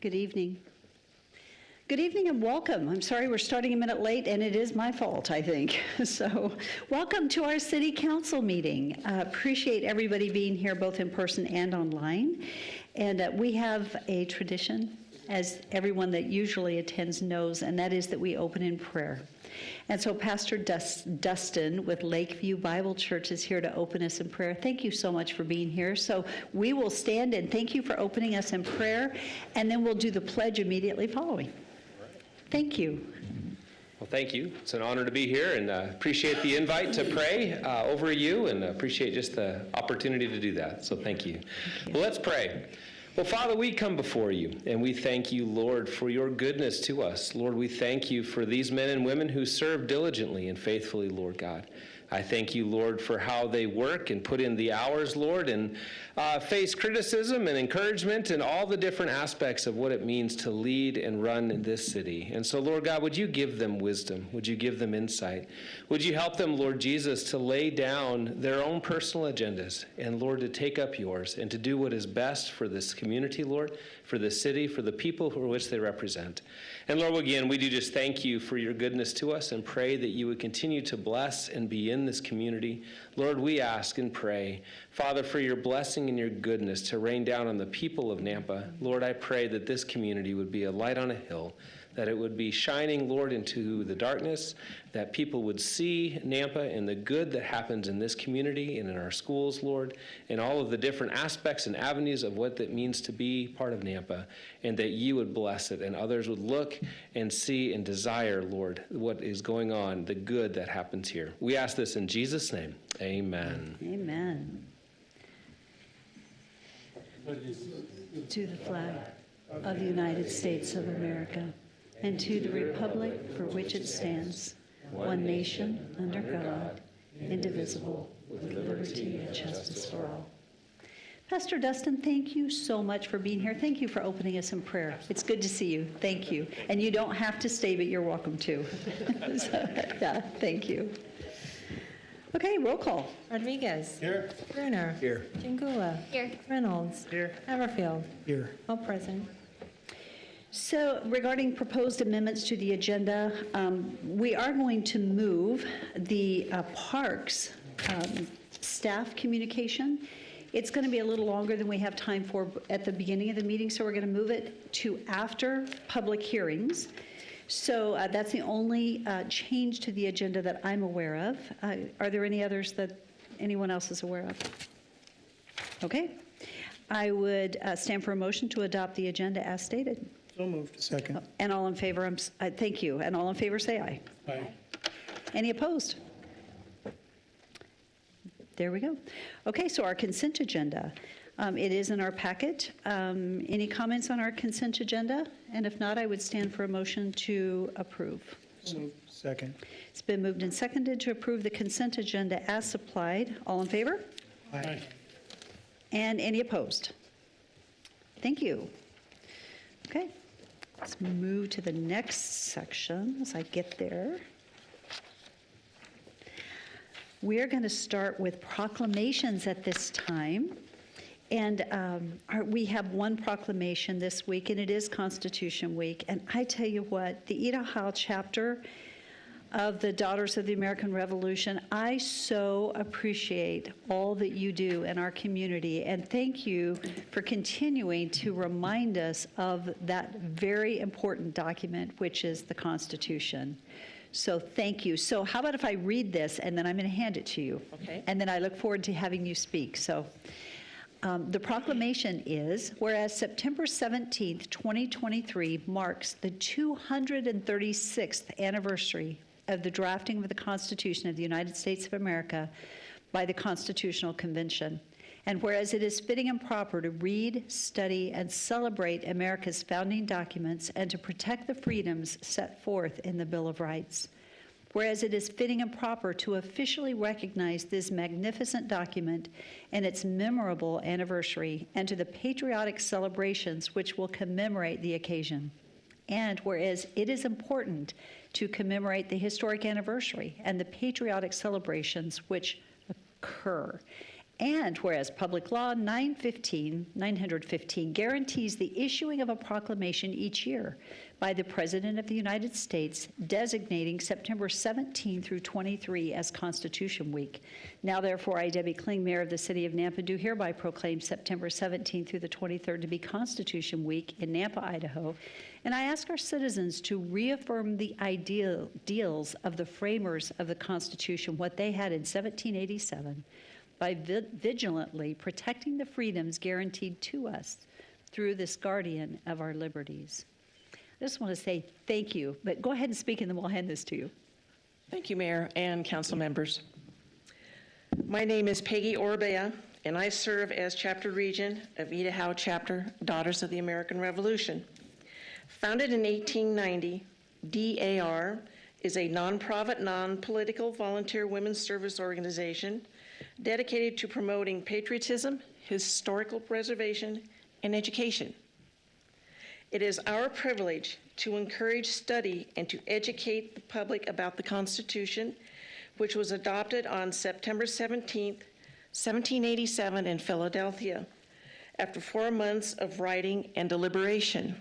Good evening. Good evening and welcome. I'm sorry we're starting a minute late, and it is my fault, I think. So, welcome to our City Council meeting. Appreciate everybody being here, both in person and online. And we have a tradition, as everyone that usually attends knows, and that is that we open in prayer. And so Pastor Dustin with Lakeview Bible Church is here to open us in prayer. Thank you so much for being here. So we will stand and thank you for opening us in prayer, and then we'll do the pledge immediately following. Thank you. Well, thank you. It's an honor to be here, and appreciate the invite to pray over you, and appreciate just the opportunity to do that. So thank you. Well, let's pray. Well, Father, we come before you, and we thank you, Lord, for your goodness to us. Lord, we thank you for these men and women who serve diligently and faithfully, Lord God. I thank you, Lord, for how they work and put in the hours, Lord, and face criticism and encouragement and all the different aspects of what it means to lead and run in this city. And so, Lord God, would you give them wisdom? Would you give them insight? Would you help them, Lord Jesus, to lay down their own personal agendas and, Lord, to take up yours and to do what is best for this community, Lord, for the city, for the people for which they represent. And Lord, again, we do just thank you for your goodness to us and pray that you would continue to bless and be in this community. Lord, we ask and pray, Father, for your blessing and your goodness to rain down on the people of Nampa. Lord, I pray that this community would be a light on a hill, that it would be shining, Lord, into the darkness, that people would see Nampa and the good that happens in this community and in our schools, Lord, and all of the different aspects and avenues of what it means to be part of Nampa, and that you would bless it, and others would look and see and desire, Lord, what is going on, the good that happens here. We ask this in Jesus' name. Amen. Amen. To the flag of the United States of America, and to the republic for which it stands, one nation, under God, indivisible, with liberty and justice for all. Pastor Dustin, thank you so much for being here. Thank you for opening us in prayer. It's good to see you. Thank you. And you don't have to stay, but you're welcome to. So, yeah, thank you. Okay, roll call. Rodriguez. Here. Bruner. Here. Jingula. Here. Reynolds. Here. Haverfield. Here. All present. So regarding proposed amendments to the agenda, we are going to move the parks staff communication. It's going to be a little longer than we have time for at the beginning of the meeting, so we're going to move it to after public hearings. So that's the only change to the agenda that I'm aware of. Are there any others that anyone else is aware of? Okay. I would stand for a motion to adopt the agenda as stated. So moved. Second. And all in favor, thank you. And all in favor say aye. Aye. Any opposed? There we go. Okay, so our consent agenda. It is in our packet. Any comments on our consent agenda? And if not, I would stand for a motion to approve. So moved. Second. It's been moved and seconded to approve the consent agenda as supplied. All in favor? Aye. And any opposed? Thank you. Okay, let's move to the next section as I get there. We're going to start with proclamations at this time. And we have one proclamation this week, and it is Constitution Week. And I tell you what, the Idaho chapter of the Daughters of the American Revolution, I so appreciate all that you do in our community, and thank you for continuing to remind us of that very important document, which is the Constitution. So thank you. So how about if I read this, and then I'm going to hand it to you. Okay. And then I look forward to having you speak. So the proclamation is, whereas September 17th, 2023 marks the 236th anniversary of the drafting of the Constitution of the United States of America by the Constitutional Convention. And whereas it is fitting and proper to read, study, and celebrate America's founding documents and to protect the freedoms set forth in the Bill of Rights. Whereas it is fitting and proper to officially recognize this magnificent document and its memorable anniversary, and to the patriotic celebrations which will commemorate the occasion. And whereas it is important to commemorate the historic anniversary and the patriotic celebrations which occur. And whereas Public Law 915 guarantees the issuing of a proclamation each year by the President of the United States designating September 17 through 23 as Constitution Week. Now, therefore, I, Debbie Kling, Mayor of the City of Nampa, do hereby proclaim September 17 through the 23rd to be Constitution Week in Nampa, Idaho. And I ask our citizens to reaffirm the ideals of the framers of the Constitution, what they had in 1787, by vigilantly protecting the freedoms guaranteed to us through this guardian of our liberties. I just want to say thank you, but go ahead and speak and then we'll hand this to you. Thank you, Mayor and council members. My name is Peggy Orbea, and I serve as chapter regent of Idaho Chapter Daughters of the American Revolution. Founded in 1890, DAR is a nonprofit, non-political volunteer women's service organization dedicated to promoting patriotism, historical preservation, and education. It is our privilege to encourage study and to educate the public about the Constitution, which was adopted on September 17, 1787 in Philadelphia, after 4 months of writing and deliberation.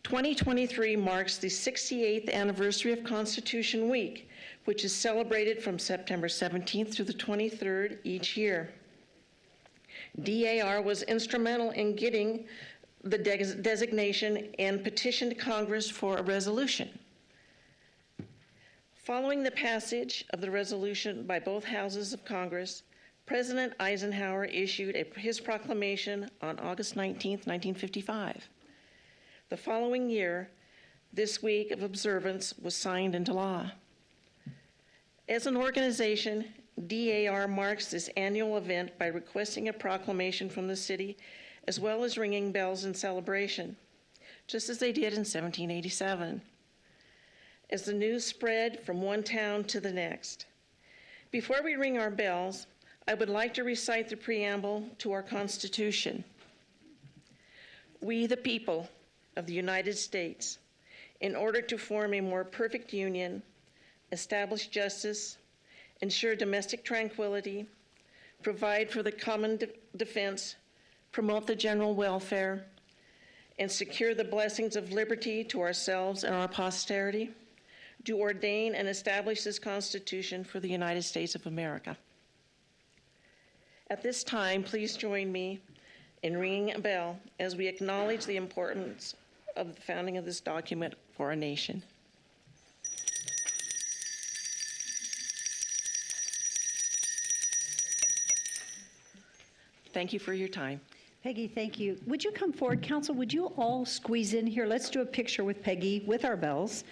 2023 marks the 68th anniversary of Constitution Week, which is celebrated from September 17th through the 23rd each year. DAR was instrumental in getting the designation and petitioned Congress for a resolution. Following the passage of the resolution by both houses of Congress, President Eisenhower issued his proclamation on August 19, 1955. The following year, this week of observance was signed into law. As an organization, DAR marks this annual event by requesting a proclamation from the city, as well as ringing bells in celebration, just as they did in 1787, as the news spread from one town to the next. Before we ring our bells, I would like to recite the preamble to our Constitution. We, the people of the United States, in order to form a more perfect union, establish justice, ensure domestic tranquility, provide for the common defense, promote the general welfare, and secure the blessings of liberty to ourselves and our posterity, do ordain and establish this Constitution for the United States of America. At this time, please join me in ringing a bell as we acknowledge the importance of the founding of this document for our nation. Thank you for your time. Peggy, thank you. Would you come forward? Council, would you all squeeze in here? Let's do a picture with Peggy with our bells.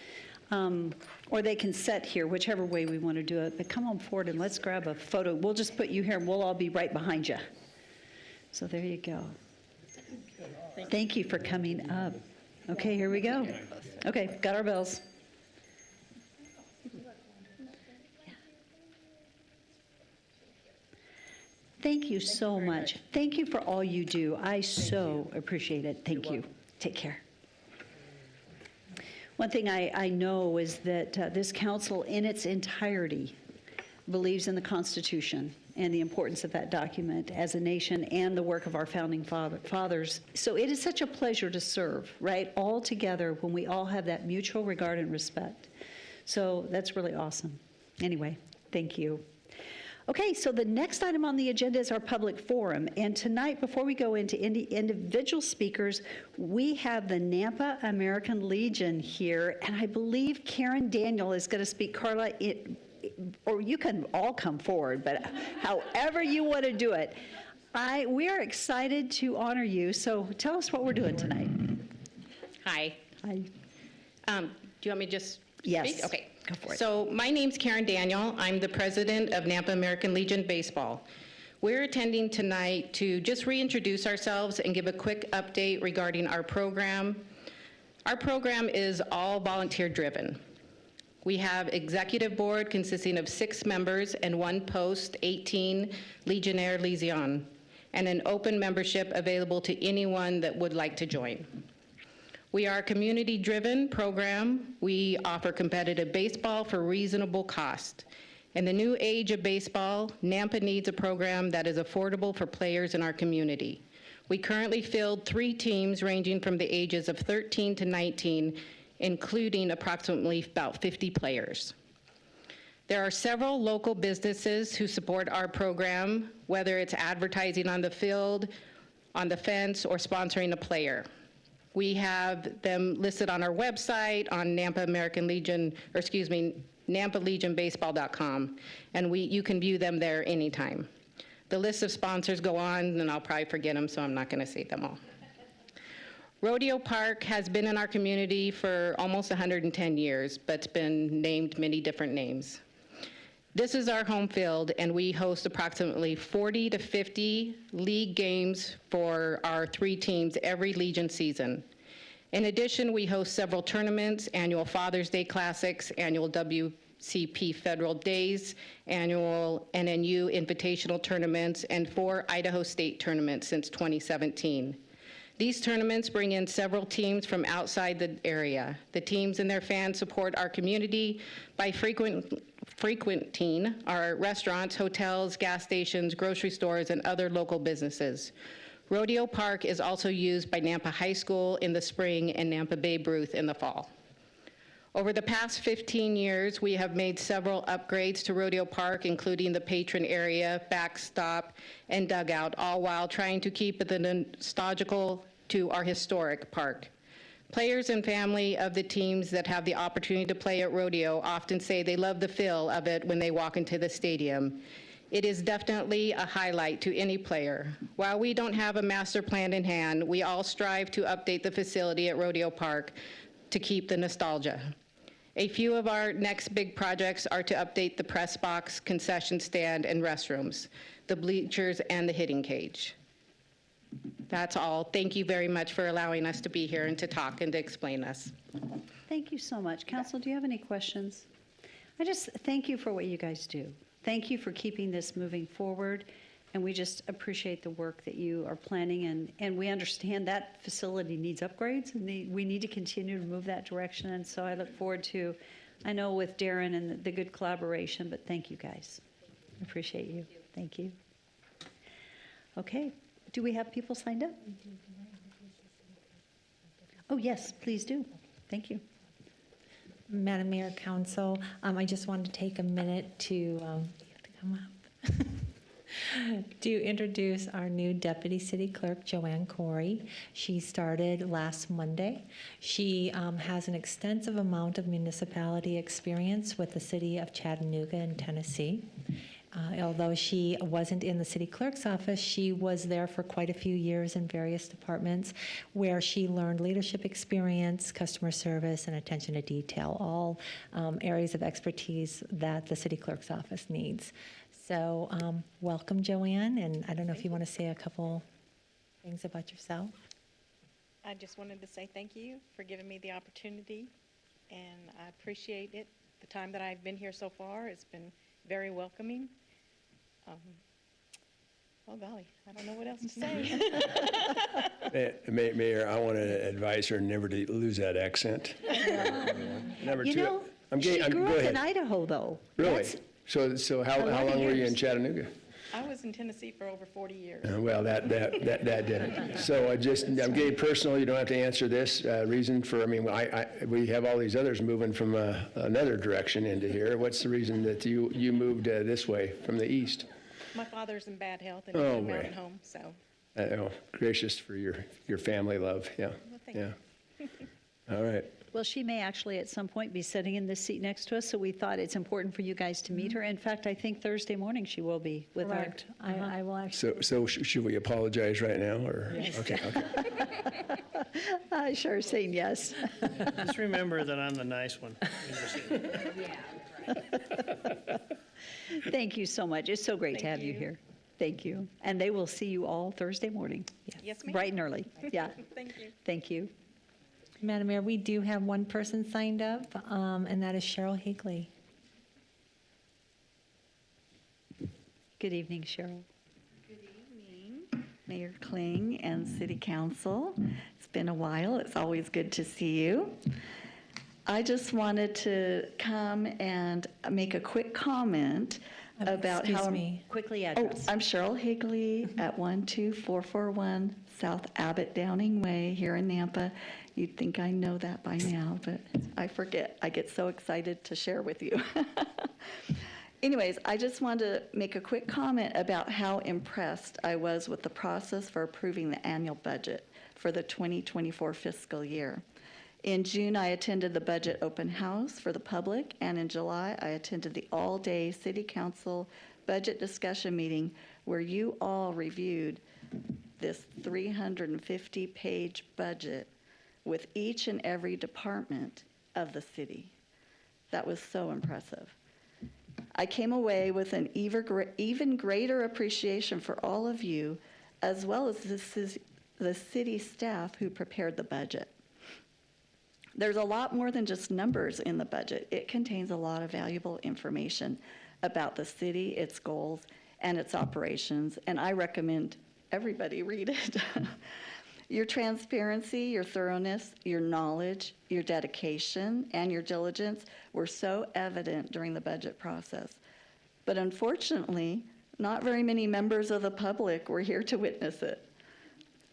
Or they can sit here, whichever way we want to do it. But come on forward and let's grab a photo. We'll just put you here and we'll all be right behind you. So there you go. Thank you for coming up. Okay, here we go. Okay, got our bells. Thank you so much. Thank you for all you do. I so appreciate it. Thank you. Take care. One thing I know is that this council in its entirety believes in the Constitution and the importance of that document as a nation and the work of our founding fathers. So it is such a pleasure to serve, right, all together when we all have that mutual regard and respect. So that's really awesome. Anyway, thank you. Okay, so the next item on the agenda is our public forum. And tonight, before we go into individual speakers, we have the Nampa American Legion here. And I believe Karen Daniel is going to speak. Carla, or you can all come forward, but however you want to do it. We are excited to honor you. So tell us what we're doing tonight. Hi. Hi. Do you want me to just Yes. speak? Okay. Go for it. So my name's Karen Daniel. I'm the president of Nampa American Legion Baseball. We're attending tonight to just reintroduce ourselves and give a quick update regarding our program. Our program is all volunteer driven. We have executive board consisting of 6 members and 1 post 18 Legionnaire Legion, and an open membership available to anyone that would like to join. We are a community-driven program. We offer competitive baseball for reasonable cost. In the new age of baseball, Nampa needs a program that is affordable for players in our community. We currently field 3 teams ranging from the ages of 13 to 19, including approximately about 50 players. There are several local businesses who support our program, whether it's advertising on the field, on the fence, or sponsoring a player. We have them listed on our website, on NampaLegionBaseball.com, and you can view them there anytime. The list of sponsors go on, and I'll probably forget them, so I'm not going to say them all. Rodeo Park has been in our community for almost 110 years, but it's been named many different names. This is our home field, and we host approximately 40 to 50 league games for our 3 teams every Legion season. In addition, we host several tournaments, annual Father's Day Classics, annual WCP Federal Days, annual NNU Invitational Tournaments, and 4 Idaho State tournaments since 2017. These tournaments bring in several teams from outside the area. The teams and their fans support our community by frequenting our restaurants, hotels, gas stations, grocery stores, and other local businesses. Rodeo Park is also used by Nampa High School in the spring and Nampa Babe Ruth in the fall. Over the past 15 years, we have made several upgrades to Rodeo Park, including the patron area, backstop, and dugout, all while trying to keep it nostalgical to our historic park. Players and family of the teams that have the opportunity to play at Rodeo often say they love the feel of it when they walk into the stadium. It is definitely a highlight to any player. While we don't have a master plan in hand, we all strive to update the facility at Rodeo Park to keep the nostalgia. A few of our next big projects are to update the press box, concession stand, and restrooms, the bleachers, and the hitting cage. That's all. Thank you very much for allowing us to be here and to talk and to explain us. Thank you so much. Council, do you have any questions? I just thank you for what you guys do. Thank you for keeping this moving forward, and we just appreciate the work that you are planning, and we understand that facility needs upgrades, and we need to continue to move that direction, and so I look forward to, I know with Darren and the good collaboration, but thank you guys. I appreciate you. Thank you. Okay. Do we have people signed up? Oh, yes, please do. Thank you. Madam Mayor, Council, I just wanted to take a minute to, you have to come up, to introduce our new Deputy City Clerk, Joanne Corey. She started last Monday. She has an extensive amount of municipality experience with the city of Chattanooga in Tennessee. Although she wasn't in the city clerk's office, she was there for quite a few years in various departments where she learned leadership experience, customer service, and attention to detail, all areas of expertise that the city clerk's office needs. So welcome, Joanne, and I don't know if you want to say a couple things about yourself. I just wanted to say thank you for giving me the opportunity, and I appreciate it. The time that I've been here so far, it's been very welcoming. Oh, golly, I don't know what else to say. Mayor, I want to advise her never to lose that accent. Number You two, know, I'm she getting, grew go up ahead. in Idaho, though. Really? That's- So how 11 long were you years. in Chattanooga? I was in Tennessee for over 40 years. Well, that did it. So I'm getting personal. You don't have to answer this. Reason for, I mean, we have all these others moving from another direction into here. What's the reason that you moved this way from the east? My father's in bad health and Oh, he's in a boy. mountain home, so. Oh, gracious for your family love. Yeah. Well, thank Yeah. you. All right. Well, she may actually at some point be sitting in this seat next to us, so we thought it's important for you guys to meet her. In fact, I think Thursday morning she will be with our. Correct. I will actually. So should we apologize right now, or? Yes. Okay. Sure, saying yes. Just remember that I'm the nice one. Thank you so much. It's so great to Thank have you you. here. Thank you. And they will see you all Thursday morning, Yes, ma'am. bright and early. Yeah, Thank you. thank you. Madam Mayor, we do have one person signed up, and that is Cheryl Higley. Good evening, Cheryl. Good evening, Mayor Kling and City Council. It's been a while. It's always good to see you. I just wanted to come and make a quick comment about how. Excuse me. Quickly Oh, address. I'm Cheryl Higley at 12441 South Abbott Downing Way here in Nampa. You'd think I know that by now, but I forget. I get so excited to share with you. Anyways, I just wanted to make a quick comment about how impressed I was with the process for approving the annual budget for the 2024 fiscal year. In June, I attended the budget open house for the public, and in July, I attended the all-day City Council budget discussion meeting where you all reviewed this 350-page budget with each and every department of the city. That was so impressive. I came away with an even greater appreciation for all of you, as well as the city staff who prepared the budget. There's a lot more than just numbers in the budget. It contains a lot of valuable information about the city, its goals, and its operations, and I recommend everybody read it. Your transparency, your thoroughness, your knowledge, your dedication, and your diligence were so evident during the budget process. But unfortunately, not very many members of the public were here to witness it.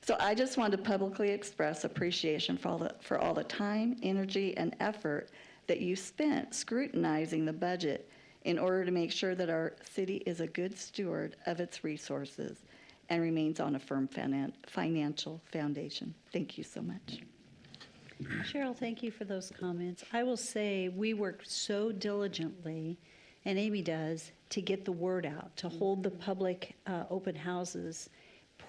So I just want to publicly express appreciation for all the time, energy, and effort that you spent scrutinizing the budget in order to make sure that our city is a good steward of its resources and remains on a firm financial foundation. Thank you so much. Cheryl, thank you for those comments. I will say we work so diligently, and Amy does, to get the word out, to hold the public open houses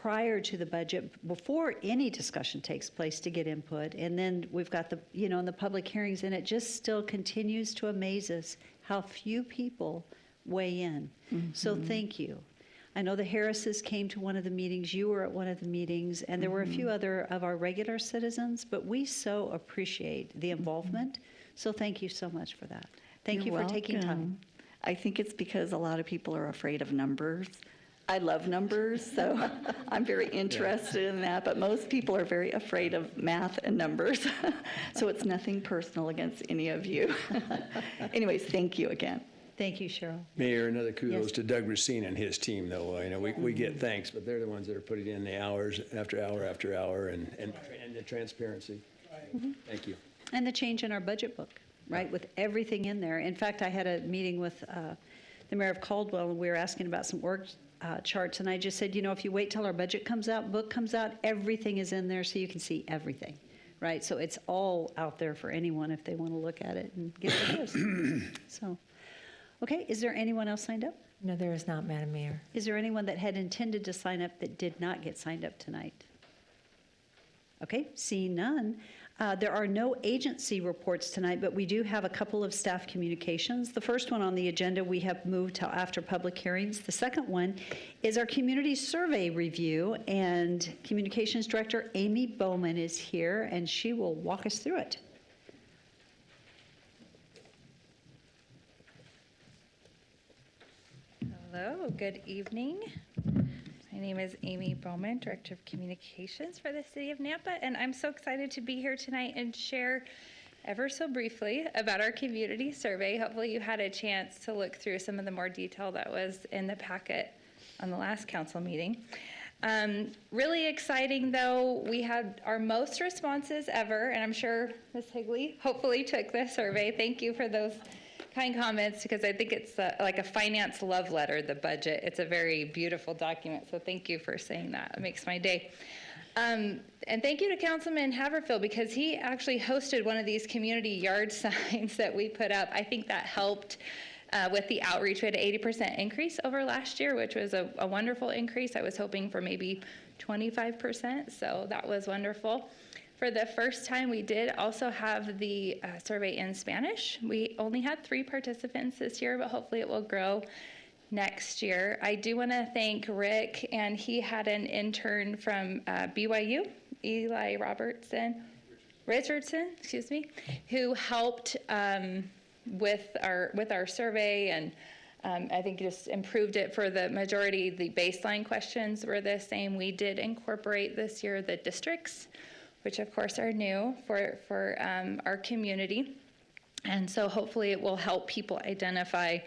prior to the budget, before any discussion takes place, to get input. And then we've got the, in the public hearings, and it just still continues to amaze us how few people weigh in. So thank you. I know the Harrises came to one of the meetings, you were at one of the meetings, and there were a few other of our regular citizens, but we so appreciate the involvement. So thank you so much for that. Thank you You're for taking time. welcome. I think it's because a lot of people are afraid of numbers. I love numbers, so I'm very interested in that, but most people are very afraid of math and numbers. So it's nothing personal against any of you. Anyways, thank you again. Thank you, Cheryl. Mayor, another kudos Yes. to Doug Racine and his team, though. We get thanks, but they're the ones that are putting in the hours after hour after hour and the transparency. Thank you. And the change in our budget book, right, with everything in there. In fact, I had a meeting with the mayor of Caldwell, and we were asking about some org charts, and I just said, if you wait till our budget book comes out, everything is in there so you can see everything, right? So it's all out there for anyone if they want to look at it and get it is. So, okay, is there anyone else signed up? No, there is not, Madam Mayor. Is there anyone that had intended to sign up that did not get signed up tonight? Okay, seeing none. There are no agency reports tonight, but we do have a couple of staff communications. The first one on the agenda we have moved till after public hearings. The second one is our community survey review, and Communications Director Amy Bowman is here, and she will walk us through it. Hello, good evening. My name is Amy Bowman, Director of Communications for the City of Nampa, and I'm so excited to be here tonight and share ever so briefly about our community survey. Hopefully you had a chance to look through some of the more detail that was in the packet on the last council meeting. Really exciting, though. We had our most responses ever, and I'm sure Ms. Higley hopefully took this survey. Thank you for those kind comments, because I think it's like a finance love letter, the budget. It's a very beautiful document, so thank you for saying that. It makes my day. And thank you to Councilman Haverfield, because he actually hosted one of these community yard signs that we put up. I think that helped with the outreach. We had an 80% increase over last year, which was a wonderful increase. I was hoping for maybe 25%, so that was wonderful. For the first time, we did also have the survey in Spanish. We only had 3 participants this year, but hopefully it will grow next year. I do want to thank Rick, and he had an intern from BYU, Eli Richardson, who helped with our survey, and I think just improved it for the majority. The baseline questions were the same. We did incorporate this year the districts, which of course are new for our community. And so hopefully it will help people identify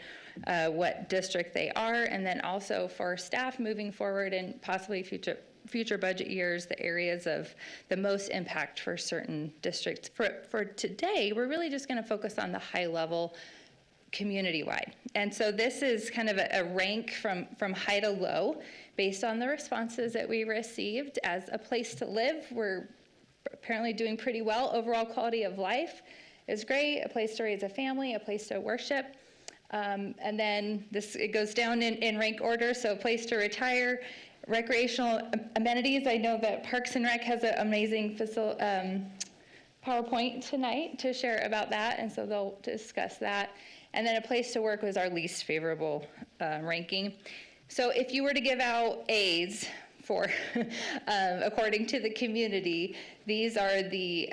what district they are, and then also for staff moving forward and possibly future budget years, the areas of the most impact for certain districts. For today, we're really just going to focus on the high level community-wide. And so this is kind of a rank from high to low based on the responses that we received. As a place to live, we're apparently doing pretty well. Overall quality of life is great. A place to raise a family, a place to worship. And then it goes down in rank order. So a place to retire, recreational amenities. I know that Parks and Rec has an amazing PowerPoint tonight to share about that, and so they'll discuss that. And then a place to work was our least favorable ranking. So if you were to give out A's for, according to the community, these are the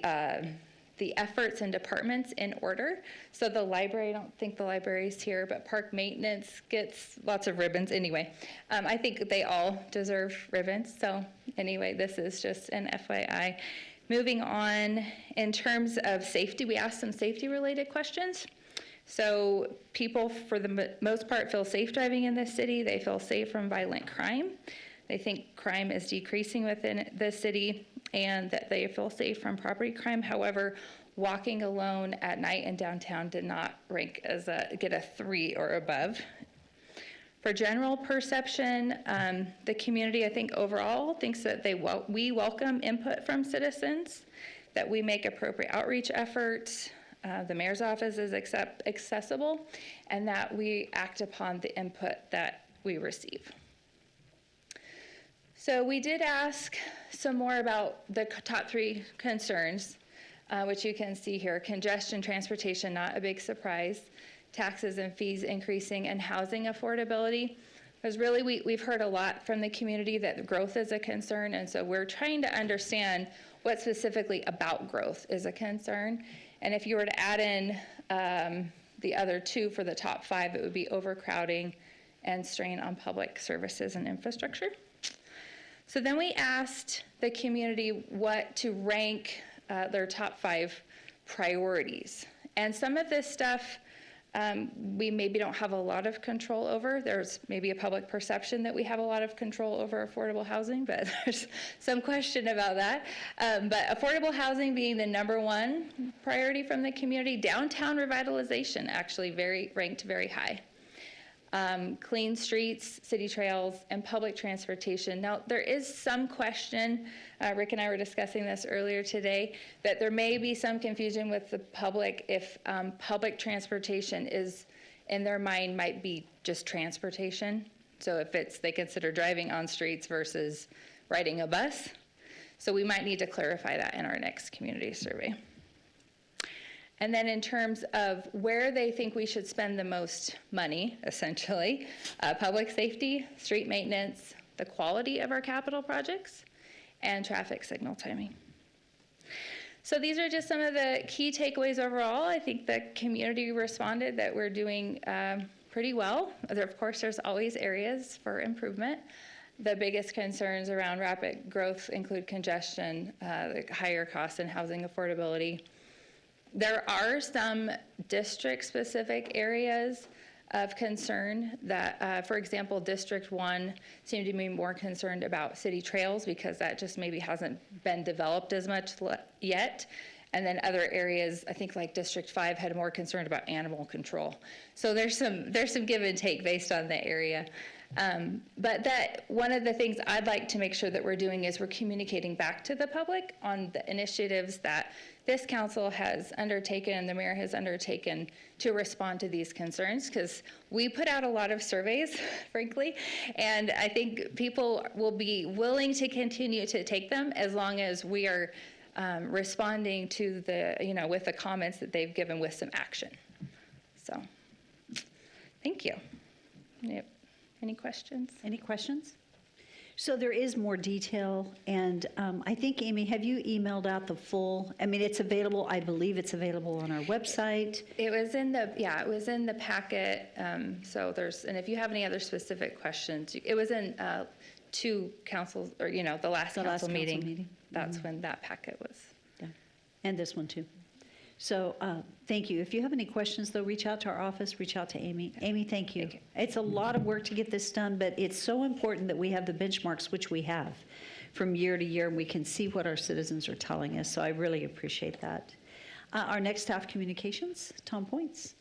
efforts and departments in order. So the library, I don't think the library's here, but park maintenance gets lots of ribbons anyway. I think they all deserve ribbons. So anyway, this is just an FYI. Moving on, in terms of safety, we asked some safety-related questions. So people, for the most part, feel safe driving in this city. They feel safe from violent crime. They think crime is decreasing within the city, and that they feel safe from property crime. However, walking alone at night in downtown did not rank as get a 3 or above. For general perception, the community, I think overall, thinks that we welcome input from citizens, that we make appropriate outreach efforts, the mayor's office is accessible, and that we act upon the input that we receive. So we did ask some more about the top 3 concerns, which you can see here. Congestion, transportation, not a big surprise. Taxes and fees increasing, and housing affordability. Because really we've heard a lot from the community that growth is a concern, and so we're trying to understand what specifically about growth is a concern. And if you were to add in the other 2 for the top 5, it would be overcrowding and strain on public services and infrastructure. So then we asked the community what to rank their top 5 priorities. And some of this stuff we maybe don't have a lot of control over. There's maybe a public perception that we have a lot of control over affordable housing, but there's some question about that. But affordable housing being the #1 priority from the community. Downtown revitalization actually ranked very high. Clean streets, city trails, and public transportation. Now, there is some question, Rick and I were discussing this earlier today, that there may be some confusion with the public if public transportation is, in their mind, might be just transportation. So if they consider driving on streets versus riding a bus. So we might need to clarify that in our next community survey. And then in terms of where they think we should spend the most money, essentially, public safety, street maintenance, the quality of our capital projects, and traffic signal timing. So these are just some of the key takeaways overall. I think the community responded that we're doing pretty well. Of course, there's always areas for improvement. The biggest concerns around rapid growth include congestion, the higher costs, and housing affordability. There are some district-specific areas of concern that, for example, District 1 seemed to be more concerned about city trails because that just maybe hasn't been developed as much yet. And then other areas, I think like District 5 had more concern about animal control. So there's some give and take based on the area. But that one of the things I'd like to make sure that we're doing is we're communicating back to the public on the initiatives that this council has undertaken and the mayor has undertaken to respond to these concerns, because we put out a lot of surveys, frankly, and I think people will be willing to continue to take them as long as we are responding to with the comments that they've given with some action. So, thank you. Yep. Any questions? Any questions? So there is more detail, and I think, Amy, have you emailed out the full? I mean, it's available. I believe it's available on our website. It was in the packet. So and if you have any other specific questions, it was in 2 councils, or the last council meeting. That's when that packet was. Yeah, and this one too. So thank you. If you have any questions, though, reach out to our office, reach out to Amy. Amy, thank you. It's a lot of work to get this done, but it's so important that we have the benchmarks, which we have from year to year, and we can see what our citizens are telling us. So I really appreciate that. Our next staff communications, Tom Points.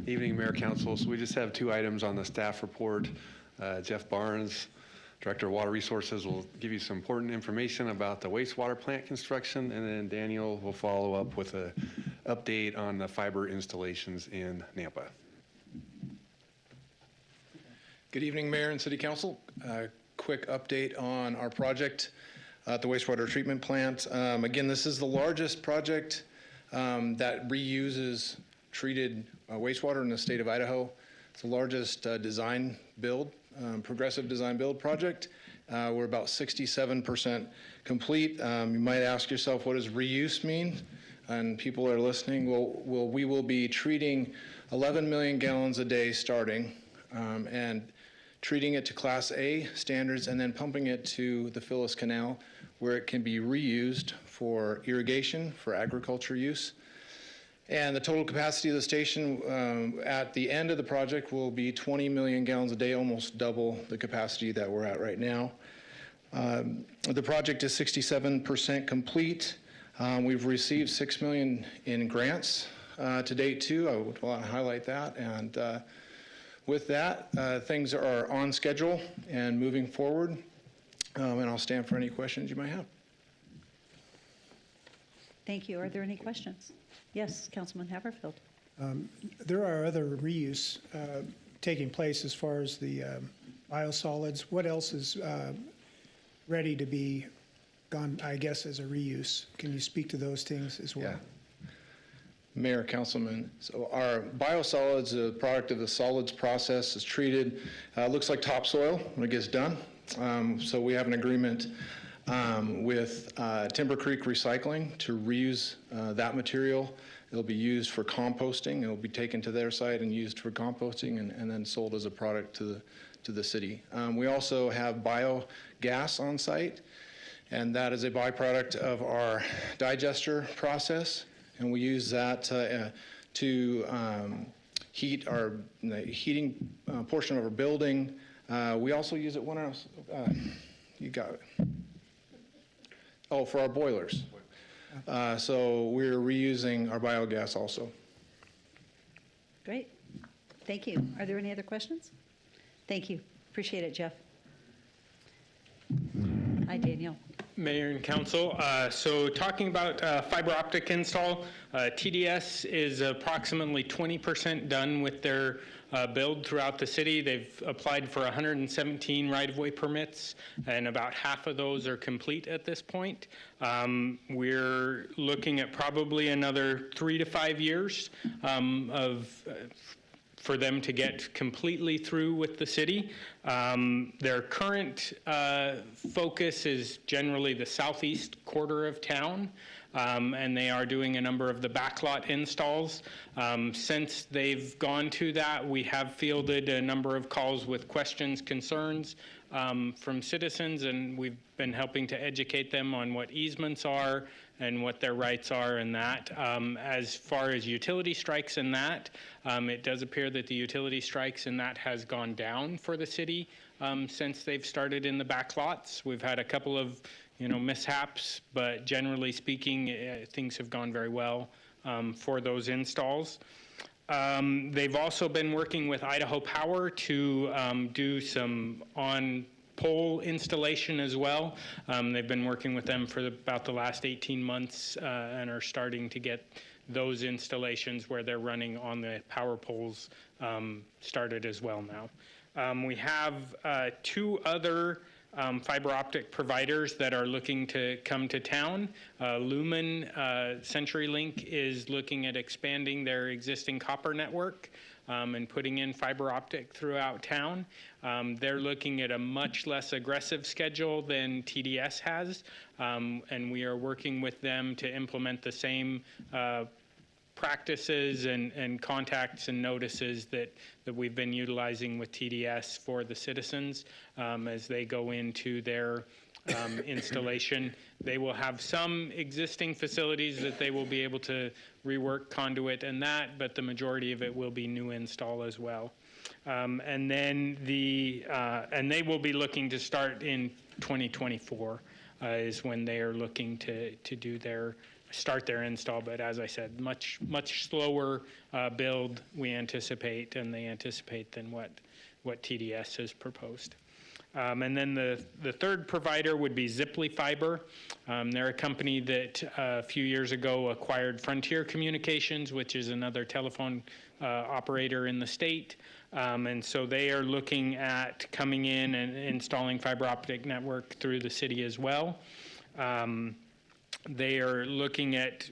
Evening, Mayor, Council. So we just have 2 items on the staff report. Jeff Barnes, Director of Water Resources, will give you some important information about the wastewater plant construction, and then Daniel will follow up with an update on the fiber installations in Nampa. Good evening, Mayor and City Council. Quick update on our project at the wastewater treatment plant. Again, this is the largest project that reuses treated wastewater in the state of Idaho. It's the largest design build, progressive design build project. We're about 67% complete. You might ask yourself, what does reuse mean? And people are listening. Well, we will be treating 11 million gallons a day starting, and treating it to Class A standards, and then pumping it to the Phyllis Canal, where it can be reused for irrigation, for agriculture use. And the total capacity of the station at the end of the project will be 20 million gallons a day, almost double the capacity that we're at right now. The project is 67% complete. We've received $6 million in grants to date too. I would want to highlight that. And with that, things are on schedule and moving forward. And I'll stand for any questions you might have. Thank you. Are there any questions? Yes, Councilman Haverfield. There are other reuse taking place as far as the biosolids. What else is ready to be gone, I guess, as a reuse? Can you speak to those things as well? Yeah. Mayor, Councilman, so our biosolids, a product of the solids process, is treated, looks like topsoil when it gets done. So we have an agreement with Timber Creek Recycling to reuse that material. It'll be used for composting. It'll be taken to their site and used for composting, and then sold as a product to the city. We also have biogas on site, and that is a byproduct of our digester process, and we use that to heat the heating portion of our building. We also use it when else? You got it. Oh, for our boilers. So we're reusing our biogas also. Great. Thank you. Are there any other questions? Thank you. Appreciate it, Jeff. Hi, Daniel. Mayor and Council, so talking about fiber optic install, TDS is approximately 20% done with their build throughout the city. They've applied for 117 right-of-way permits, and about half of those are complete at this point. We're looking at probably another 3 to 5 years for them to get completely through with the city. Their current focus is generally the southeast quarter of town, and they are doing a number of the backlot installs. Since they've gone to that, we have fielded a number of calls with questions, concerns from citizens, and we've been helping to educate them on what easements are and what their rights are in that. As far as utility strikes in that, it does appear that the utility strikes in that has gone down for the city since they've started in the back lots. We've had a couple of mishaps, but generally speaking, things have gone very well for those installs. They've also been working with Idaho Power to do some on-pole installation as well. They've been working with them for about the last 18 months and are starting to get those installations where they're running on the power poles started as well now. We have 2 other fiber optic providers that are looking to come to town. Lumen CenturyLink is looking at expanding their existing copper network and putting in fiber optic throughout town. They're looking at a much less aggressive schedule than TDS has, and we are working with them to implement the same practices and contacts and notices that we've been utilizing with TDS for the citizens as they go into their installation. They will have some existing facilities that they will be able to rework conduit and that, but the majority of it will be new install as well. And then and they will be looking to start in 2024 is when they are looking to do start their install. But as I said, much slower build we anticipate, and they anticipate than what TDS has proposed. And then the third provider would be Ziply Fiber. They're a company that a few years ago acquired Frontier Communications, which is another telephone operator in the state. And so they are looking at coming in and installing fiber optic network through the city as well. They are looking at,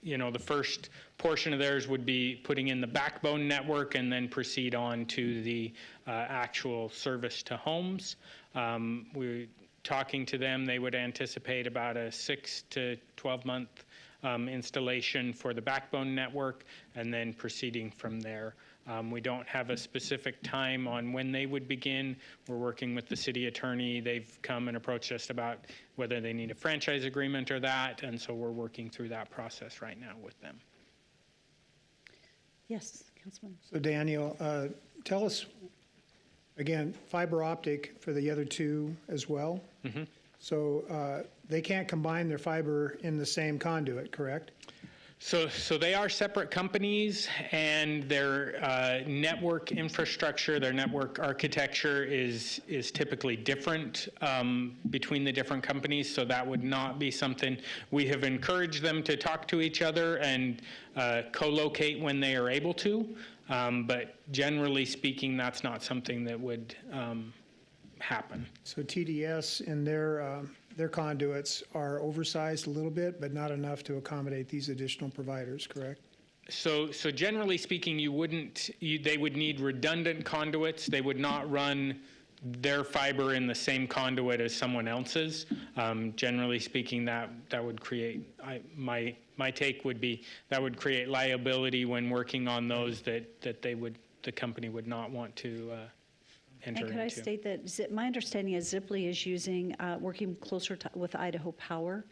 the first portion of theirs would be putting in the backbone network and then proceed on to the actual service to homes. We're talking to them, they would anticipate about a 6 to 12 month installation for the backbone network and then proceeding from there. We don't have a specific time on when they would begin. We're working with the city attorney. They've come and approached us about whether they need a franchise agreement or that, and so we're working through that process right now with them. Yes, Councilman. So Daniel, tell us, again, fiber optic for the other two as well? Mm-hmm. So they can't combine their fiber in the same conduit, correct? So they are separate companies, and their network infrastructure, their network architecture is typically different between the different companies. So that would not be something. We have encouraged them to talk to each other and co-locate when they are able to. But generally speaking, that's not something that would happen. So TDS and their conduits are oversized a little bit, but not enough to accommodate these additional providers, correct? So generally speaking, they would need redundant conduits. They would not run their fiber in the same conduit as someone else's. Generally speaking, that would create, my take would be, that would create liability when working on those that the company would not want to enter into. And could I state that my understanding is Ziply is working closer with Idaho Power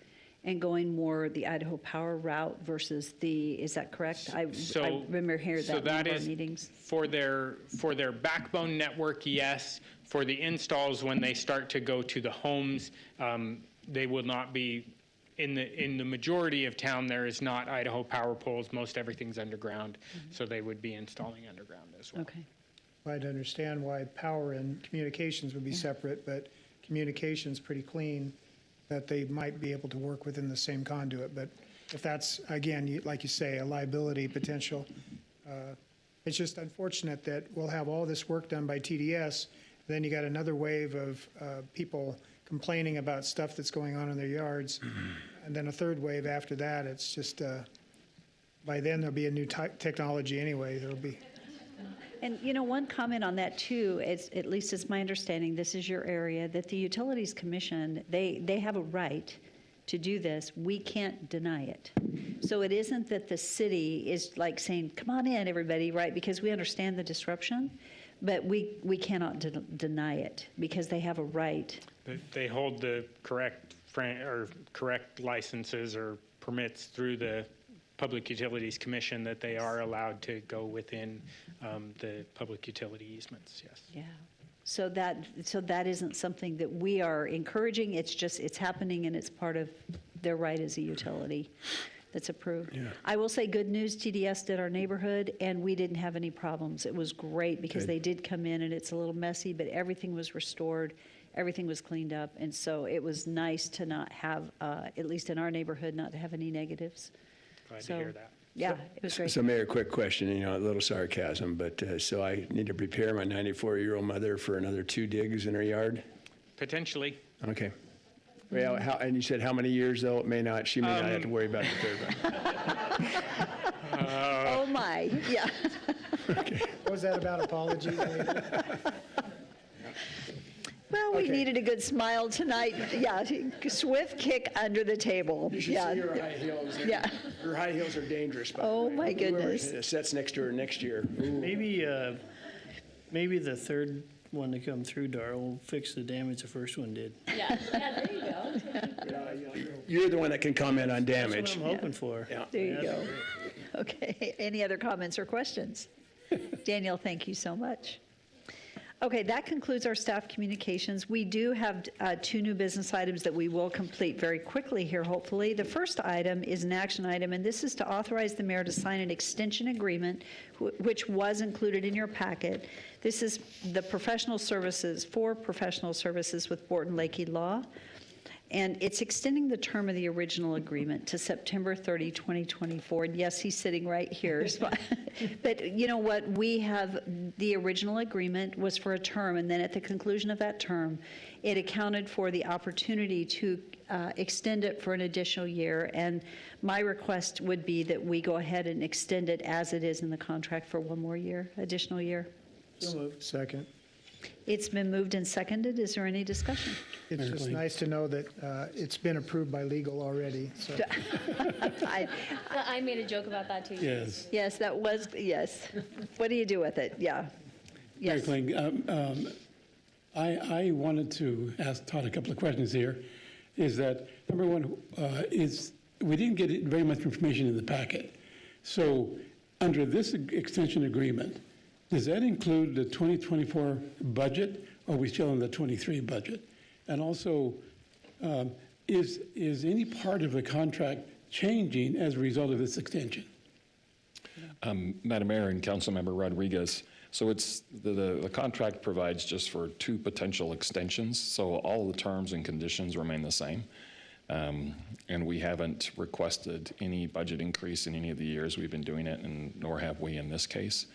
and going more the Idaho Power route versus is that correct? I remember hearing that in one of our meetings. For their backbone network, yes. For the installs, when they start to go to the homes, they will not be, in the majority of town, there is not Idaho Power poles. Most everything's underground, so they would be installing underground as well. Okay. I'd understand why power and communications would be separate, but communications pretty clean, that they might be able to work within the same conduit. But if that's, again, like you say, a liability potential, it's just unfortunate that we'll have all this work done by TDS, then you got another wave of people complaining about stuff that's going on in their yards, and then a third wave after that. It's just, by then there'll be a new technology anyway. There'll be. And, one comment on that, too, at least it's my understanding, this is your area, that the Utilities Commission, they have a right to do this. We can't deny it. So it isn't that the city is like saying, come on in, everybody, right? Because we understand the disruption, but we cannot deny it because they have a right. They hold the correct licenses or permits through the Public Utilities Commission that they are allowed to go within the public utility easements, yes. Yeah. So that isn't something that we are encouraging. It's happening, and it's part of their right as a utility that's approved. Yeah. I will say good news, TDS did our neighborhood, and we didn't have any problems. It was great because they did come in, and it's a little messy, but everything was restored. Everything was cleaned up, and so it was nice to not have, at least in our neighborhood, not to have any negatives. Glad to hear that. Yeah, it was great. So, Mayor, quick question, a little sarcasm, but so I need to prepare my 94-year-old mother for another 2 digs in her yard? Potentially. Okay. Well, and you said how many years, though? She may not have to worry about the third one. Oh, my, yeah. Okay. What was that about apologies? Well, we Okay. needed a good smile tonight. Yeah, swift kick under the table. You should Yeah. see her high heels. Yeah. Her high heels are dangerous, by the Oh, way. my Whoever goodness. sits next to her next year. Ooh. Maybe the third one to come through, Dar, will fix the damage the first one did. Yeah, there you go. You're the one that can comment on That's damage. what I'm hoping for. Yeah. There you go. Okay, any other comments or questions? Daniel, thank you so much. Okay, that concludes our staff communications. We do have 2 new business items that we will complete very quickly here, hopefully. The first item is an action item, and this is to authorize the mayor to sign an extension agreement, which was included in your packet. This is the professional services, for professional services with Borton Lakey Law. And it's extending the term of the original agreement to September 30, 2024. And yes, he's sitting right here. But you know what? We have, the original agreement was for a term, and then at the conclusion of that term, it accounted for the opportunity to extend it for an additional year. And my request would be that we go ahead and extend it as it is in the contract for one more year, additional year. So moved. Second. It's been moved and seconded. Is there any discussion? It's just nice to know that it's been approved by legal already, so. I made a joke about that too. Yes. Yes, that was, yes. What do you do with it? Yeah. Yes. Mary Kling, I wanted to ask Todd a couple of questions here. Is that, number one, we didn't get very much information in the packet. So under this extension agreement, does that include the 2024 budget, or are we still in the 23 budget? And also, is any part of the contract changing as a result of this extension? Madam Mayor and Councilmember Rodriguez, so it's the contract provides just for 2 potential extensions, so all the terms and conditions remain the same. And we haven't requested any budget increase in any of the years we've been doing it, and nor have we in this case.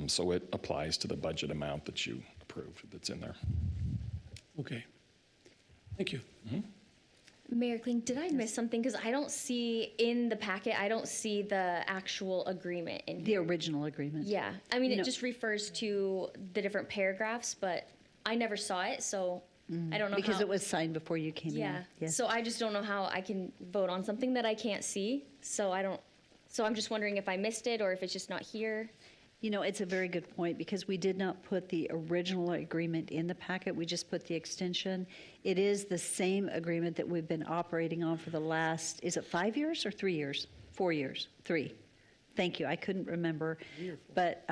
So it applies to the budget amount that you approved that's in there. Okay. Thank you. Mayor Kling, did I miss something? Because I don't see in the packet, I don't see the actual agreement in The original agreement. Yeah, I mean, You it know- just refers to the different paragraphs, but I never saw it, so I don't know Because how. it was signed before you came in. Yeah, Yes. so I just don't know how I can vote on something that I can't see, so I'm just wondering if I missed it or if it's just not here. You know, it's a very good point, because we did not put the original agreement in the packet. We just put the extension. It is the same agreement that we've been operating on for the last, is it 5 years or 3 years? 4 years? 3. Thank you. I couldn't remember. But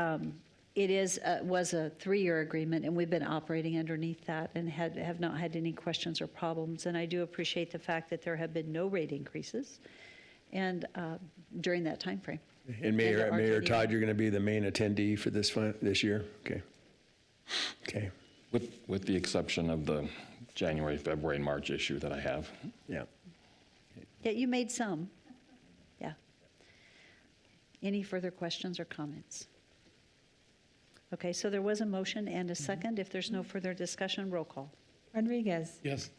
it was a 3-year agreement, and we've been operating underneath that and have not had any questions or problems. And I do appreciate the fact that there have been no rate increases and during that time frame. And Mayor RTD. Todd, you're going to be the main attendee for this year? Okay. Okay. With the exception of the January, February, and March issue that I have. Yeah. Yeah, you made some. Yeah. Any further questions or comments? Okay, so there was a motion and a second. If there's no further discussion, roll call. Rodriguez. Yes.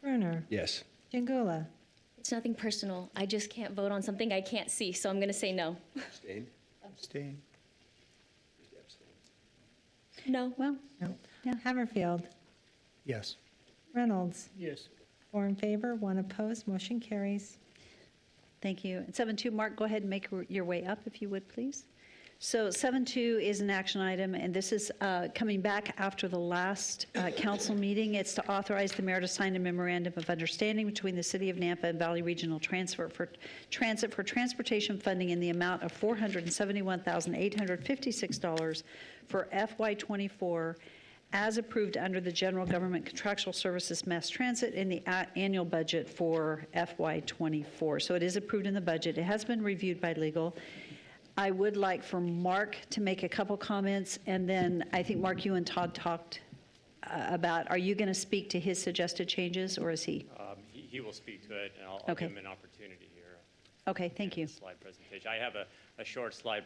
Brunner. Yes. Jingula. It's nothing personal, I just can't vote on something I can't see, so I'm gonna say no. Abstain? Abstain. No. Well, No. Yeah. Hammerfield. Yes. Reynolds. Yes. 4 in favor, 1 opposed, motion carries. thank you. And 7.2, Mark, go ahead and make your way up if you would, please. So 7.2 is an action item, and this is coming back after the last council meeting. It's to authorize the mayor to sign a memorandum of understanding between the City of Nampa and Valley Regional Transit for transportation funding in the amount of $471,856 for FY24 as approved under the General Government Contractual Services Mass Transit in the annual budget for FY24. So it is approved in the budget. It has been reviewed by legal. I would like for Mark to make a couple comments, and then I think, Mark, you and Todd talked about, are you going to speak to his suggested changes, or is he? He will speak to it, and I'll Okay. give him an opportunity here. Okay, thank you. Slide presentation. I have a short slide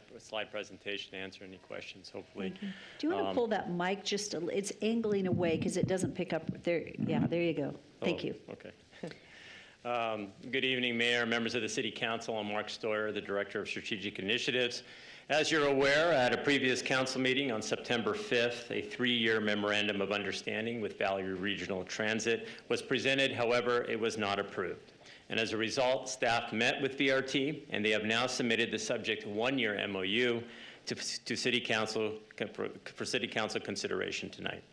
presentation to answer any questions, hopefully. Thank you. Do you want to pull that mic just, it's angling away because it doesn't pick up there. Yeah, there you go. Thank you. Okay. Good evening, Mayor, members of the City Council. I'm Mark Stoyer, the Director of Strategic Initiatives. As you're aware, at a previous council meeting on September 5th, a 3-year memorandum of understanding with Valley Regional Transit was presented. However, it was not approved. And as a result, staff met with VRT, and they have now submitted the subject 1-year MOU to City Council for City Council consideration tonight.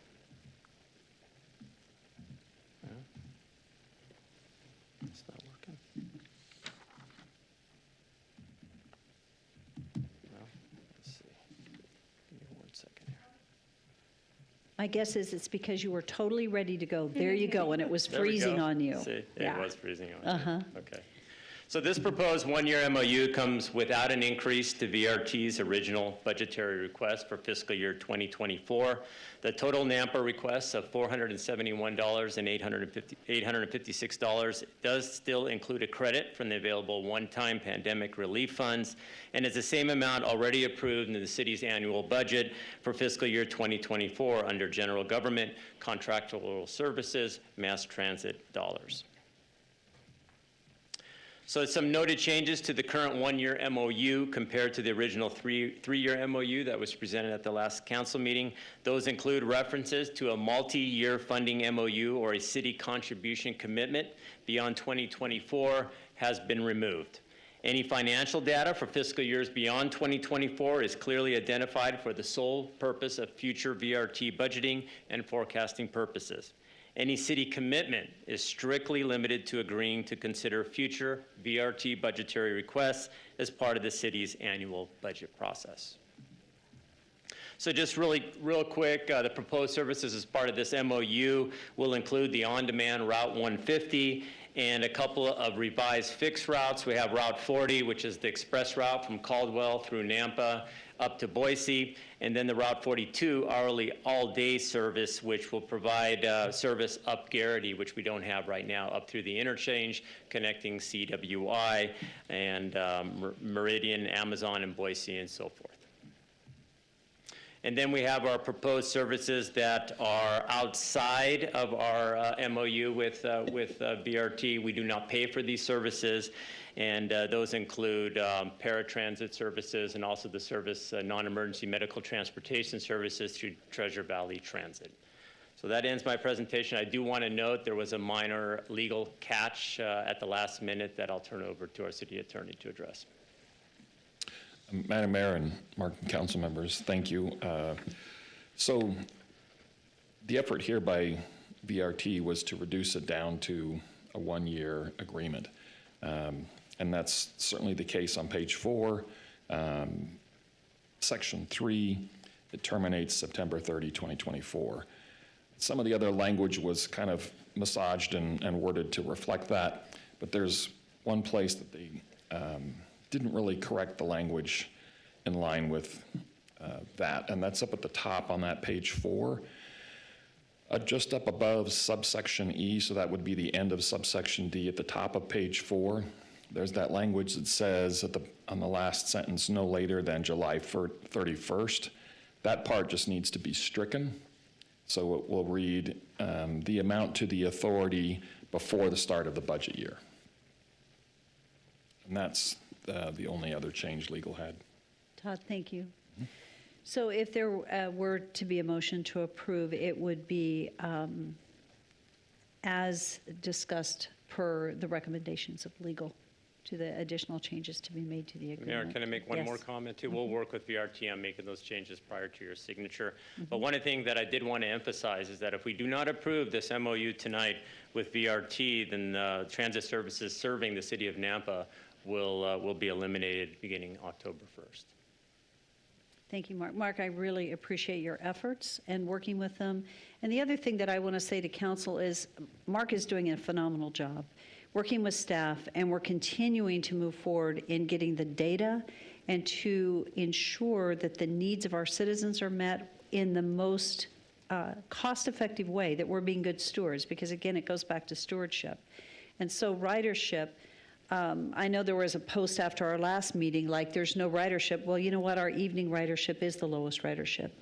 It's not working. Well, let's see. Give me 1 second here. My guess is it's because you were totally ready to go. There you go, and it was There we freezing go. on you. See, Yeah. it was freezing on you. Okay. So this proposed 1-year MOU comes without an increase to VRT's original budgetary request for fiscal year 2024. The total NAMPA request of $471,856 does still include a credit from the available one-time pandemic relief funds, and is the same amount already approved in the city's annual budget for fiscal year 2024 under general government, contractual services, mass transit dollars. So some noted changes to the current 1-year MOU compared to the original three-year MOU that was presented at the last council meeting. Those include references to a multi-year funding MOU or a city contribution commitment beyond 2024 has been removed. Any financial data for fiscal years beyond 2024 is clearly identified for the sole purpose of future VRT budgeting and forecasting purposes. Any city commitment is strictly limited to agreeing to consider future VRT budgetary requests as part of the city's annual budget process. So just real quick, the proposed services as part of this MOU will include the on-demand Route 150 and a couple of revised fixed routes. We have Route 40, which is the express route from Caldwell through Nampa up to Boise, and then the Route 42 hourly all-day service, which will provide service up Garrity, which we don't have right now, up through the interchange connecting CWI and Meridian, Amazon, and Boise, and so forth. And then we have our proposed services that are outside of our MOU with VRT. We do not pay for these services, and those include paratransit services and also the service non-emergency medical transportation services through Treasure Valley Transit. So that ends my presentation. I do want to note there was a minor legal catch at the last minute that I'll turn over to our city attorney to address. Madam Mayor and Mark and council members, thank you. So the effort here by VRT was to reduce it down to a 1-year agreement. And that's certainly the case on page 4. Section 3, it terminates September 30, 2024. Some of the other language was kind of massaged and worded to reflect that, but there's one place that they didn't really correct the language in line with that, and that's up at the top on that page 4. Just up above subsection E, so that would be the end of subsection D at the top of page 4. There's that language that says on the last sentence, no later than July 31st. That part just needs to be stricken. So it will read the amount to the authority before the start of the budget year. And that's the only other change legal had. Todd, thank you. So if there were to be a motion to approve, it would be as discussed per the recommendations of legal to the additional changes to be made to the agreement. Mayor, can I make one more comment too? We'll work with VRT on making those changes prior to your signature. But one thing that I did want to emphasize is that if we do not approve this MOU tonight with VRT, then transit services serving the city of Nampa will be eliminated beginning October 1st. Thank you, Mark. Mark, I really appreciate your efforts and working with them. And the other thing that I want to say to council is Mark is doing a phenomenal job working with staff, and we're continuing to move forward in getting the data and to ensure that the needs of our citizens are met in the most cost-effective way, that we're being good stewards, because again, it goes back to stewardship. And so ridership, I know there was a post after our last meeting, like there's no ridership. Well, you know what? Our evening ridership is the lowest ridership.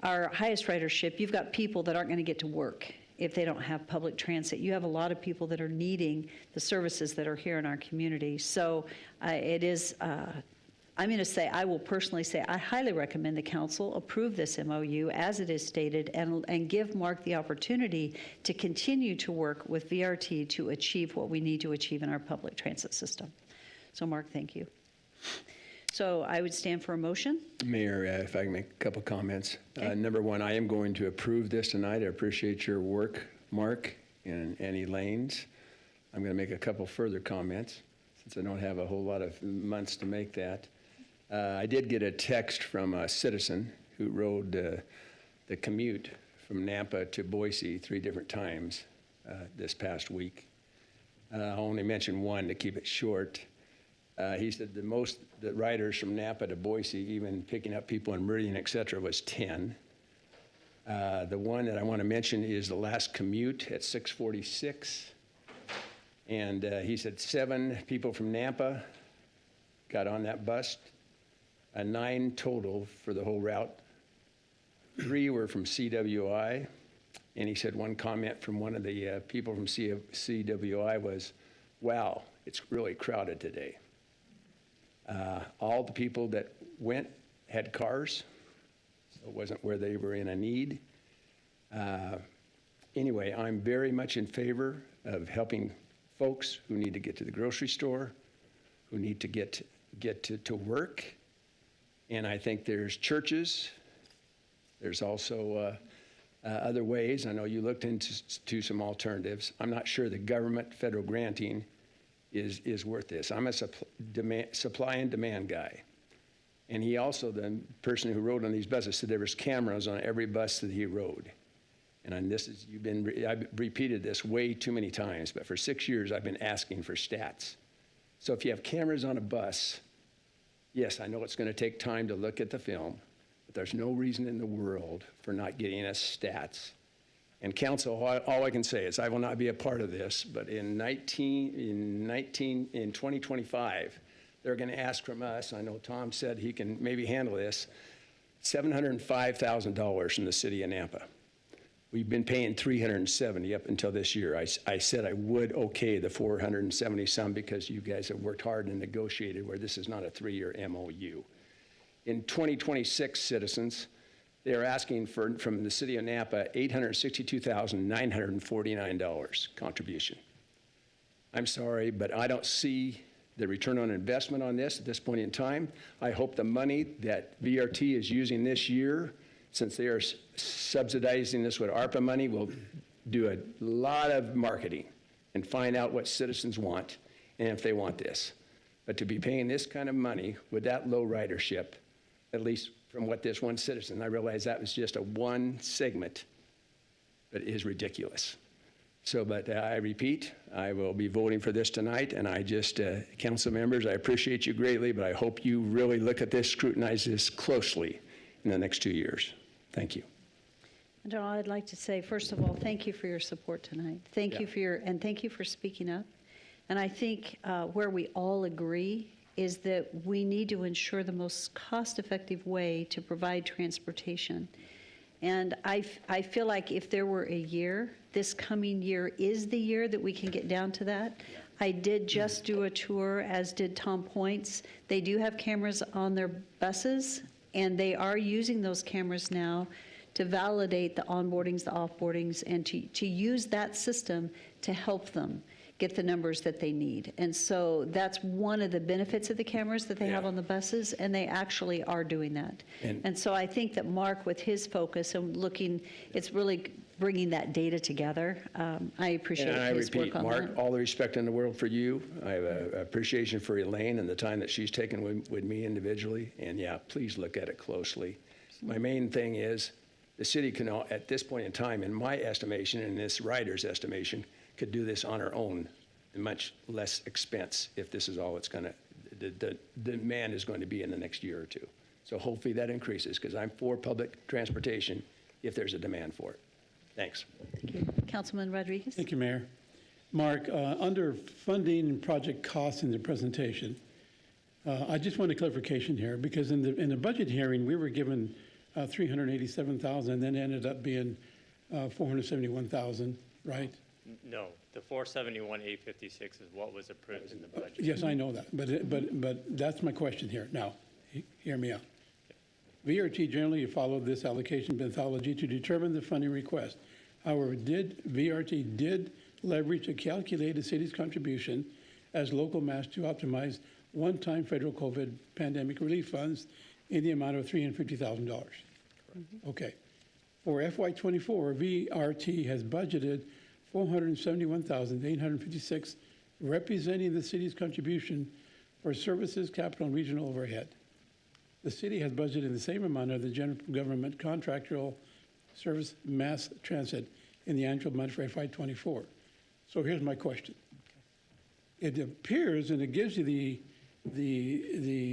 Our highest ridership, you've got people that aren't going to get to work. if they don't have public transit. You have a lot of people that are needing the services that are here in our community. So it is, I'm going to say, I will personally say, I highly recommend the council approve this MOU as it is stated and give Mark the opportunity to continue to work with VRT to achieve what we need to achieve in our public transit system. So Mark, thank you. So I would stand for a motion. Mayor, if I can make a couple comments. Number one, I am going to approve this tonight. I appreciate your work, Mark and Elaine's. I'm going to make a couple further comments since I don't have a whole lot of months to make that. I did get a text from a citizen who rode the commute from Nampa to Boise 3 different times this past week. I'll only mention one to keep it short. He said the riders from Nampa to Boise, even picking up people in Meridian, et cetera, was 10. The one that I want to mention is the last commute at 6:46. And he said 7 people from Nampa got on that bus, 9 total for the whole route. 3 were from CWI. And he said one comment from one of the people from CWI was, wow, it's really crowded today. All the people that went had cars, so it wasn't where they were in a need. Anyway, I'm very much in favor of helping folks who need to get to the grocery store, who need to get to work. And I think there's churches. There's also other ways. I know you looked into some alternatives. I'm not sure the government, federal granting is worth this. I'm a supply and demand guy. And he also, the person who rode on these buses, said there was cameras on every bus that he rode. And I've repeated this way too many times, but for 6 years I've been asking for stats. So if you have cameras on a bus, yes, I know it's going to take time to look at the film, but there's no reason in the world for not getting us stats. And council, all I can say is I will not be a part of this, but in 2025, they're going to ask from us, I know Tom said he can maybe handle this, $705,000 from the city of Nampa. We've been paying $370 up until this year. I said I would okay the $470 some because you guys have worked hard and negotiated where this is not a 3-year MOU. In 2026, citizens, they are asking from the city of Nampa $862,949 contribution. I'm sorry, but I don't see the return on investment on this at this point in time. I hope the money that VRT is using this year, since they are subsidizing this with ARPA money, will do a lot of marketing and find out what citizens want and if they want this. But to be paying this kind of money with that low ridership, at least from what this one citizen, I realize that was just a one segment, but it is ridiculous. So, but I repeat, I will be voting for this tonight, and I just, council members, I appreciate you greatly, but I hope you really look at this, scrutinize this closely in the next 2 years. Thank you. And I'd like to say, first of all, thank you for your support tonight. Thank you for speaking up. And I think where we all agree is that we need to ensure the most cost-effective way to provide transportation. And I feel like if there were a year, this coming year is the year that we can get down to that. I did just do a tour, as did Tom Points. They do have cameras on their buses, and they are using those cameras now to validate the onboardings, the offboardings, and to use that system to help them get the numbers that they need. And so that's one of the benefits of the cameras that they have on the buses, and they actually are doing that. And so I think that Mark, with his focus and looking, it's really bringing that data together. I appreciate his work on that. Mark, all the respect in the world for you. I have an appreciation for Elaine and the time that she's taken with me individually. And yeah, please look at it closely. My main thing is the city can, at this point in time, in my estimation, and this rider's estimation, could do this on our own at much less expense if this is all it's going to, the demand is going to be in the next year or two. So hopefully that increases, because I'm for public transportation if there's a demand for it. Thanks. Thank you. Councilman Rodriguez. Thank you, Mayor. Mark, under funding and project costs in the presentation, I just want a clarification here, because in the budget hearing, we were given $387,000, and then it ended up being $471,000, right? No, the 471,856 is what was approved in the budget. Yes, I know that, but that's my question here. Now, hear me out. VRT generally followed this allocation methodology to determine the funding request. However, VRT did leverage a calculated city's contribution as local match to optimize one-time federal COVID pandemic relief funds in the amount of $350,000. Okay. For FY24, VRT has budgeted $471,856, representing the city's contribution for services, capital, and regional overhead. The city has budgeted the same amount of the general government contractual service mass transit in the annual budget for FY24. So here's my question. It appears, and it gives you the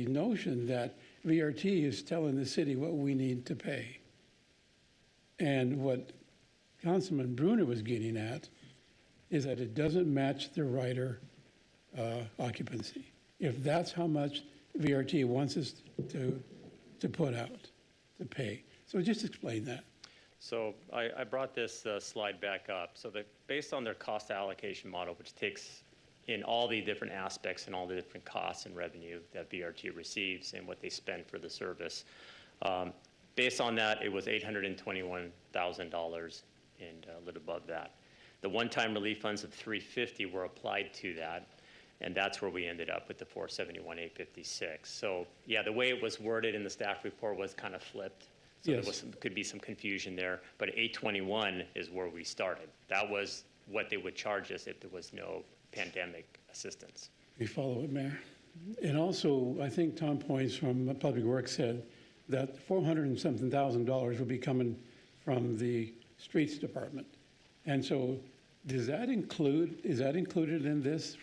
notion that VRT is telling the city what we need to pay. And what Councilman Bruner was getting at is that it doesn't match the rider occupancy. If that's how much VRT wants us to put out, to pay. So just explain that. So I brought this slide back up. So based on their cost allocation model, which takes in all the different aspects and all the different costs and revenue that VRT receives and what they spend for the service, based on that, it was $821,000 and a little above that. The one-time relief funds of $350 were applied to that, and that's where we ended up with the $471,856. So yeah, the way it was worded in the staff report was kind of flipped. So Yes. there could be some confusion there, but 821 is where we started. That was what they would charge us if there was no pandemic assistance. You follow it, Mayor? And also, I think Tom Points from Public Works said that $400 and something thousand will be coming from the Streets Department. And so is that included in this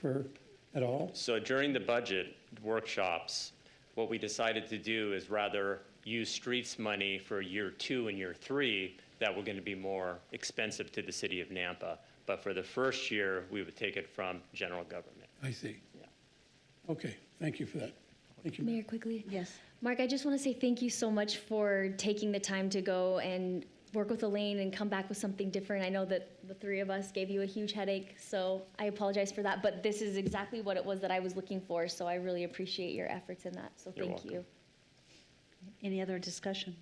at all? So during the budget workshops, what we decided to do is rather use streets money for year 2 and year 3 that were going to be more expensive to the city of Nampa. But for the first year, we would take it from general government. I see. Yeah. Okay, thank you for that. Thank you. Mayor, quickly. Yes. Mark, I just want to say thank you so much for taking the time to go and work with Elaine and come back with something different. I know that the three of us gave you a huge headache, so I apologize for that. But this is exactly what it was that I was looking for, so I really appreciate your efforts in that. So You're thank welcome. you. Any other discussion?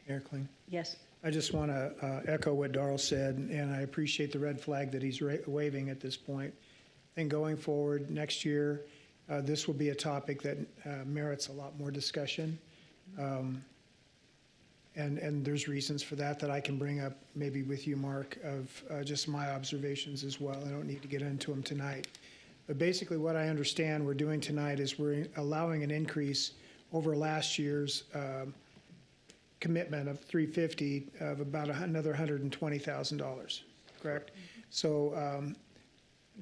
Mayor Kling. Yes. I just want to echo what Darrell said, and I appreciate the red flag that he's waving at this point. And going forward, next year, this will be a topic that merits a lot more discussion. And there's reasons for that I can bring up maybe with you, Mark, of just my observations as well. I don't need to get into them tonight. But basically what I understand we're doing tonight is we're allowing an increase over last year's commitment of $350 of about another $120,000, correct? So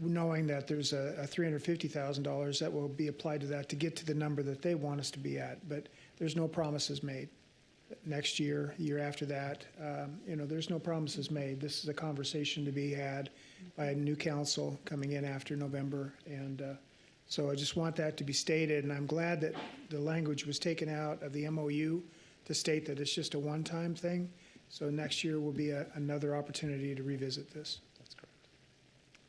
knowing that there's a $350,000 that will be applied to that to get to the number that they want us to be at, but there's no promises made. Next year, year after that, there's no promises made. This is a conversation to be had by a new council coming in after November, and so I just want that to be stated, and I'm glad that the language was taken out of the MOU to state that it's just a one-time thing. So next year will be another opportunity to revisit this. That's correct.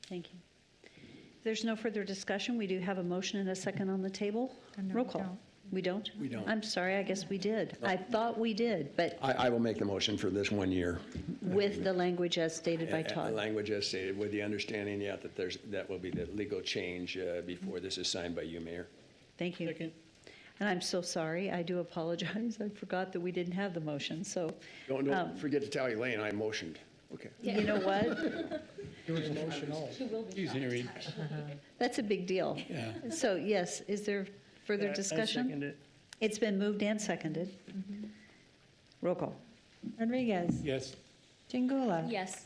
Thank you. If there's no further discussion, we do have a motion and a second on the table. Roll call. We don't? We don't. I'm sorry, I guess we did. I thought we did, but I will make the motion for this 1 year. with the language as stated by The Todd. language as stated, with the understanding, that will be the legal change before this is signed by you, Mayor. Thank you. And I'm so sorry. I do apologize. I forgot that we didn't have the motion, so. Don't forget to tell Elaine I motioned. Okay. You know what? It was emotional. He's hearing. That's a big deal. Yeah. So, yes, is there further Yeah, discussion? I second it. It's been moved and seconded. Roll call. Rodriguez. Yes. Jingula. Yes.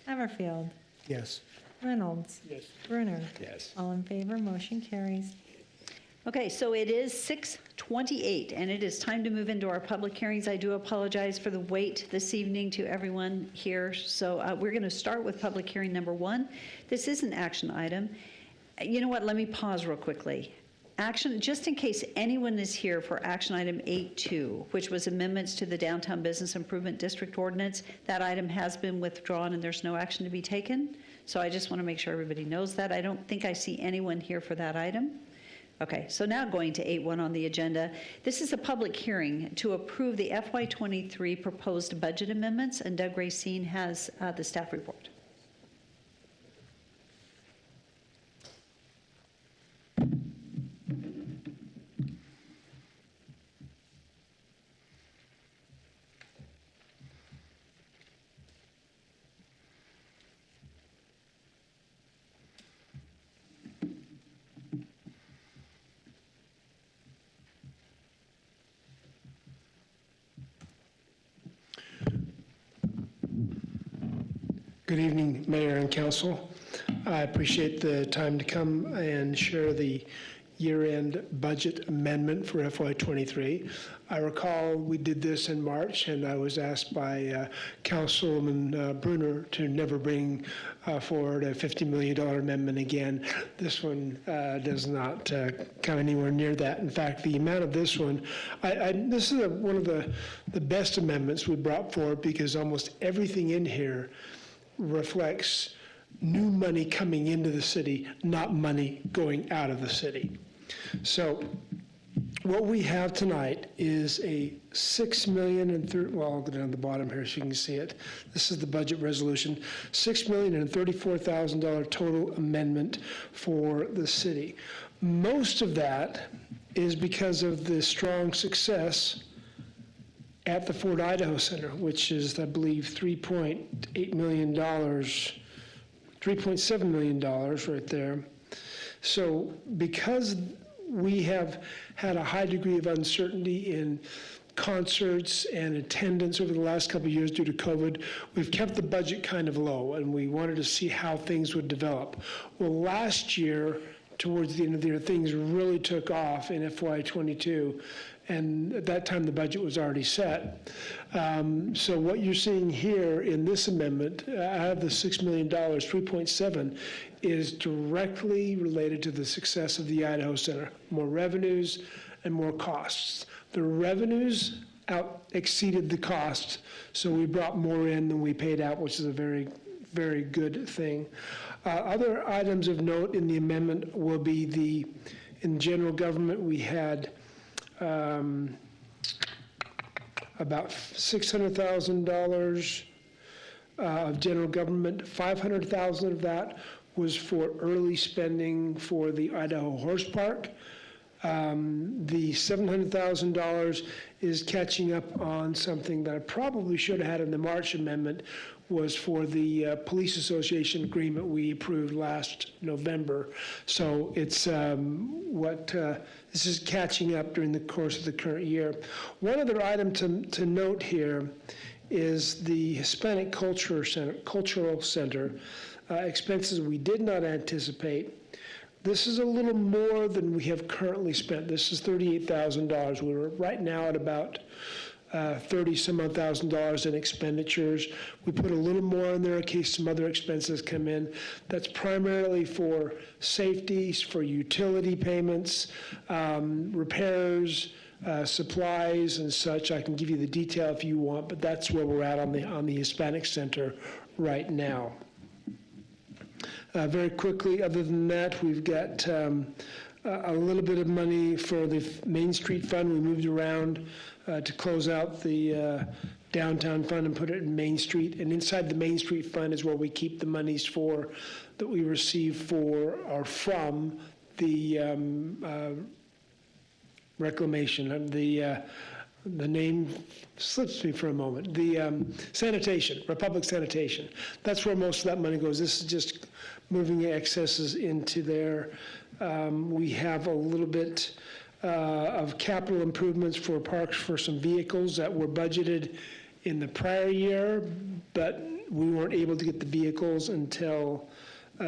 Hammerfield. Yes. Reynolds. Yes. Brunner. Yes. All in favor, motion carries. Okay, so it is 6:28, and it is time to move into our public hearings. I do apologize for the wait this evening to everyone here. So we're going to start with public hearing number 1. This is an action item. You know what? Let me pause real quickly. action, just in case anyone is here for action item 8.2, which was amendments to the Downtown Business Improvement District Ordinance, that item has been withdrawn and there's no action to be taken. So I just want to make sure everybody knows that. I don't think I see anyone here for that item. Okay, so now going to 8.1 on the agenda. This is a public hearing to approve the FY23 proposed budget amendments, and Doug Racine has the staff report. Good evening, Mayor and Council. I appreciate the time to come and share the year-end budget amendment for FY23. I recall we did this in March, and I was asked by Councilman Brunner to never bring forward a $50 million amendment again. This one does not come anywhere near that. In fact, the amount of this one, this is one of the best amendments we brought forward because almost everything in here reflects new money coming into the city, not money going out of the city. So what we have tonight is a $6 million and well, I'll go down to the bottom here so you can see it. This is the budget resolution, $6,034,000 total amendment for the city. Most of that is because of the strong success at the Fort Idaho Center, which is, I believe, $3.8 million, $3.7 million right there. So because we have had a high degree of uncertainty in concerts and attendance over the last couple of years due to COVID, we've kept the budget kind of low, and we wanted to see how things would develop. Well, last year, towards the end of the year, things really took off in FY22. And at that time, the budget was already set. So what you're seeing here in this amendment, out of the $6 million, 3.7 is directly related to the success of the Idaho Center. More revenues and more costs. The revenues exceeded the costs, so we brought more in than we paid out, which is a very, very good thing. Other items of note in the amendment will be in general government, we had about $600,000 of general government. $500,000 of that was for early spending for the Idaho Horse Park. The $700,000 is catching up on something that I probably should have had in the March amendment, was for the Police Association agreement we approved last November. So it's this is catching up during the course of the current year. One other item to note here is the Hispanic Cultural Center expenses we did not anticipate. This is a little more than we have currently spent. This is $38,000. We're right now at about $30,000 in expenditures. We put a little more in there in case some other expenses come in. That's primarily for safety, for utility payments, repairs, supplies and such. I can give you the detail if you want, but that's where we're at on the Hispanic Center right now. Very quickly, other than that, we've got a little bit of money for the Main Street Fund. We moved around to close out the downtown fund and put it in Main Street. And inside the Main Street Fund is where we keep the monies that we receive from the reclamation. The name slips me for a moment. The sanitation, Republic Sanitation. That's where most of that money goes. This is just moving excesses into there. We have a little bit of capital improvements for parks for some vehicles that were budgeted in the prior year, but we weren't able to get the vehicles until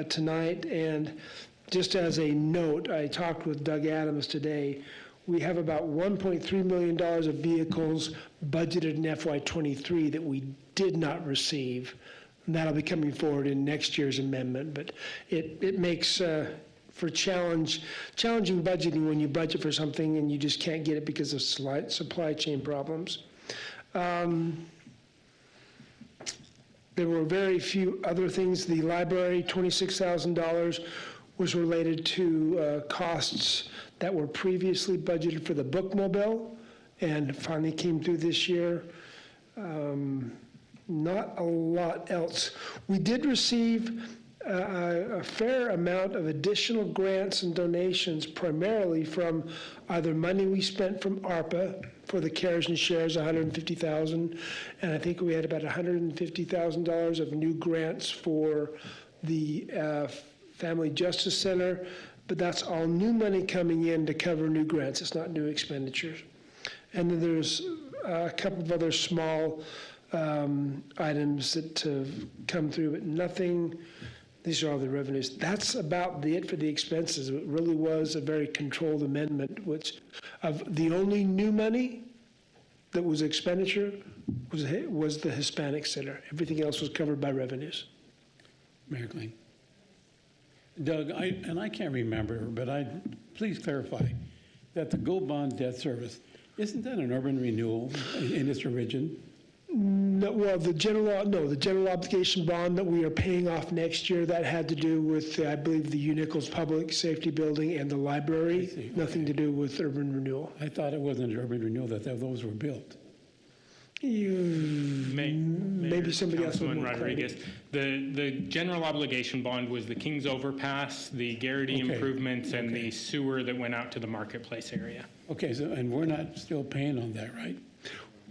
tonight. And just as a note, I talked with Doug Adams today. We have about $1.3 million of vehicles budgeted in FY23 that we did not receive. And that'll be coming forward in next year's amendment. But it makes for challenging budgeting when you budget for something and you just can't get it because of supply chain problems. There were very few other things. The library, $26,000 was related to costs that were previously budgeted for the bookmobile and finally came through this year. Not a lot else. We did receive a fair amount of additional grants and donations, primarily from either money we spent from ARPA for the CARES and Shares, $150,000, and I think we had about $150,000 of new grants for the Family Justice Center, but that's all new money coming in to cover new grants. It's not new expenditures. And then there's a couple of other small items that have come through, but nothing. These are all the revenues. That's about it for the expenses. It really was a very controlled amendment, which of the only new money that was expenditure was the Hispanic Center. Everything else was covered by revenues. Mayor Kling. Doug, I can't remember, but please clarify that the Gold Bond Debt Service, isn't that an urban renewal in its origin? No, well, the general obligation bond that we are paying off next year, that had to do with, I believe, the U Nichols Public Safety Building and the library. Nothing to do with urban renewal. I thought it wasn't urban renewal that those were built. Maybe somebody else would Councilman know. Rodriguez. The general obligation bond was the Kings Overpass, the Garrity improvements, and the sewer that went out to the marketplace area. Okay, so, and we're not still paying on that, right?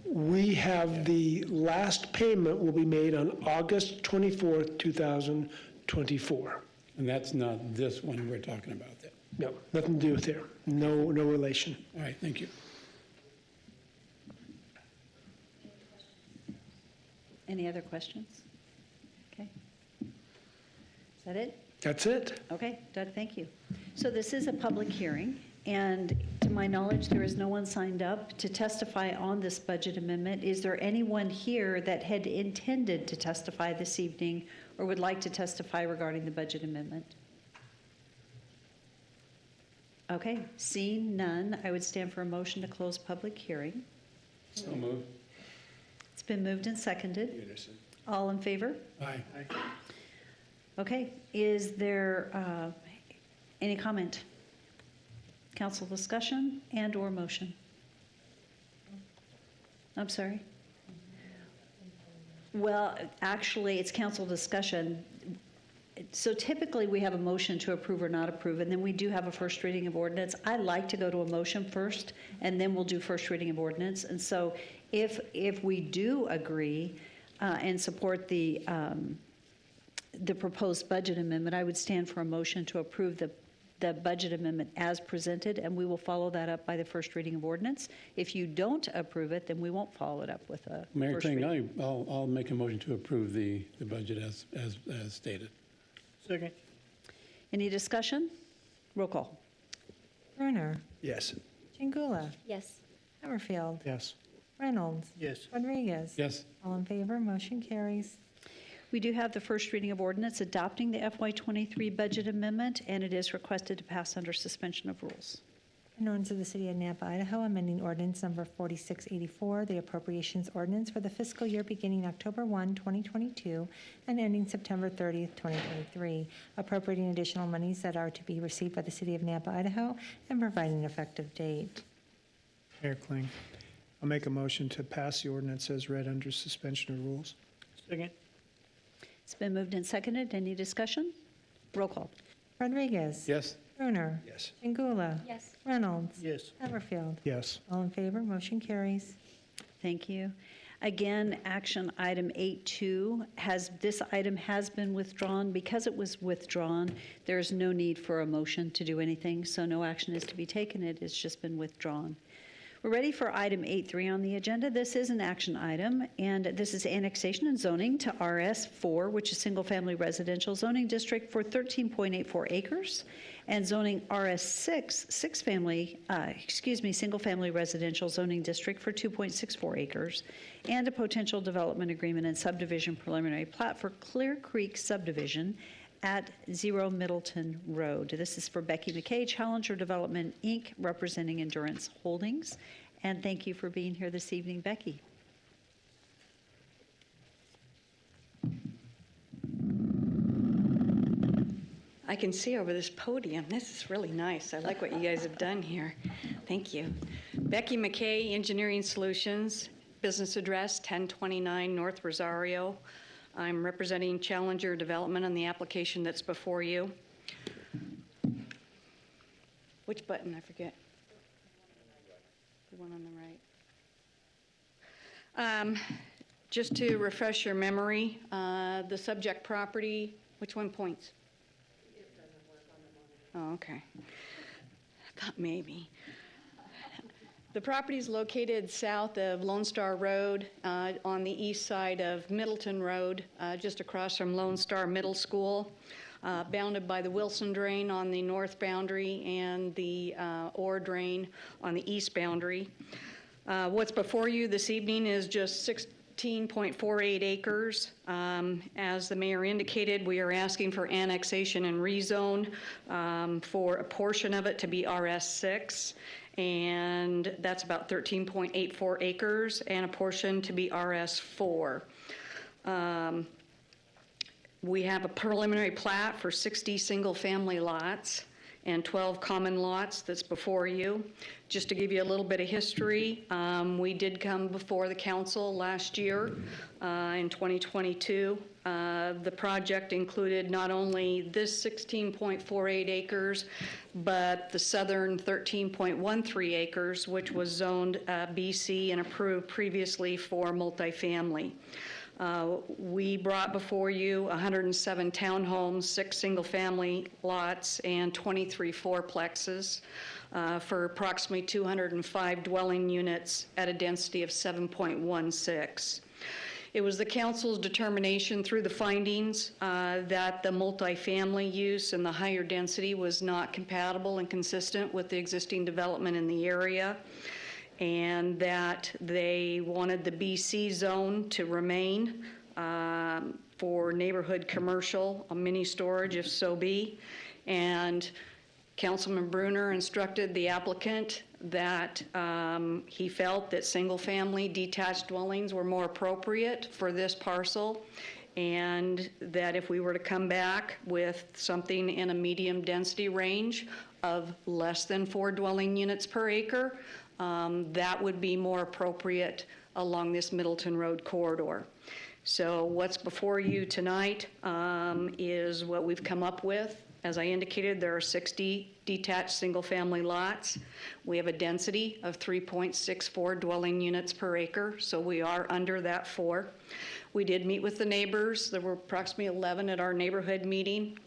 We have the last payment will be made on August 24th, 2024. And that's not this one we're talking about then? No, nothing to do with there. No relation. All right, thank you. Any other questions? Okay. Is that it? That's it. Okay, Doug, thank you. So this is a public hearing, and to my knowledge, there is no one signed up to testify on this budget amendment. Is there anyone here that had intended to testify this evening or would like to testify regarding the budget amendment? Okay, seeing none, I would stand for a motion to close public hearing. So moved. It's been moved and seconded. All in favor? Aye. Okay, is there any comment? Council discussion and/or motion? I'm sorry? Well, actually, it's council discussion. So typically, we have a motion to approve or not approve, and then we do have a first reading of ordinance. I like to go to a motion first, and then we'll do first reading of ordinance. And so if we do agree and support the proposed budget amendment, I would stand for a motion to approve the budget amendment as presented, and we will follow that up by the first reading of ordinance. If you don't approve it, then we won't follow it up with a Mayor first Kling, reading. I'll make a motion to approve the budget as stated. Second. Any discussion? Roll call. Brunner, Yes. Chingula, Yes. Hammerfield, Yes. Reynolds, Yes. Rodriguez. Yes. All in favor, motion carries. We do have the first reading of ordinance adopting the FY23 budget amendment, and it is requested to pass under suspension of rules. An ordinance of the City of Nampa, Idaho, amending ordinance number 4684, the appropriations ordinance for the fiscal year beginning October 1, 2022, and ending September 30th, 2023, appropriating additional monies that are to be received by the City of Nampa, Idaho, and providing an effective date. Mayor Kling, I'll make a motion to pass the ordinance as read under suspension of rules. Second. It's been moved and seconded. Any discussion? Roll call. Rodriguez. Yes. Brunner. Yes. Chingula. Yes. Reynolds. Yes. Hammerfield. Yes. All in favor, motion carries. Thank you. Again, action item 8.2 this item has been withdrawn. Because it was withdrawn, there is no need for a motion to do anything, so no action is to be taken. It has just been withdrawn. We're ready for item 8.3 on the agenda. This is an action item, and this is annexation and zoning to RS4, which is single-family residential zoning district for 13.84 acres, and zoning RS6, single-family residential zoning district for 2.64 acres, and a potential development agreement and subdivision preliminary plat for Clear Creek subdivision at 0 Middleton Road. This is for Becky McKay, Challenger Development, Inc., representing Endurance Holdings. And thank you for being here this evening, Becky. I can see over this podium. This is really nice. I like what you guys have done here. Thank you. Becky McKay, Engineering Solutions, business address 1029 North Rosario. I'm representing Challenger Development on the application that's before you. Which button? I forget. The one on the right. Just to refresh your memory, the subject property, which one points? Oh, okay. I thought maybe. The property is located south of Lone Star Road on the east side of Middleton Road, just across from Lone Star Middle School, bounded by the Wilson Drain on the north boundary and the Orr Drain on the east boundary. What's before you this evening is just 16.48 acres. As the mayor indicated, we are asking for annexation and rezone for a portion of it to be RS6, and that's about 13.84 acres, and a portion to be RS4. We have a preliminary plat for 60 single-family lots and 12 common lots that's before you. Just to give you a little bit of history, we did come before the council last year in 2022. The project included not only this 16.48 acres, but the southern 13.13 acres, which was zoned BC and approved previously for multifamily. We brought before you 107 townhomes, 6 single-family lots, and 23 fourplexes for approximately 205 dwelling units at a density of 7.16. It was the council's determination through the findings that the multifamily use and the higher density was not compatible and consistent with the existing development in the area, and that they wanted the BC zone to remain for neighborhood commercial, a mini storage if so be. And Councilman Bruner instructed the applicant that he felt that single-family detached dwellings were more appropriate for this parcel, and that if we were to come back with something in a medium density range of less than 4 dwelling units per acre, that would be more appropriate along this Middleton Road corridor. So what's before you tonight is what we've come up with. As I indicated, there are 60 detached single-family lots. We have a density of 3.64 dwelling units per acre, so we are under that 4. We did meet with the neighbors. There were approximately 11 at our neighborhood meeting.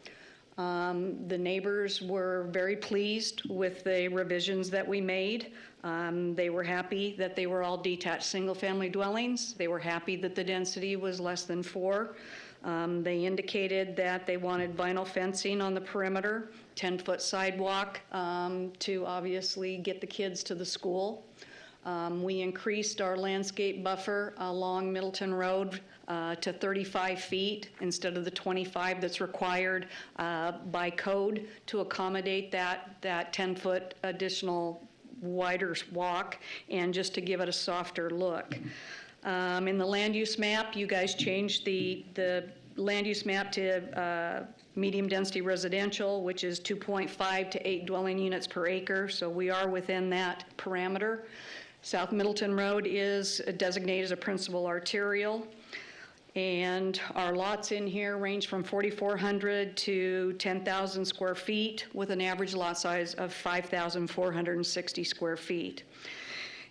The neighbors were very pleased with the revisions that we made. They were happy that they were all detached single-family dwellings. They were happy that the density was less than 4. They indicated that they wanted vinyl fencing on the perimeter, 10-foot sidewalk to obviously get the kids to the school. We increased our landscape buffer along Middleton Road to 35 feet instead of the 25 that's required by code to accommodate that 10-foot additional wider walk and just to give it a softer look. In the land use map, you guys changed the land use map to medium density residential, which is 2.5 to 8 dwelling units per acre, so we are within that parameter. South Middleton Road is designated as a principal arterial, and our lots in here range from 4,400 to 10,000 square feet with an average lot size of 5,460 square feet.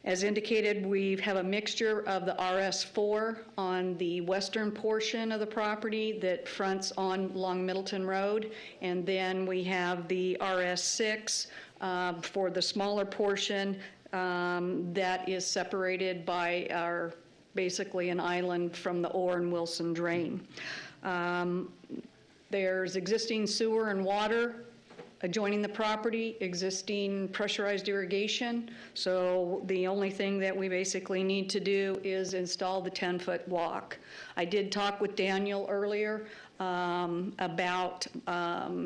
As indicated, we have a mixture of the RS4 on the western portion of the property that fronts on along Middleton Road, and then we have the RS6 for the smaller portion that is separated by our basically an island from the Orr and Wilson Drain. There's existing sewer and water adjoining the property, existing pressurized irrigation. So the only thing that we basically need to do is install the 10-foot walk. I did talk with Daniel earlier about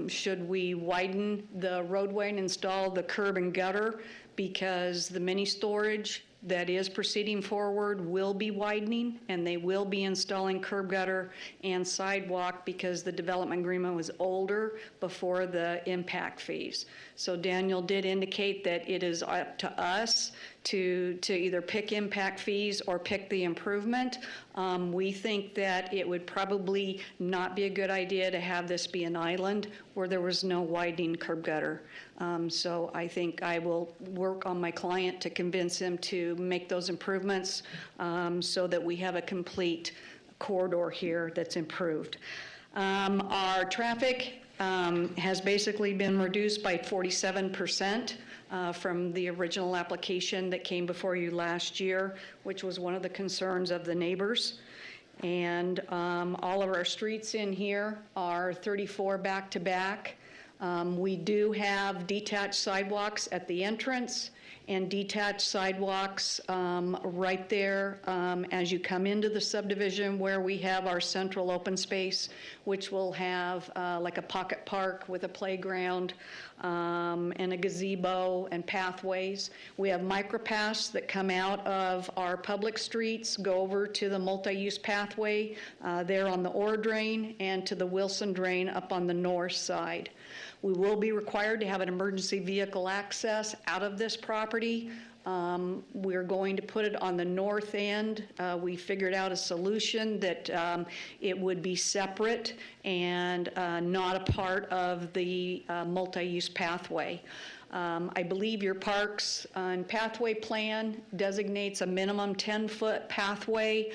should we widen the roadway and install the curb and gutter, because the mini storage that is proceeding forward will be widening, and they will be installing curb gutter and sidewalk because the development agreement was older before the impact fees. So Daniel did indicate that it is up to us to either pick impact fees or pick the improvement. We think that it would probably not be a good idea to have this be an island where there was no widening curb gutter. So I think I will work on my client to convince him to make those improvements so that we have a complete corridor here that's improved. Our traffic has basically been reduced by 47% from the original application that came before you last year, which was one of the concerns of the neighbors. And all of our streets in here are 34 back-to-back. We do have detached sidewalks at the entrance and detached sidewalks right there as you come into the subdivision, where we have our central open space, which will have like a pocket park with a playground and a gazebo and pathways. We have micropaths that come out of our public streets, go over to the multi-use pathway there on the Ore Drain, and to the Wilson Drain up on the north side. We will be required to have an emergency vehicle access out of this property. We're going to put it on the north end. We figured out a solution that it would be separate and not a part of the multi-use pathway. I believe your parks and pathway plan designates a minimum 10-foot pathway.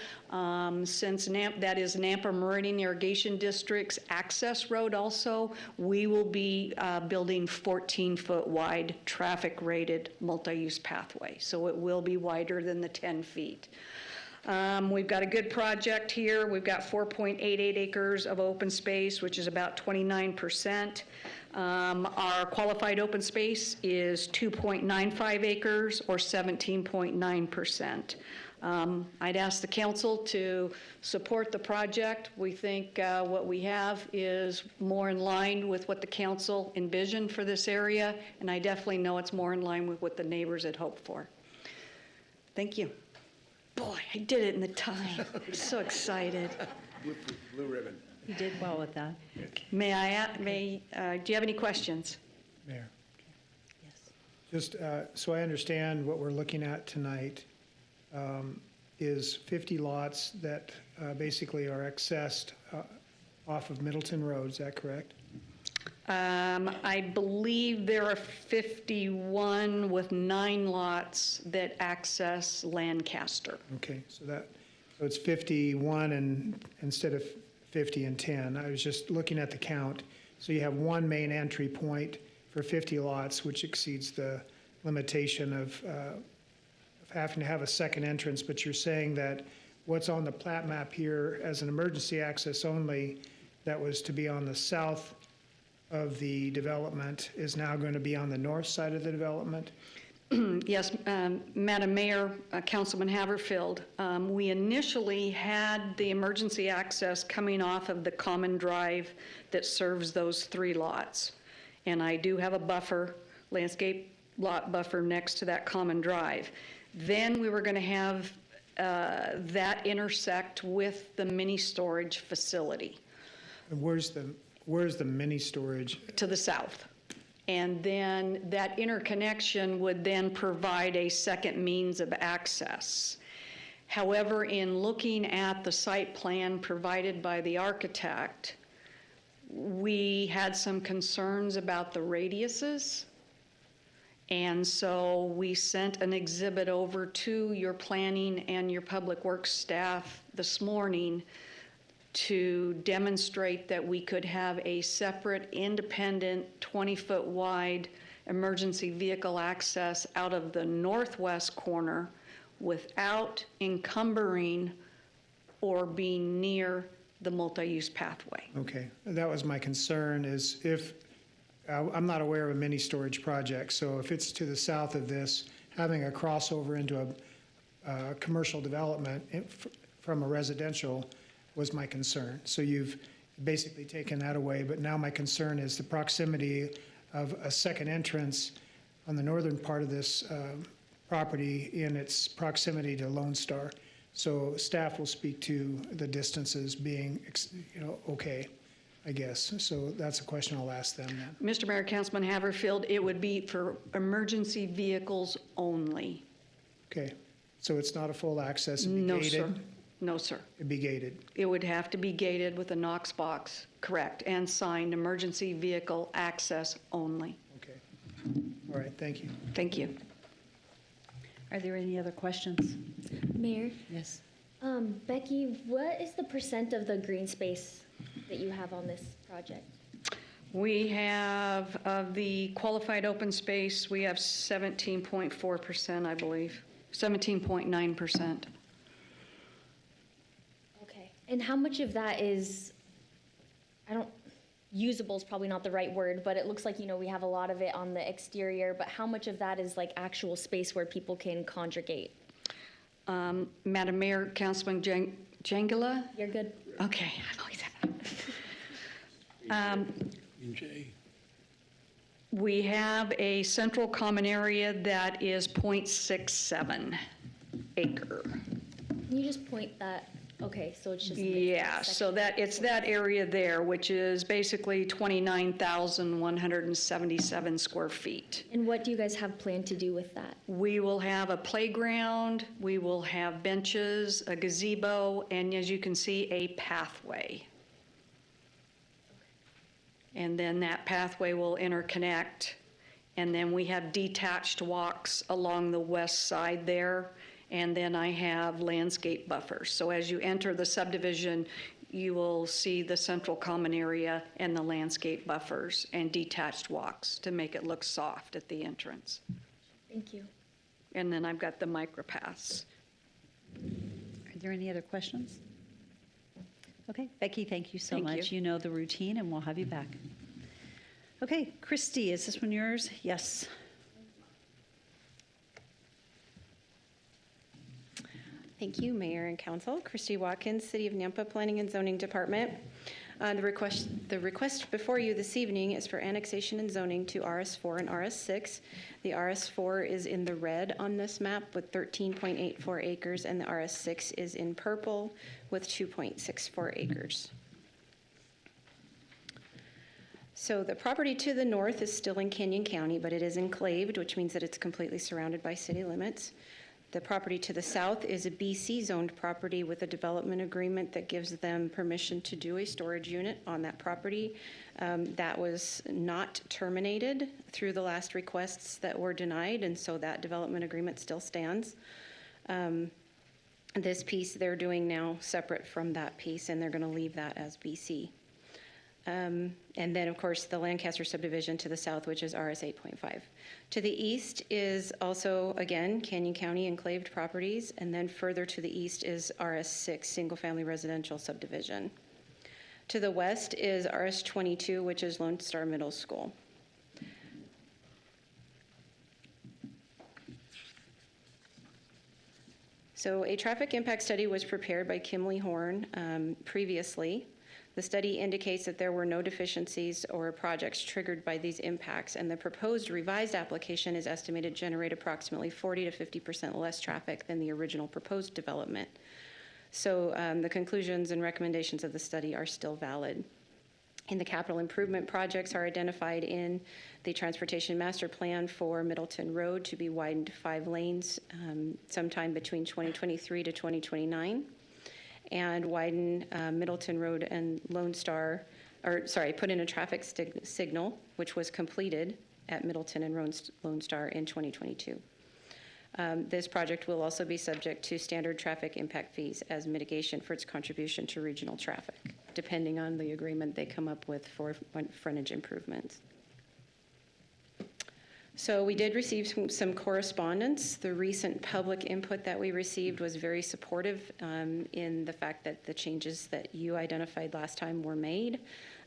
Since that is Nampa Meridian Irrigation District's access road also, we will be building 14-foot wide traffic-rated multi-use pathway. So it will be wider than the 10 feet. We've got a good project here. We've got 4.88 acres of open space, which is about 29%. Our qualified open space is 2.95 acres, or 17.9%. I'd ask the council to support the project. We think what we have is more in line with what the council envisioned for this area, and I definitely know it's more in line with what the neighbors had hoped for. Thank you. Boy, I did it in the time. I'm so excited. Blue ribbon. You did well with that. Do you have any questions? Mayor. Yes. Just so I understand what we're looking at tonight is 50 lots that basically are accessed off of Middleton Road. Is that correct? I believe there are 51 with 9 lots that access Lancaster. Okay, so it's 51 and instead of 50 and 10. I was just looking at the count. So you have one main entry point for 50 lots, which exceeds the limitation of having to have a second entrance, but you're saying that what's on the plat map here as an emergency access only that was to be on the south of the development is now going to be on the north side of the development? Yes, Madam Mayor, Councilman Haverfield, we initially had the emergency access coming off of the common drive that serves those 3 lots. And I do have a buffer, landscape lot buffer next to that common drive. Then we were going to have that intersect with the mini storage facility. And where's the mini storage? To the south. And then that interconnection would then provide a second means of access. However, in looking at the site plan provided by the architect, we had some concerns about the radiuses. And so we sent an exhibit over to your planning and your public works staff this morning to demonstrate that we could have a separate, independent, 20-foot wide emergency vehicle access out of the northwest corner without encumbering or being near the multi-use pathway. Okay, that was my concern, is if I'm not aware of a mini storage project, so if it's to the south of this, having a crossover into a commercial development from a residential was my concern. So you've basically taken that away, but now my concern is the proximity of a second entrance on the northern part of this property in its proximity to Lone Star. So staff will speak to the distances being, okay, I guess. So that's a question I'll ask them then. Mr. Mayor, Councilman Haverfield, it would be for emergency vehicles only. Okay, so it's not a full access? It'd be No, gated? sir. No, sir. It'd be gated? It would have to be gated with a Knox box, correct, and signed emergency vehicle access only. Okay. All right, thank you. Thank you. Are there any other questions? Mayor? Yes. Becky, what is the percent of the green space that you have on this project? We have, of the qualified open space, we have 17.4%, I believe, 17.9%. Okay. And how much of that is, usable is probably not the right word, but it looks like, we have a lot of it on the exterior, but how much of that is like actual space where people can congregate? Madam Mayor, Councilman Jangala? You're good. Okay, I've always had that. We have a central common area that is 0.67 acre. Can you just point that? Okay, so it's just. Yeah, so it's that area there, which is basically 29,177 square feet. And what do you guys have planned to do with that? We will have a playground, we will have benches, a gazebo, and as you can see, a pathway. And then that pathway will interconnect. And then we have detached walks along the west side there. And then I have landscape buffers. So as you enter the subdivision, you will see the central common area and the landscape buffers and detached walks to make it look soft at the entrance. Thank you. And then I've got the micropaths. Are there any other questions? Okay, Becky, thank you so Thank much. you. You know the routine, and we'll have you back. Okay, Christy, is this one yours? Yes. Thank you, Mayor and Council. Christy Watkins, City of Nampa Planning and Zoning Department. The request before you this evening is for annexation and zoning to RS4 and RS6. The RS4 is in the red on this map with 13.84 acres, and the RS6 is in purple with 2.64 acres. So the property to the north is still in Canyon County, but it is enclaved, which means that it's completely surrounded by city limits. The property to the south is a BC zoned property with a development agreement that gives them permission to do a storage unit on that property. That was not terminated through the last requests that were denied, and so that development agreement still stands. This piece they're doing now separate from that piece, and they're going to leave that as BC. And then, of course, the Lancaster subdivision to the south, which is RS 8.5. To the east is also, again, Canyon County enclaved properties, and then further to the east is RS 6, single-family residential subdivision. To the west is RS 22, which is Lone Star Middle School. So a traffic impact study was prepared by Kimley Horn previously. The study indicates that there were no deficiencies or projects triggered by these impacts, and the proposed revised application is estimated to generate approximately 40 to 50% less traffic than the original proposed development. So the conclusions and recommendations of the study are still valid. And the capital improvement projects are identified in the transportation master plan for Middleton Road to be widened to 5 lanes sometime between 2023 to 2029. And widen Middleton Road and Lone Star, put in a traffic signal, which was completed at Middleton and Lone Star in 2022. This project will also be subject to standard traffic impact fees as mitigation for its contribution to regional traffic, depending on the agreement they come up with for frontage improvements. So we did receive some correspondence. The recent public input that we received was very supportive in the fact that the changes that you identified last time were made.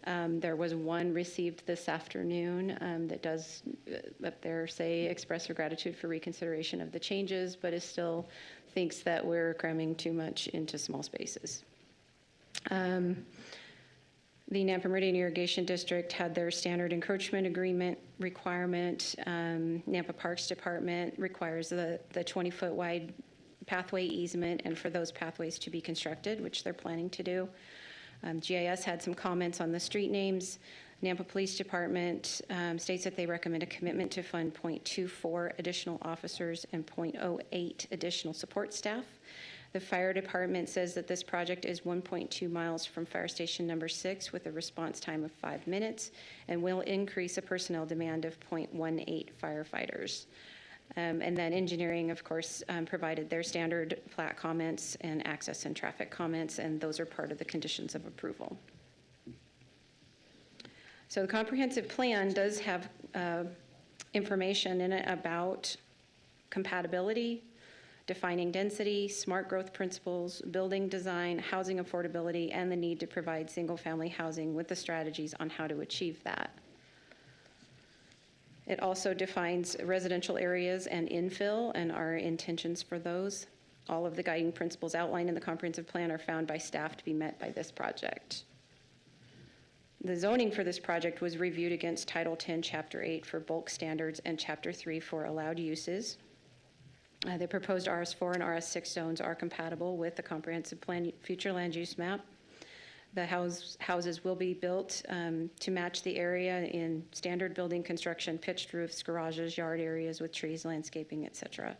There was one received this afternoon that does up there say express her gratitude for reconsideration of the changes, but is still thinks that we're cramming too much into small spaces. The Nampa Meridian Irrigation District had their standard encroachment agreement requirement. Nampa Parks Department requires the 20-foot wide pathway easement and for those pathways to be constructed, which they're planning to do. GIS had some comments on the street names. Nampa Police Department states that they recommend a commitment to fund 0.24 additional officers and 0.08 additional support staff. The fire department says that this project is 1.2 miles from fire station number 6 with a response time of 5 minutes and will increase a personnel demand of 0.18 firefighters. And then engineering, of course, provided their standard plat comments and access and traffic comments, and those are part of the conditions of approval. So the comprehensive plan does have information in it about compatibility, defining density, smart growth principles, building design, housing affordability, and the need to provide single-family housing with the strategies on how to achieve that. It also defines residential areas and infill and our intentions for those. All of the guiding principles outlined in the comprehensive plan are found by staff to be met by this project. The zoning for this project was reviewed against Title 10, Chapter 8 for bulk standards and Chapter 3 for allowed uses. The proposed RS4 and RS6 zones are compatible with the comprehensive plan future land use map. The houses will be built to match the area in standard building construction, pitched roofs, garages, yard areas with trees, landscaping, etc.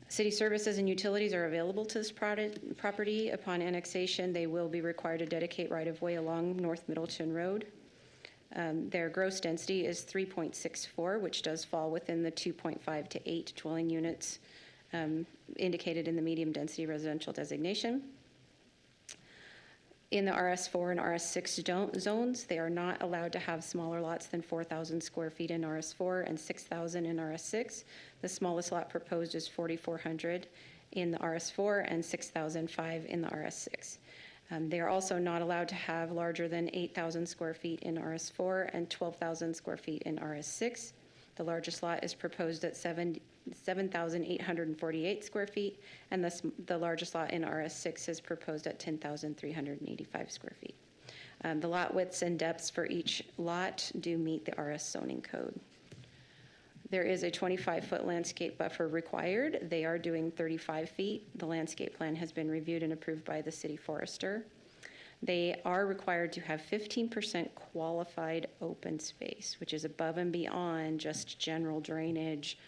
City services and utilities are available to this property. Upon annexation, they will be required to dedicate right-of-way along North Middleton Road. Their gross density is 3.64, which does fall within the 2.5 to 8 dwelling units indicated in the medium density residential designation. In the RS4 and RS6 zones, they are not allowed to have smaller lots than 4,000 square feet in RS4 and 6,000 in RS6. The smallest lot proposed is 4,400 in the RS4 and 6,005 in the RS6. They are also not allowed to have larger than 8,000 square feet in RS4 and 12,000 square feet in RS6. The largest lot is proposed at 7,848 square feet, and the largest lot in RS6 is proposed at 10,385 square feet. The lot widths and depths for each lot do meet the RS zoning code. There is a 25-foot landscape buffer required. They are doing 35 feet. The landscape plan has been reviewed and approved by the city forester. They are required to have 15% qualified open space, which is above and beyond just general drainage,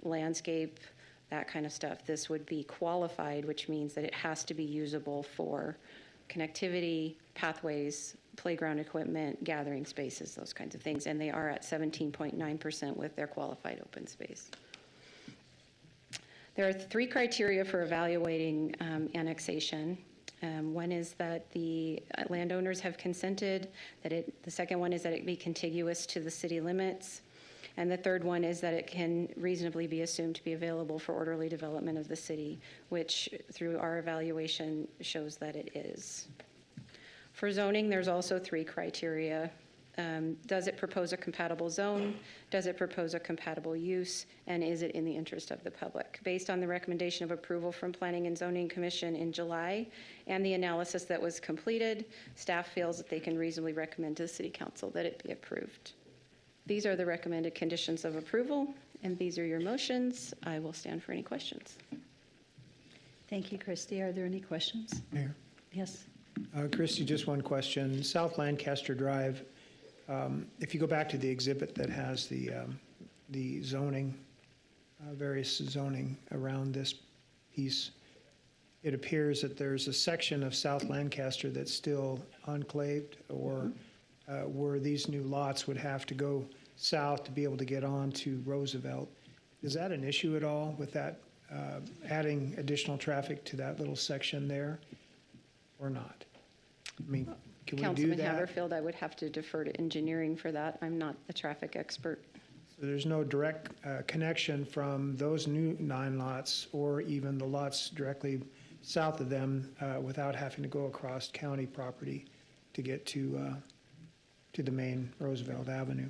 landscape, that kind of stuff. This would be qualified, which means that it has to be usable for connectivity, pathways, playground equipment, gathering spaces, those kinds of things. And they are at 17.9% with their qualified open space. There are 3 criteria for evaluating annexation. One is that the landowners have consented, the second one is that it be contiguous to the city limits, and the third one is that it can reasonably be assumed to be available for orderly development of the city, which through our evaluation shows that it is. For zoning, there's also 3 criteria. Does it propose a compatible zone? Does it propose a compatible use? And is it in the interest of the public? Based on the recommendation of approval from Planning and Zoning Commission in July and the analysis that was completed, staff feels that they can reasonably recommend to the City Council that it be approved. These are the recommended conditions of approval, and these are your motions. I will stand for any questions. Thank you, Christy. Are there any questions? Mayor? Yes. Christy, just one question. South Lancaster Drive, if you go back to the exhibit that has the zoning, various zoning around this piece, it appears that there's a section of South Lancaster that's still enclaved, or where these new lots would have to go south to be able to get on to Roosevelt. Is that an issue at all with that, adding additional traffic to that little section there, or not? I mean, can we do Councilman that? Haverfield, I would have to defer to engineering for that. I'm not the traffic expert. So there's no direct connection from those new 9 lots or even the lots directly south of them without having to go across county property to get to the main Roosevelt Avenue.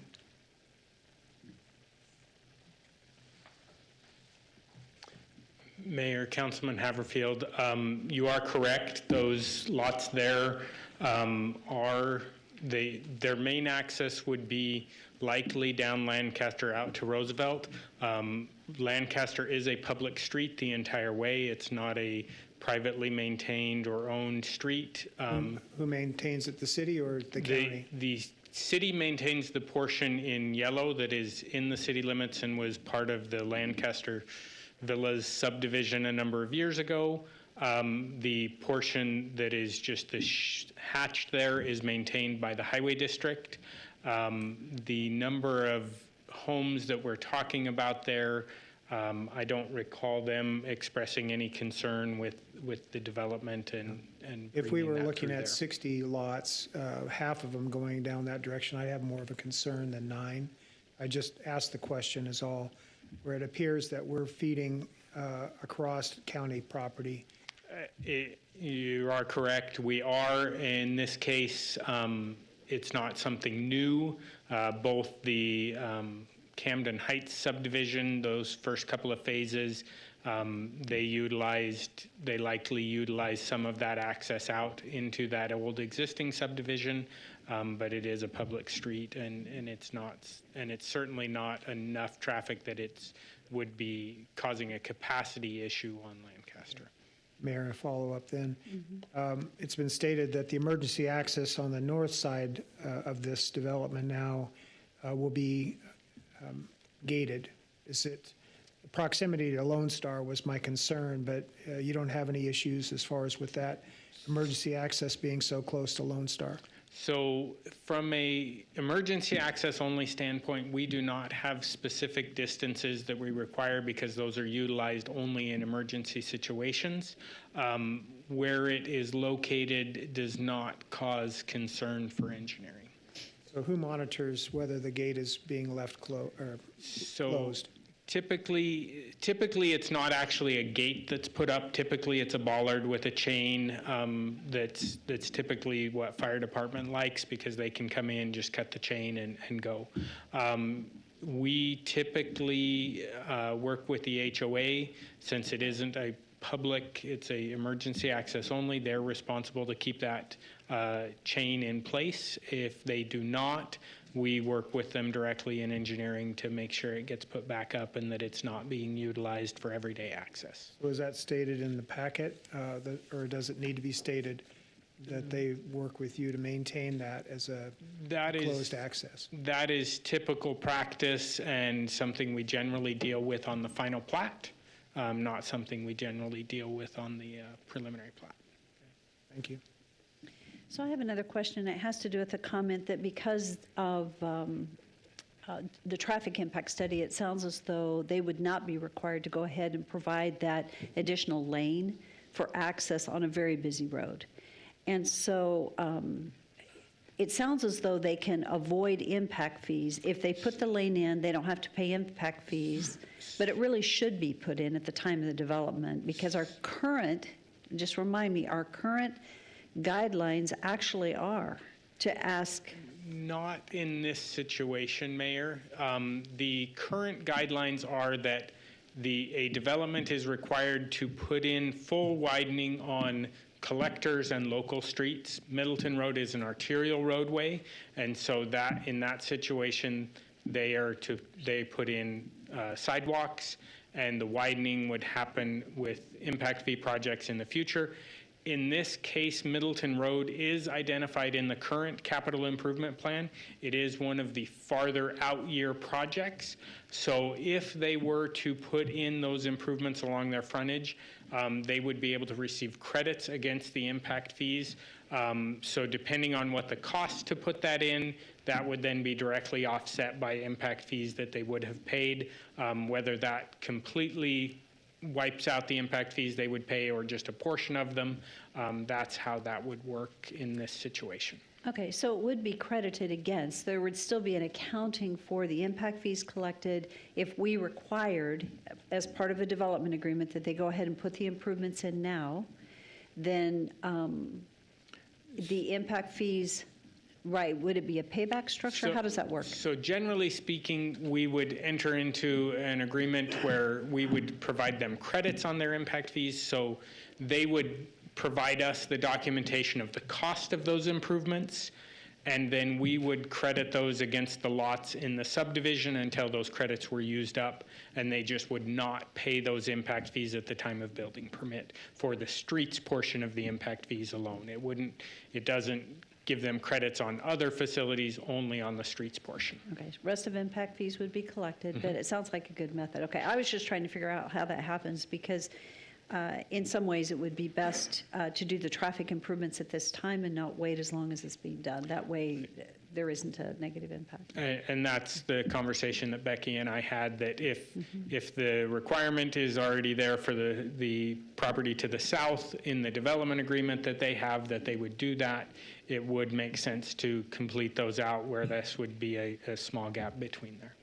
Mayor, Councilman Haverfield, you are correct. Those lots there their main access would be likely down Lancaster out to Roosevelt. Lancaster is a public street the entire way. It's not a privately maintained or owned street. Who maintains it, the city or the county? The city maintains the portion in yellow that is in the city limits and was part of the Lancaster Villas subdivision a number of years ago. The portion that is just the hatched there is maintained by the Highway District. The number of homes that we're talking about there, I don't recall them expressing any concern with the development and If we bringing were that looking through at there. 60 lots, half of them going down that direction, I'd have more of a concern than 9. I just asked the question is all, where it appears that we're feeding across county property. You are correct. We are, in this case, it's not something new. Both the Camden Heights subdivision, those first couple of phases, they likely utilized some of that access out into that old existing subdivision, but it is a public street and it's certainly not enough traffic that it would be causing a capacity issue on Lancaster. Mayor, a follow-up then. It's been stated that the emergency access on the north side of this development now will be gated. Is it, proximity to Lone Star was my concern, but you don't have any issues as far as with that emergency access being so close to Lone Star? So from a emergency access only standpoint, we do not have specific distances that we require because those are utilized only in emergency situations. Where it is located does not cause concern for engineering. So who monitors whether the gate is being left closed? Typically, it's not actually a gate that's put up. Typically, it's a bollard with a chain that's typically what fire department likes because they can come in, just cut the chain and go. We typically work with the HOA since it isn't a public, it's a emergency access only. They're responsible to keep that chain in place. If they do not, we work with them directly in engineering to make sure it gets put back up and that it's not being utilized for everyday access. Was that stated in the packet, or does it need to be stated that they work with you to maintain that as a closed access? That is typical practice and something we generally deal with on the final plat, not something we generally deal with on the preliminary plat. Thank you. So I have another question. It has to do with a comment that because of the traffic impact study, it sounds as though they would not be required to go ahead and provide that additional lane for access on a very busy road. And so it sounds as though they can avoid impact fees. If they put the lane in, they don't have to pay impact fees, but it really should be put in at the time of the development because our current, just remind me, our current guidelines actually are to ask. Not in this situation, Mayor. The current guidelines are that a development is required to put in full widening on collectors and local streets. Middleton Road is an arterial roadway, and so that in that situation, they put in sidewalks, and the widening would happen with impact fee projects in the future. In this case, Middleton Road is identified in the current capital improvement plan. It is one of the farther out year projects. So if they were to put in those improvements along their frontage, they would be able to receive credits against the impact fees. So depending on what the cost to put that in, that would then be directly offset by impact fees that they would have paid, whether that completely wipes out the impact fees they would pay or just a portion of them. That's how that would work in this situation. Okay, so it would be credited against. There would still be an accounting for the impact fees collected if we required, as part of a development agreement, that they go ahead and put the improvements in now. then the impact fees, right, would it be a payback structure? How does that work? So generally speaking, we would enter into an agreement where we would provide them credits on their impact fees. So they would provide us the documentation of the cost of those improvements, and then we would credit those against the lots in the subdivision until those credits were used up, and they just would not pay those impact fees at the time of building permit for the streets portion of the impact fees alone. It doesn't give them credits on other facilities, only on the streets portion. Okay, rest of impact fees would be collected, but it sounds like a good method. Okay, I was just trying to figure out how that happens, because in some ways it would be best to do the traffic improvements at this time and not wait as long as it's being done. That way there isn't a negative impact. And that's the conversation that Becky and I had, that if the requirement is already there for the property to the south in the development agreement that they have, that they would do that, it would make sense to complete those out where this would be a small gap between there.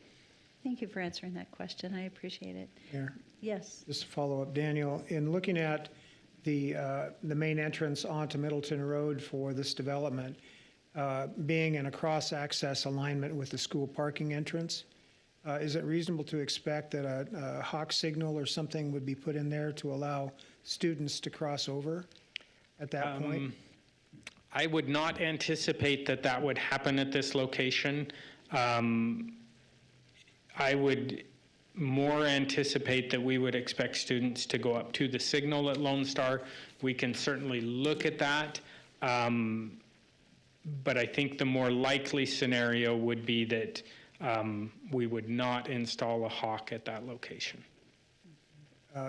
Thank you for answering that question. I appreciate it. Mayor, Yes. just to follow up, Daniel, in looking at the main entrance onto Middleton Road for this development, being in a cross-access alignment with the school parking entrance, is it reasonable to expect that a hawk signal or something would be put in there to allow students to cross over at that point? I would not anticipate that would happen at this location. I would more anticipate that we would expect students to go up to the signal at Lone Star. We can certainly look at that. But I think the more likely scenario would be that we would not install a hawk at that location.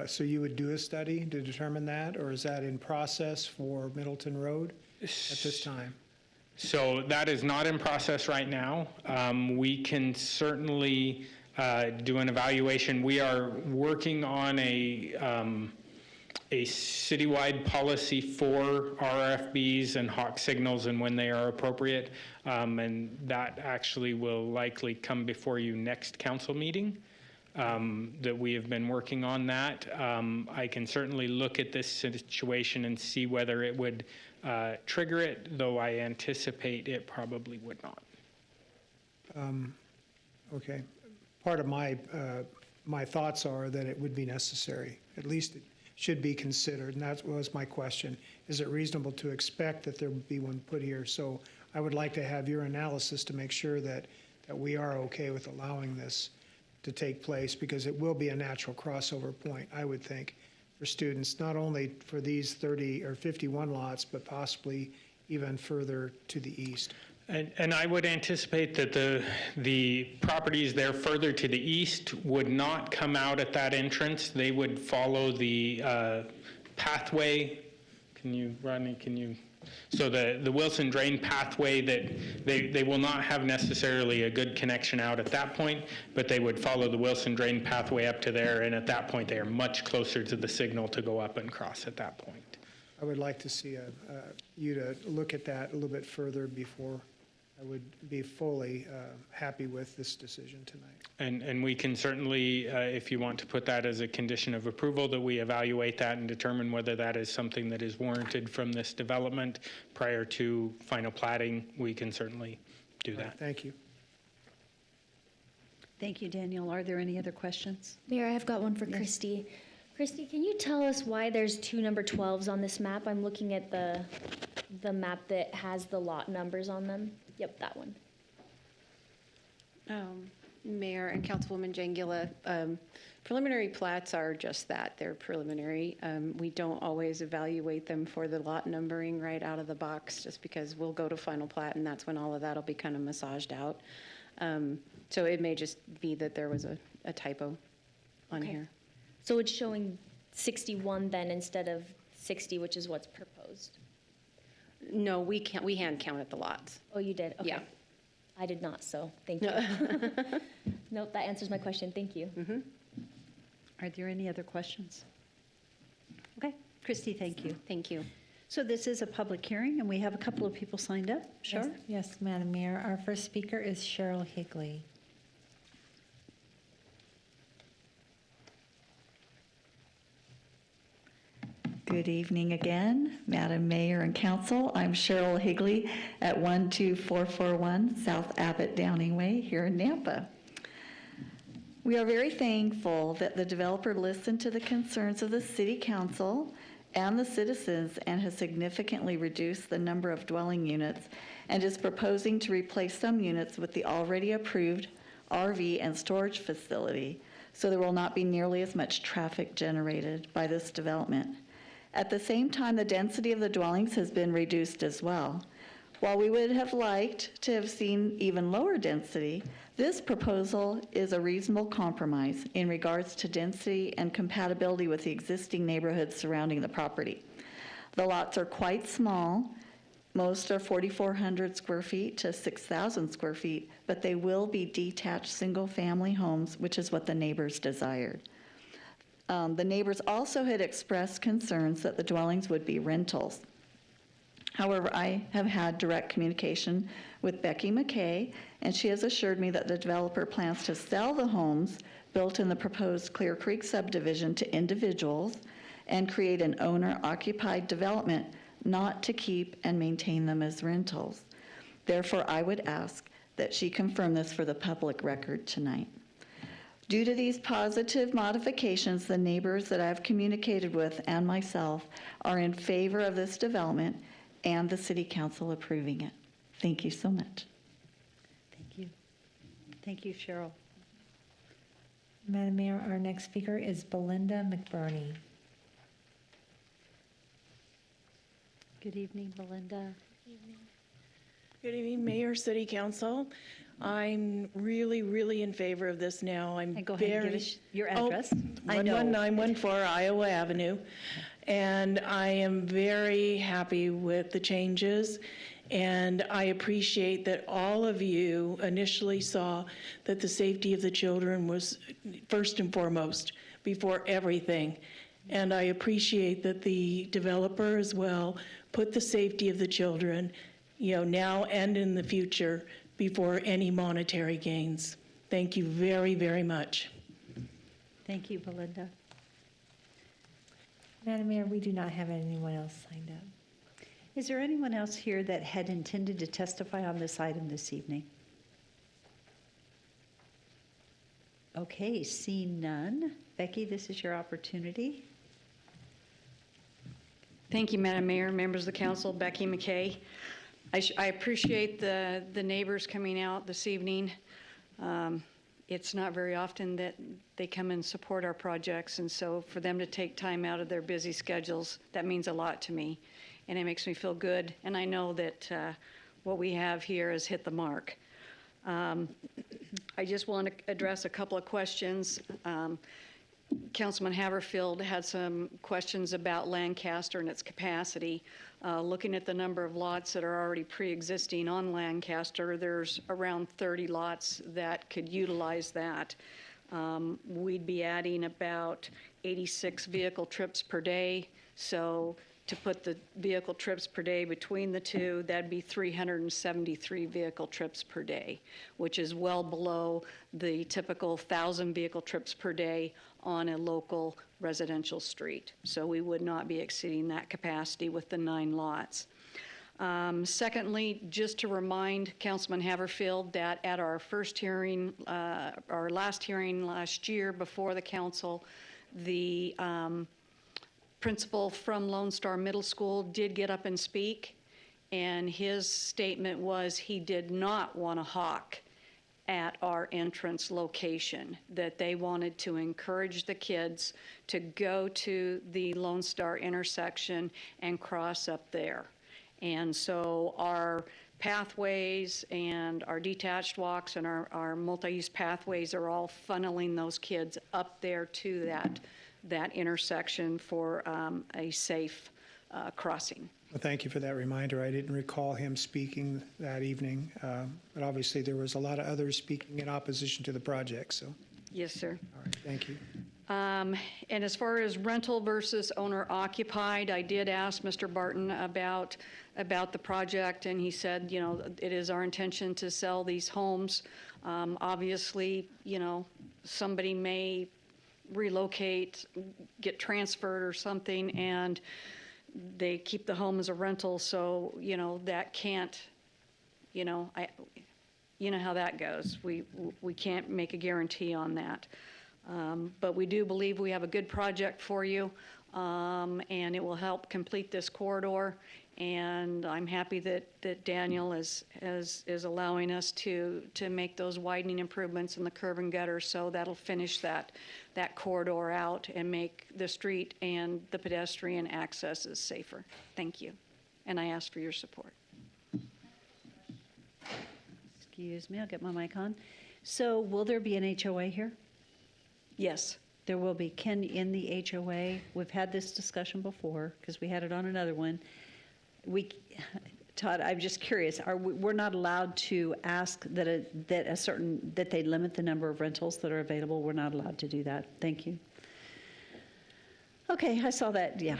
So you would do a study to determine that, or is that in process for Middleton Road at this time? So that is not in process right now. We can certainly do an evaluation. We are working on a citywide policy for RFBs and hawk signals and when they are appropriate, and that actually will likely come before you next council meeting. That we have been working on that. I can certainly look at this situation and see whether it would trigger it, though I anticipate it probably would not. Okay. Part of my thoughts are that it would be necessary. At least it should be considered, and that was my question. Is it reasonable to expect that there would be one put here? So I would like to have your analysis to make sure that we are okay with allowing this to take place, because it will be a natural crossover point, I would think, for students, not only for these 30 or 51 lots, but possibly even further to the east. And I would anticipate that the properties there further to the east would not come out at that entrance. They would follow the pathway. So the Wilson Drain pathway, that they will not have necessarily a good connection out at that point, but they would follow the Wilson Drain pathway up to there, and at that point they are much closer to the signal to go up and cross at that point. I would like to see you to look at that a little bit further before I would be fully happy with this decision tonight. And we can certainly, if you want to put that as a condition of approval, that we evaluate that and determine whether that is something that is warranted from this development prior to final plating, we can certainly do that. Thank you. Thank you, Daniel. Are there any other questions? Mayor, I've got one for Christy. Christy, can you tell us why there's two number 12s on this map? I'm looking at the map that has the lot numbers on them. Yep, that one. Mayor and Councilwoman Jangila, preliminary plats are just that. They're preliminary. We don't always evaluate them for the lot numbering right out of the box, just because we'll go to final plat and that's when all of that will be kind of massaged out. So it may just be that there was a typo on here. So it's showing 61 then instead of 60, which is what's proposed. No, we hand counted the lots. Oh, you did? Okay. Yeah. I did not, so thank you. Nope, that answers my question. Thank you. Are there any other questions? Okay, Christy, thank you. Thank you. So this is a public hearing, and we have a couple of people signed up. Sure. Yes, Madam Mayor. Our first speaker is Cheryl Higley. Good evening again, Madam Mayor and Council. I'm Cheryl Higley at 12441 South Abbott Downing Way here in Nampa. We are very thankful that the developer listened to the concerns of the City Council and the citizens and has significantly reduced the number of dwelling units and is proposing to replace some units with the already approved RV and storage facility, so there will not be nearly as much traffic generated by this development. At the same time, the density of the dwellings has been reduced as well. While we would have liked to have seen even lower density, this proposal is a reasonable compromise in regards to density and compatibility with the existing neighborhoods surrounding the property. The lots are quite small. Most are 4,400 square feet to 6,000 square feet, but they will be detached single-family homes, which is what the neighbors desired. The neighbors also had expressed concerns that the dwellings would be rentals. However, I have had direct communication with Becky McKay, and she has assured me that the developer plans to sell the homes built in the proposed Clear Creek subdivision to individuals and create an owner-occupied development, not to keep and maintain them as rentals. Therefore, I would ask that she confirm this for the public record tonight. Due to these positive modifications, the neighbors that I've communicated with and myself are in favor of this development and the City Council approving it. Thank you so much. Thank you. Thank you, Cheryl. Madam Mayor, our next speaker is Belinda McBurney. Good evening, Belinda. Good evening, Mayor, City Council. I'm really in favor of this now. And go ahead and give us your address. I know. 11914 Iowa Avenue. And I am very happy with the changes. And I appreciate that all of you initially saw that the safety of the children was first and foremost before everything. And I appreciate that the developer as well put the safety of the children, now and in the future, before any monetary gains. Thank you very much. Thank you, Belinda. Madam Mayor, we do not have anyone else signed up. Is there anyone else here that had intended to testify on this item this evening? Okay, seeing none. Becky, this is your opportunity. Thank you, Madam Mayor, members of the council, Becky McKay. I appreciate the neighbors coming out this evening. It's not very often that they come and support our projects, and so for them to take time out of their busy schedules, that means a lot to me, and it makes me feel good, and I know that what we have here has hit the mark. I just want to address a couple of questions. Councilman Haverfield had some questions about Lancaster and its capacity. Looking at the number of lots that are already pre-existing on Lancaster, there's around 30 lots that could utilize that. We'd be adding about 86 vehicle trips per day. So to put the vehicle trips per day between the two, that'd be 373 vehicle trips per day, which is well below the typical 1,000 vehicle trips per day on a local residential street. So we would not be exceeding that capacity with the 9 lots. Secondly, just to remind Councilman Haverfield that at our first hearing, our last hearing last year before the council, the principal from Lone Star Middle School did get up and speak, and his statement was he did not want to hawk at our entrance location, that they wanted to encourage the kids to go to the Lone Star intersection and cross up there. And so our pathways and our detached walks and our multi-use pathways are all funneling those kids up there to that intersection for a safe crossing. Well, thank you for that reminder. I didn't recall him speaking that evening, but obviously there was a lot of others speaking in opposition to the project, so. Yes, sir. All right, thank you. And as far as rental versus owner occupied, I did ask Mr. Barton about the project, and he said, it is our intention to sell these homes. Obviously, somebody may relocate, get transferred or something, and they keep the home as a rental, so, that can't, you know how that goes. We can't make a guarantee on that. But we do believe we have a good project for you, and it will help complete this corridor. And I'm happy that Daniel is allowing us to make those widening improvements in the curb and gutter, so that'll finish that corridor out and make the street and the pedestrian accesses safer. Thank you. And I ask for your support. Excuse me, I'll get my mic on. So will there be an HOA here? Yes. There will be. Ken, in the HOA, we've had this discussion before, because we had it on another one. Todd, I'm just curious, we're not allowed to ask that they limit the number of rentals that are available? We're not allowed to do that. Thank you. Okay, I saw that, yeah.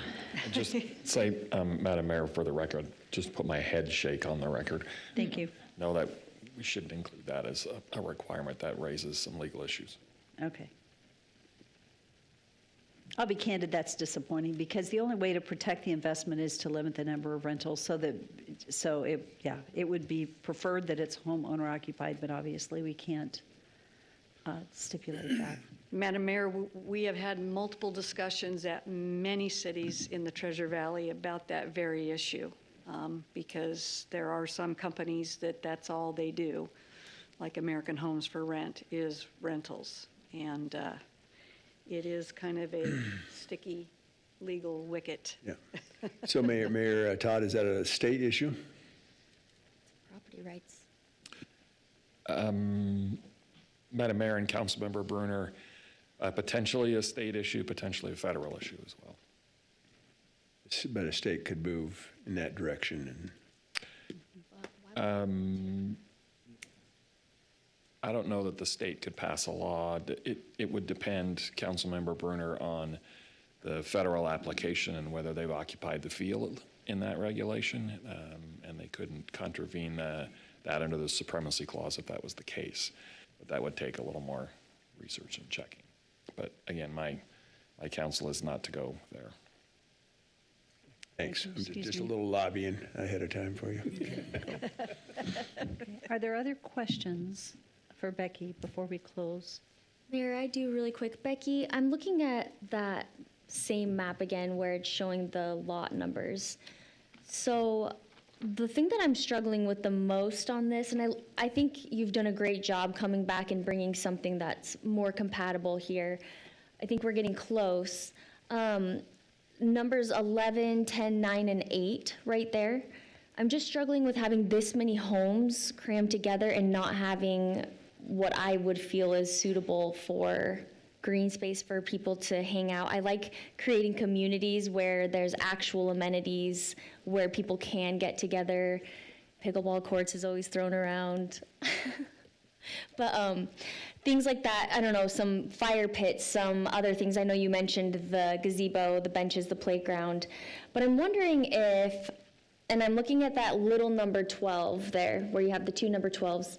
Just say, Madam Mayor, for the record, just put my head shake on the record. Thank you. Know that we shouldn't include that as a requirement. That raises some legal issues. Okay. I'll be candid, that's disappointing, because the only way to protect the investment is to limit the number of rentals, it would be preferred that it's homeowner occupied, but obviously we can't stipulate that. Madam Mayor, we have had multiple discussions at many cities in the Treasure Valley about that very issue, because there are some companies that's all they do, like American Homes for Rent is rentals. And it is kind of a sticky legal wicket. Yeah. So Mayor Todd, is that a state issue? Property rights. Madam Mayor and Councilmember Bruner, potentially a state issue, potentially a federal issue as well. But a state could move in that direction. I don't know that the state could pass a law. It would depend, Councilmember Bruner, on the federal application and whether they've occupied the field in that regulation, and they couldn't contravene that under the supremacy clause if that was the case. But that would take a little more research and checking. But again, my counsel is not to go there. Thanks. Just a little lobbying ahead of time for you. Are there other questions for Becky before we close? Mayor, I do really quick. Becky, I'm looking at that same map again where it's showing the lot numbers. So the thing that I'm struggling with the most on this, and I think you've done a great job coming back and bringing something that's more compatible here. I think we're getting close. Numbers 11, 10, 9, and 8 right there. I'm just struggling with having this many homes crammed together and not having what I would feel is suitable for green space for people to hang out. I like creating communities where there's actual amenities, where people can get together. Pickleball courts is always thrown around. But things like that, I don't know, some fire pits, some other things. I know you mentioned the gazebo, the benches, the playground. But I'm wondering if, and I'm looking at that little number 12 there, where you have the two number 12s,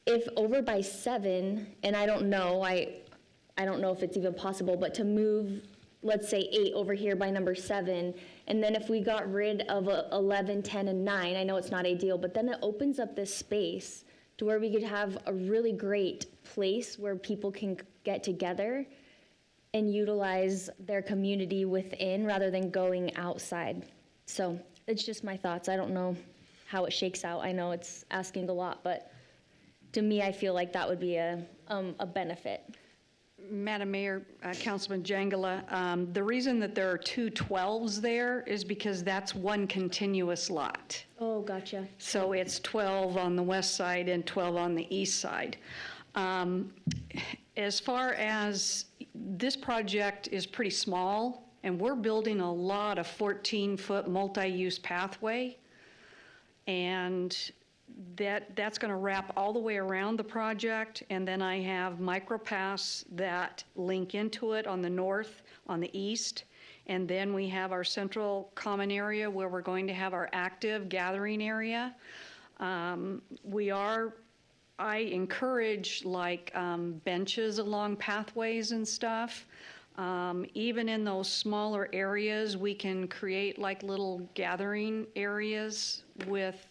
if over by 7, and I don't know if it's even possible, but to move, let's say 8 over here by number 7, and then if we got rid of 11, 10, and 9, I know it's not ideal, but then it opens up this space to where we could have a really great place where people can get together and utilize their community within rather than going outside. So it's just my thoughts. I don't know how it shakes out. I know it's asking a lot, but to me, I feel like that would be a benefit. Madam Mayor, Councilman Jangala, the reason that there are two 12s there is because that's one continuous lot. Oh, gotcha. So it's 12 on the west side and 12 on the east side. As far as this project is pretty small, and we're building a lot of 14-foot multi-use pathway, and that's going to wrap all the way around the project, and then I have micropaths that link into it on the north, on the east, and then we have our central common area where we're going to have our active gathering area. We are I encourage like benches along pathways and stuff. Even in those smaller areas, we can create like little gathering areas with,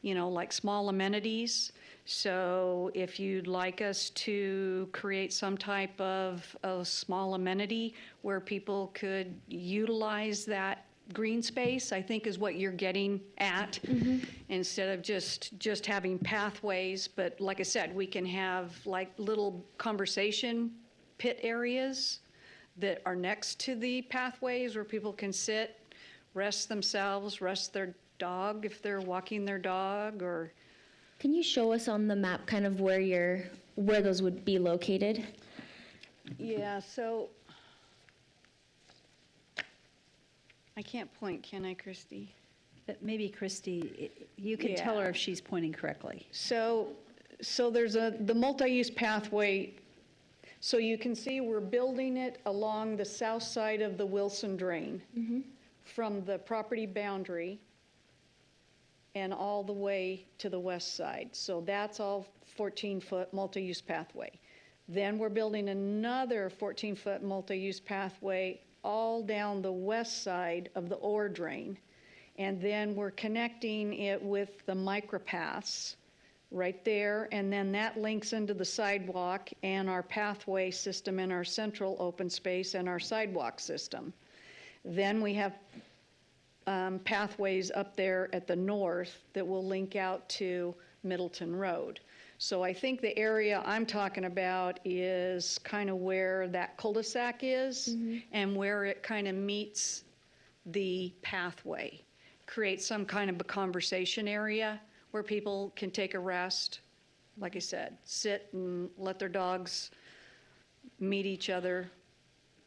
like small amenities. So if you'd like us to create some type of a small amenity where people could utilize that green space, I think is what you're getting at, instead of just having pathways. But like I said, we can have like little conversation pit areas that are next to the pathways where people can sit, rest themselves, rest their dog if they're walking their dog. Or Can you show us on the map kind of where those would be located? yeah, so I can't point, can I, Christy? But maybe Christy, you can tell her if she's pointing correctly. So there's the multi-use pathway. So you can see we're building it along the south side of the Wilson Drain from the property boundary and all the way to the west side. So that's all 14-foot multi-use pathway. Then we're building another 14-foot multi-use pathway all down the west side of the ore drain. And then we're connecting it with the micropaths right there, and then that links into the sidewalk and our pathway system and our central open space and our sidewalk system. Then we have pathways up there at the north that will link out to Middleton Road. So I think the area I'm talking about is kind of where that cul-de-sac is and where it kind of meets the pathway. Create some kind of a conversation area where people can take a rest, like I said, sit and let their dogs meet each other,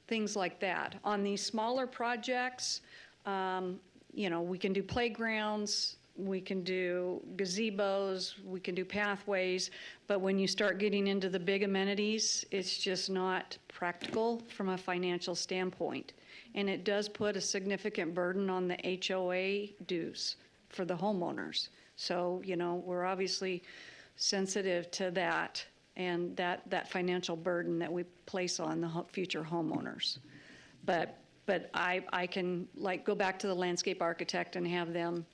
things like that. On these smaller projects, we can do playgrounds, we can do gazebos, we can do pathways, but when you start getting into the big amenities, it's just not practical from a financial standpoint. And it does put a significant burden on the HOA dues for the homeowners. So, we're obviously sensitive to that and that financial burden that we place on the future homeowners. But I can go back to the landscape architect and have them,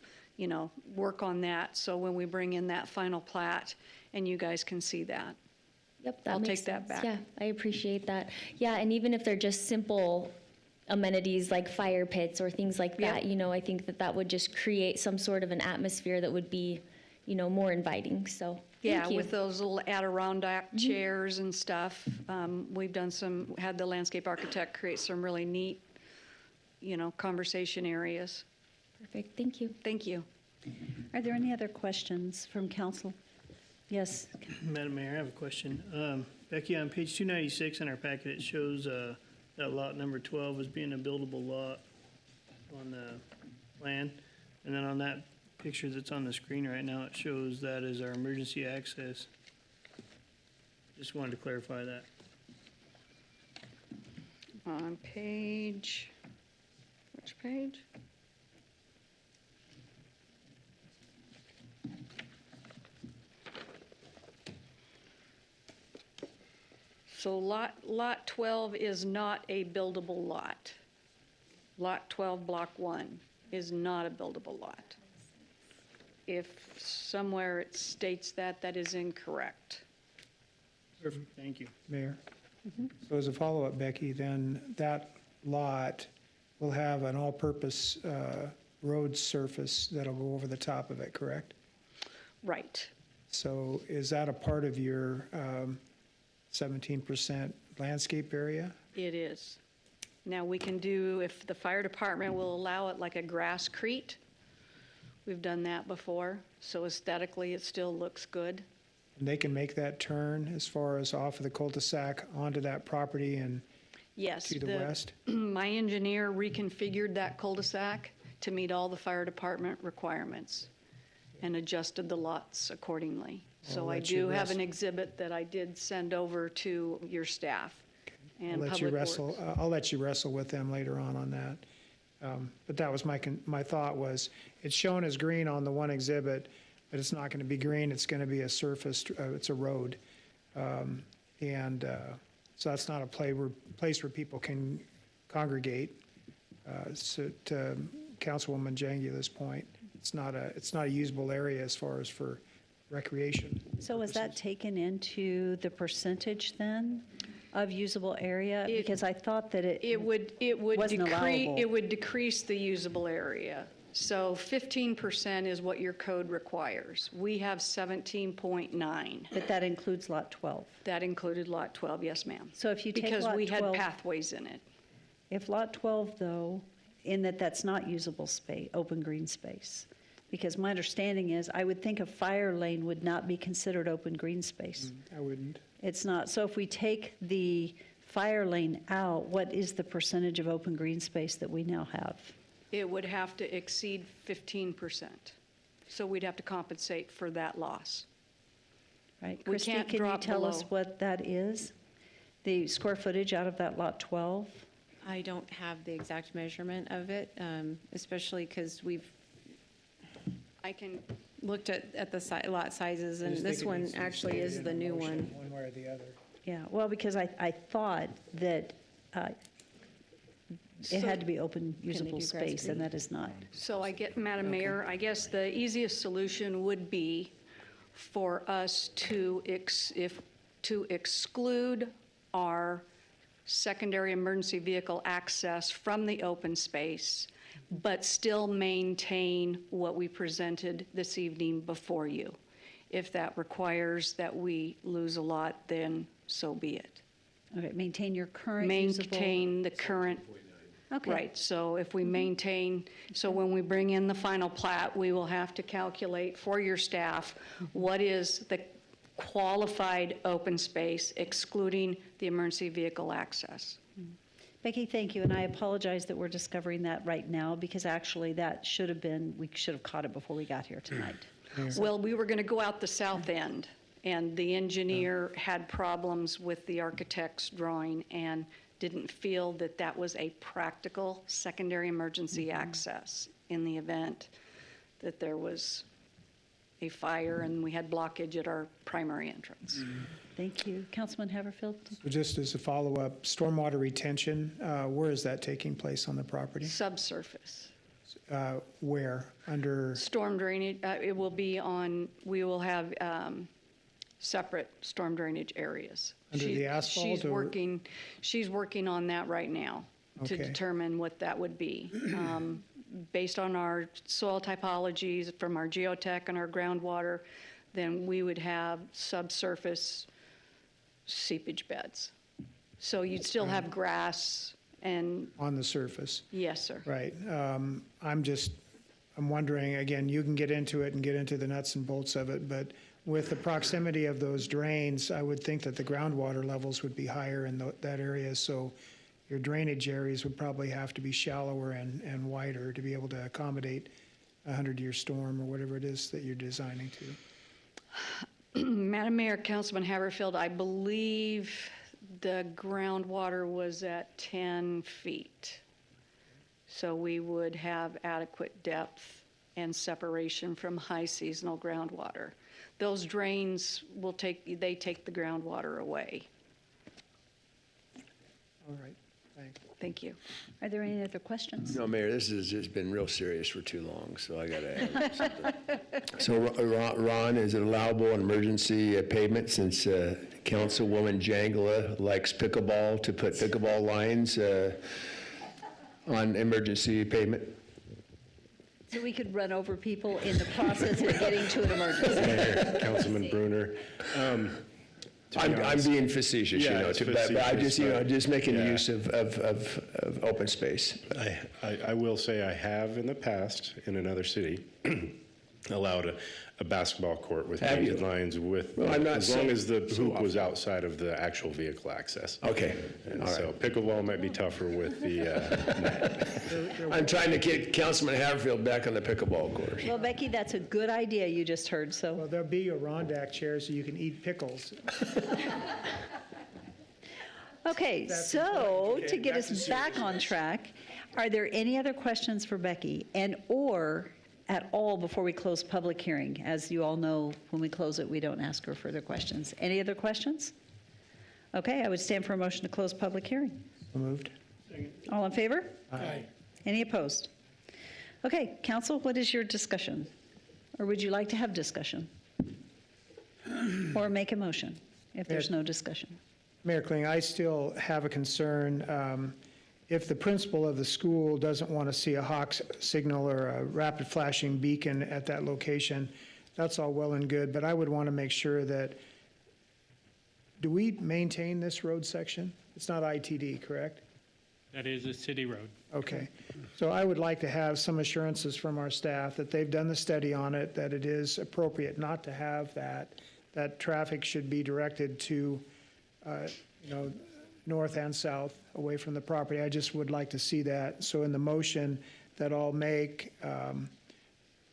work on that. So when we bring in that final plat and you guys can see that. Yep, that I'll makes take that sense. back. Yeah, I appreciate that. Yeah, and even if they're just simple amenities like fire pits or things like that, I think that would just create some sort of an atmosphere that would be, more inviting. So Yeah, thank you. with those little Adirondack chairs and stuff. We've had the landscape architect create some really neat, conversation areas. Perfect, thank you. Thank you. Are there any other questions from council? Yes. Madam Mayor, I have a question. Becky, on page 296 in our packet, it shows that lot number 12 as being a buildable lot on the plan. And then on that picture that's on the screen right now, it shows that as our emergency access. Just wanted to clarify that. On page, which page? So lot 12 is not a buildable lot. Lot 12, block 1 is not a buildable lot. If somewhere it states that, that is incorrect. Perfect, thank you. Mayor? So as a follow-up, Becky, then that lot will have an all-purpose road surface that'll go over the top of it, correct? Right. So is that a part of your 17% landscape area? It is. Now, we can do, if the fire department will allow it, like a grasscrete. We've done that before, so aesthetically, it still looks good. And they can make that turn as far as off of the cul-de-sac onto that property and Yes. to the west? My engineer reconfigured that cul-de-sac to meet all the fire department requirements and adjusted the lots accordingly. So I'll I let you do have an wrestle- exhibit that I did send over to your staff and I'll let you Public wrestle. Works. I'll let you wrestle with them later on that. But that was my thought was, it's shown as green on the one exhibit, but it's not going to be green. It's going to be a surfaced, it's a road. So that's not a place where people can congregate. So to Councilwoman Jangula's point, it's not a usable area as far as for recreation. So is that taken into the percentage then of usable area? Because I thought that it wasn't allowable. It would decrease the usable area. So 15% is what your code requires. We have 17.9. But that includes Lot 12? That included Lot 12, yes, ma'am. So if you take Because Lot we had 12 pathways in it. If Lot 12, though, in that's not usable space, open green space, because my understanding is, I would think a fire lane would not be considered open green space. I wouldn't. It's not. So if we take the fire lane out, what is the percentage of open green space that we now have? It would have to exceed 15%. So we'd have to compensate for that loss. Right. We Christie, can't can you drop tell us below. what that is? The square footage out of that Lot 12? I don't have the exact measurement of it, especially because I can looked at the lot sizes, and this one actually is the new one. One way or the other. Yeah, well, because I thought that it had to be open usable do grass space, and green? that is not. So Madam Mayor, I guess the easiest solution would be for us to exclude our secondary emergency vehicle access from the open space, but still maintain what we presented this evening before you. If that requires that we lose a lot, then so be it. Okay, maintain your current usable. Maintain the current. Okay. Right, so if we maintain, so when we bring in the final plat, we will have to calculate for your staff what is the qualified open space excluding the emergency vehicle access. Becky, thank you, and I apologize that we're discovering that right now, because actually that should have been, we should have caught it before we got here tonight. Well, we were going to go out the south end, and the engineer had problems with the architect's drawing and didn't feel that that was a practical secondary emergency access in the event that there was a fire and we had blockage at our primary entrance. Thank you. Councilman Haverfield? So just as a follow-up, stormwater retention, where is that taking place on the property? Subsurface. Where? Under? Storm drainage, it will be on, we will have separate storm drainage areas. Under the asphalt or- She's working on that right now to Okay. determine what that would be. Based on our soil typologies from our geotech and our groundwater, then we would have subsurface seepage beds. So you'd still have grass and, On the surface? yes, sir. Right. I'm wondering, again, you can get into it and get into the nuts and bolts of it, but with the proximity of those drains, I would think that the groundwater levels would be higher in that area, so your drainage areas would probably have to be shallower and wider to be able to accommodate a 100-year storm or whatever it is that you're designing to. Madam Mayor, Councilman Haverfield, I believe the groundwater was at 10 feet. So we would have adequate depth and separation from high seasonal groundwater. Those drains they take the groundwater away. All right, thanks. Thank you. Are there any other questions? No, Mayor, this has just been real serious for too long, so I got to add something. So, Ron, is it allowable in emergency pavement, since Councilwoman Jangula likes pickleball, to put pickleball lines on emergency pavement? So we could run over people in the process of getting to an emergency. Mayor, Councilman Bruner. I'm being facetious, Yeah, it's but I just, facetious, just making yeah. use of open space. I will say I have in the past, in another city, allowed a basketball court with Have you? painted lines with, Well, I'm not as long saying as the so hoop was outside of the actual vehicle access. Okay, And all so right. pickleball might be tougher with the net. I'm trying to get Councilman Haverfield back on the pickleball course. Well, Becky, that's a good idea you just heard, so. Well, there'll be a Rondak chair so you can eat pickles. Okay, so to get us back on track, are there any other questions for Becky? And/or at all before we close public hearing? As you all know, when we close it, we don't ask for further questions. Any other questions? Okay, I would stand for a motion to close public hearing. So moved. All in favor? Aye. Any opposed? Okay, council, what is your discussion? Or would you like to have discussion? Or make a motion if there's no discussion? Mayor Kling, I still have a concern. If the principal of the school doesn't want to see a hawk signal or a rapid flashing beacon at that location, that's all well and good, but I would want to make sure that, do we maintain this road section? It's not ITD, correct? That is a city road. Okay. So I would like to have some assurances from our staff that they've done the study on it, that it is appropriate not to have that traffic should be directed to, north and south, away from the property. I just would like to see that. So in the motion that I'll make, I'm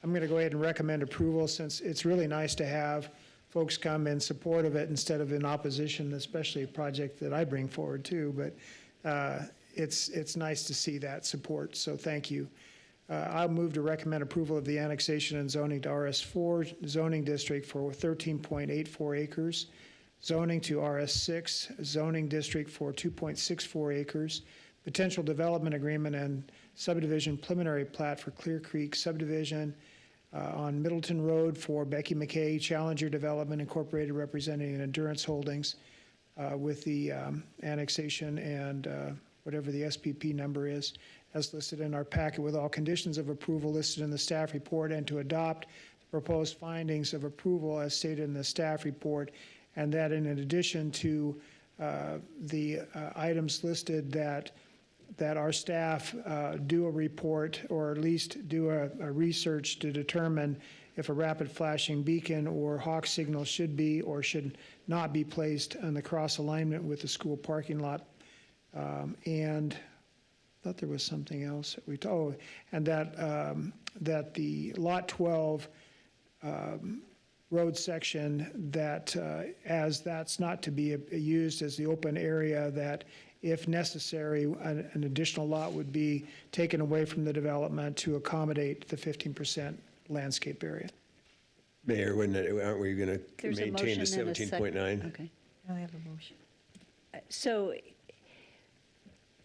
going to go ahead and recommend approval, since it's really nice to have folks come in support of it instead of in opposition, especially a project that I bring forward too. But it's nice to see that support, so thank you. I'll move to recommend approval of the annexation and zoning to RS4 zoning district for 13.84 acres, zoning to RS6 zoning district for 2.64 acres, potential development agreement and subdivision preliminary plat for Clear Creek subdivision on Middleton Road for Becky McKay Challenger Development Incorporated representing Endurance Holdings with the annexation and whatever the SPP number is, as listed in our packet, with all conditions of approval listed in the staff report, and to adopt the proposed findings of approval as stated in the staff report, and that in addition to the items listed, that our staff do a report, or at least do a research to determine if a rapid flashing beacon or hawk signal should be or should not be placed on the cross alignment with the school parking lot. And I thought there was something else that and that the Lot 12 road section, that as that's not to be used as the open area, that if necessary, an additional lot would be taken away from the development to accommodate the 15% landscape area. Mayor, aren't we going to maintain the 17.9? Okay. I have a motion. So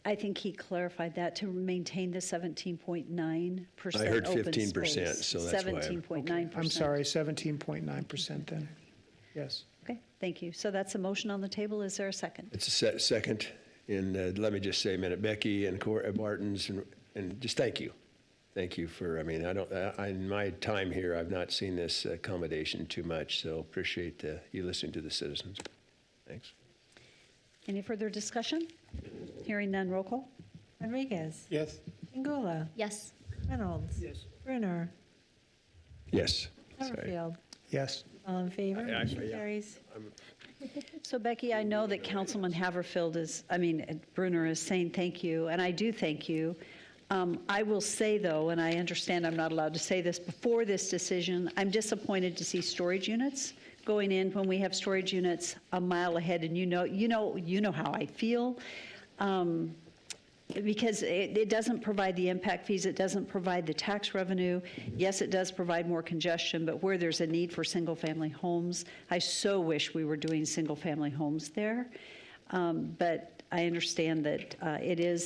I think he clarified that to maintain the 17.9% I heard open 15%, space. so that's why 17.9%. I'm sorry, 17.9% then. Yes. Okay, thank you. So that's a motion on the table. Is there a second? It's a second. And let me just say a minute, Becky and Martins, and just thank you. Thank you for, in my time here, I've not seen this accommodation too much, so appreciate you listening to the citizens. Thanks. Any further discussion? Hearing none, roll call. Rodriguez. Yes. Angula. Yes. Reynolds. Yes. Brunner. Yes. Sorry. Summerfield. Yes. All in favor? Motion yeah. carries. So Becky, I know that Councilman Brunner is saying thank you, and I do thank you. I will say, though, and I understand I'm not allowed to say this before this decision, I'm disappointed to see storage units going in when we have storage units a mile ahead, and you know how I feel. Because it doesn't provide the impact fees, it doesn't provide the tax revenue. Yes, it does provide more congestion, but where there's a need for single-family homes, I so wish we were doing single-family homes there. But I understand that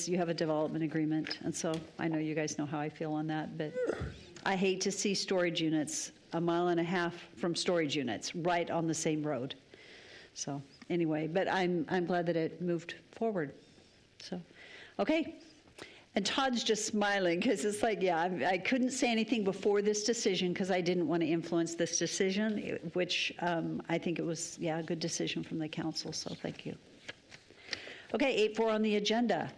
you have a development agreement, and so I know you guys know how I feel on that, but I hate to see storage units a mile and a half from storage units right on the same road. So anyway, but I'm glad that it moved forward. So. Okay, and Todd's just smiling because it's like, yeah, I couldn't say anything before this decision because I didn't want to influence this decision, which I think it was, a good decision from the council, so thank you. Okay, 8.4 on the agenda.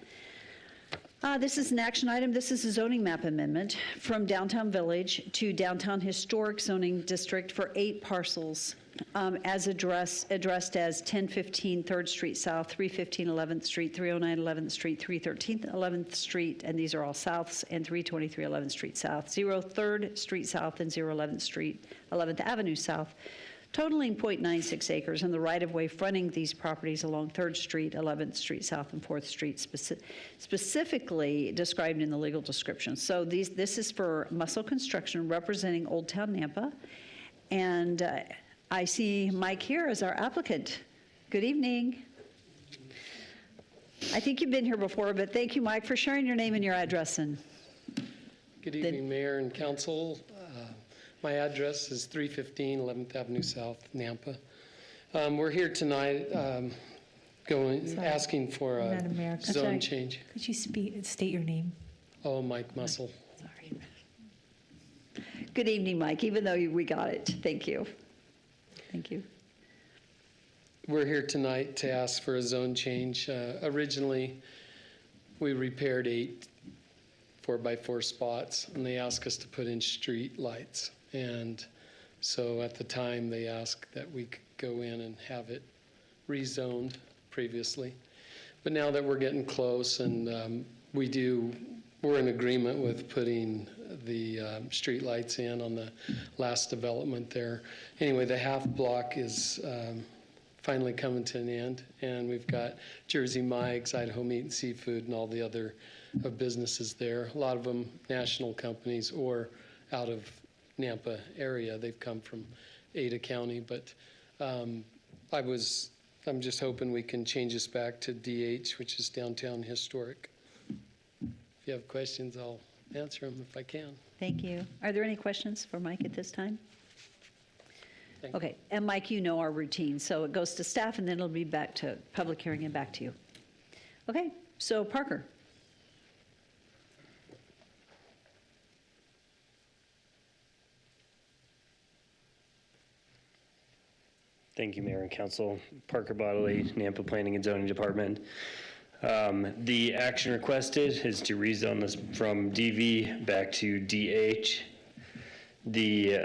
This is an action item. This is a zoning map amendment from Downtown Village to Downtown Historic Zoning District for 8 parcels. As addressed as 1015 3rd Street South, 315 11th Street, 309 11th Street, 313 11th Street, and these are all Souths, and 323 11th Street South, 03rd Street South, and 011th Street, 11th Avenue South, totaling .96 acres in the right-of-way fronting these properties along 3rd Street, 11th Street South, and 4th Street, specifically described in the legal description. So this is for Muscle Construction representing Old Town Nampa. And I see Mike here as our applicant. Good evening. I think you've been here before, but thank you, Mike, for sharing your name and your address. And good evening, Mayor and Council. My address is 315 11th Avenue South, Nampa. We're here tonight asking for a Madam Mayor, zone change. Could you state your name? Oh, Mike Muscle. Sorry. good evening, Mike, even though we got it. Thank you. Thank you. We're here tonight to ask for a zone change. Originally, we repaired 8 4x4 spots, and they asked us to put in street lights. And so at the time, they asked that we could go in and have it rezoned previously. But now that we're getting close, and we're in agreement with putting the street lights in on the last development there. Anyway, the half block is finally coming to an end, and we've got Jersey Mike's, Idaho Meat and Seafood, and all the other businesses there. A lot of them national companies or out of Nampa area. They've come from Ada County, but I'm just hoping we can change this back to DH, which is Downtown Historic. If you have questions, I'll answer them if I can. Thank you. Are there any questions for Mike at this time? Okay, and Mike, you know our routine, so it goes to staff and then it'll be back to public hearing and back to you. Okay, so Parker. Thank you, Mayor and Council. Parker Bodley, Nampa Planning and Zoning Department. The action requested is to rezone this from DV back to DH. The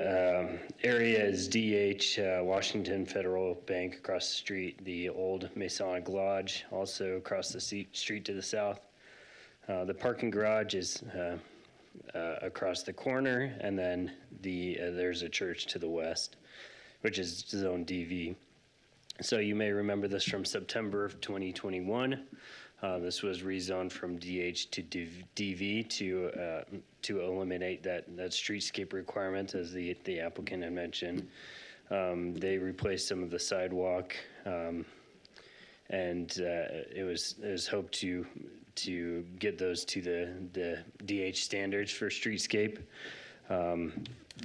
area is DH, Washington Federal Bank across the street, the old Masonic Lodge also across the street to the south. The parking garage is across the corner, and then there's a church to the west, which is zone DV. So you may remember this from September of 2021. This was rezoned from DH to DV to eliminate that streetscape requirement, as the applicant had mentioned. They replaced some of the sidewalk, and it was hoped to get those to the DH standards for streetscape.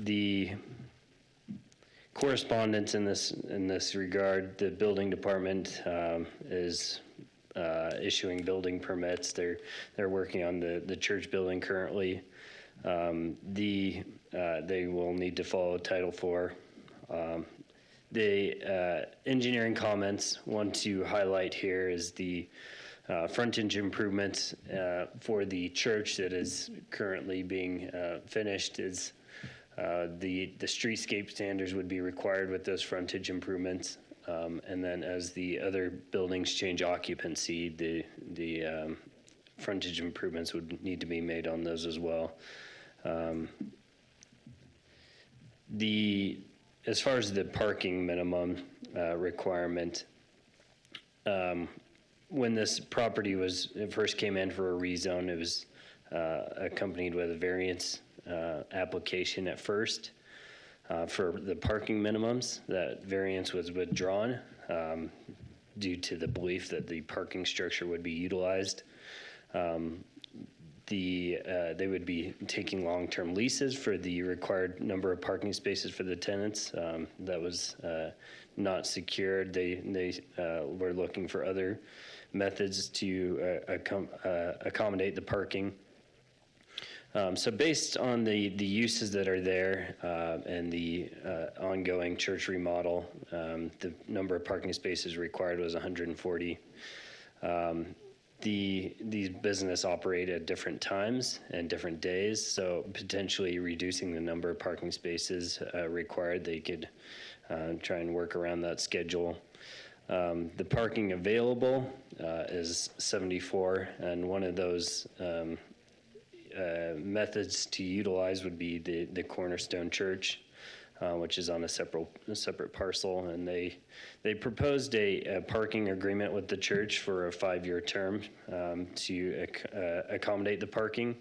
The correspondence in this regard, the building department is issuing building permits. They're working on the church building currently. They will need to follow Title IV. The engineering comments want to highlight here is the frontage improvements for the church that is currently being finished. Is the streetscape standards would be required with those frontage improvements. And then as the other buildings change occupancy, the frontage improvements would need to be made on those as well. As far as the parking minimum requirement, when this property first came in for a rezone, it was accompanied with a variance application at first. For the parking minimums, that variance was withdrawn due to the belief that the parking structure would be utilized. They would be taking long-term leases for the required number of parking spaces for the tenants. That was not secured. They were looking for other methods to accommodate the parking. So based on the uses that are there and the ongoing church remodel, the number of parking spaces required was 140. These businesses operate at different times and different days, so potentially reducing the number of parking spaces required, they could try and work around that schedule. The parking available is 74, and one of those methods to utilize would be the Cornerstone Church. which is on a separate parcel, and they proposed a parking agreement with the church for a 5-year term to accommodate the parking.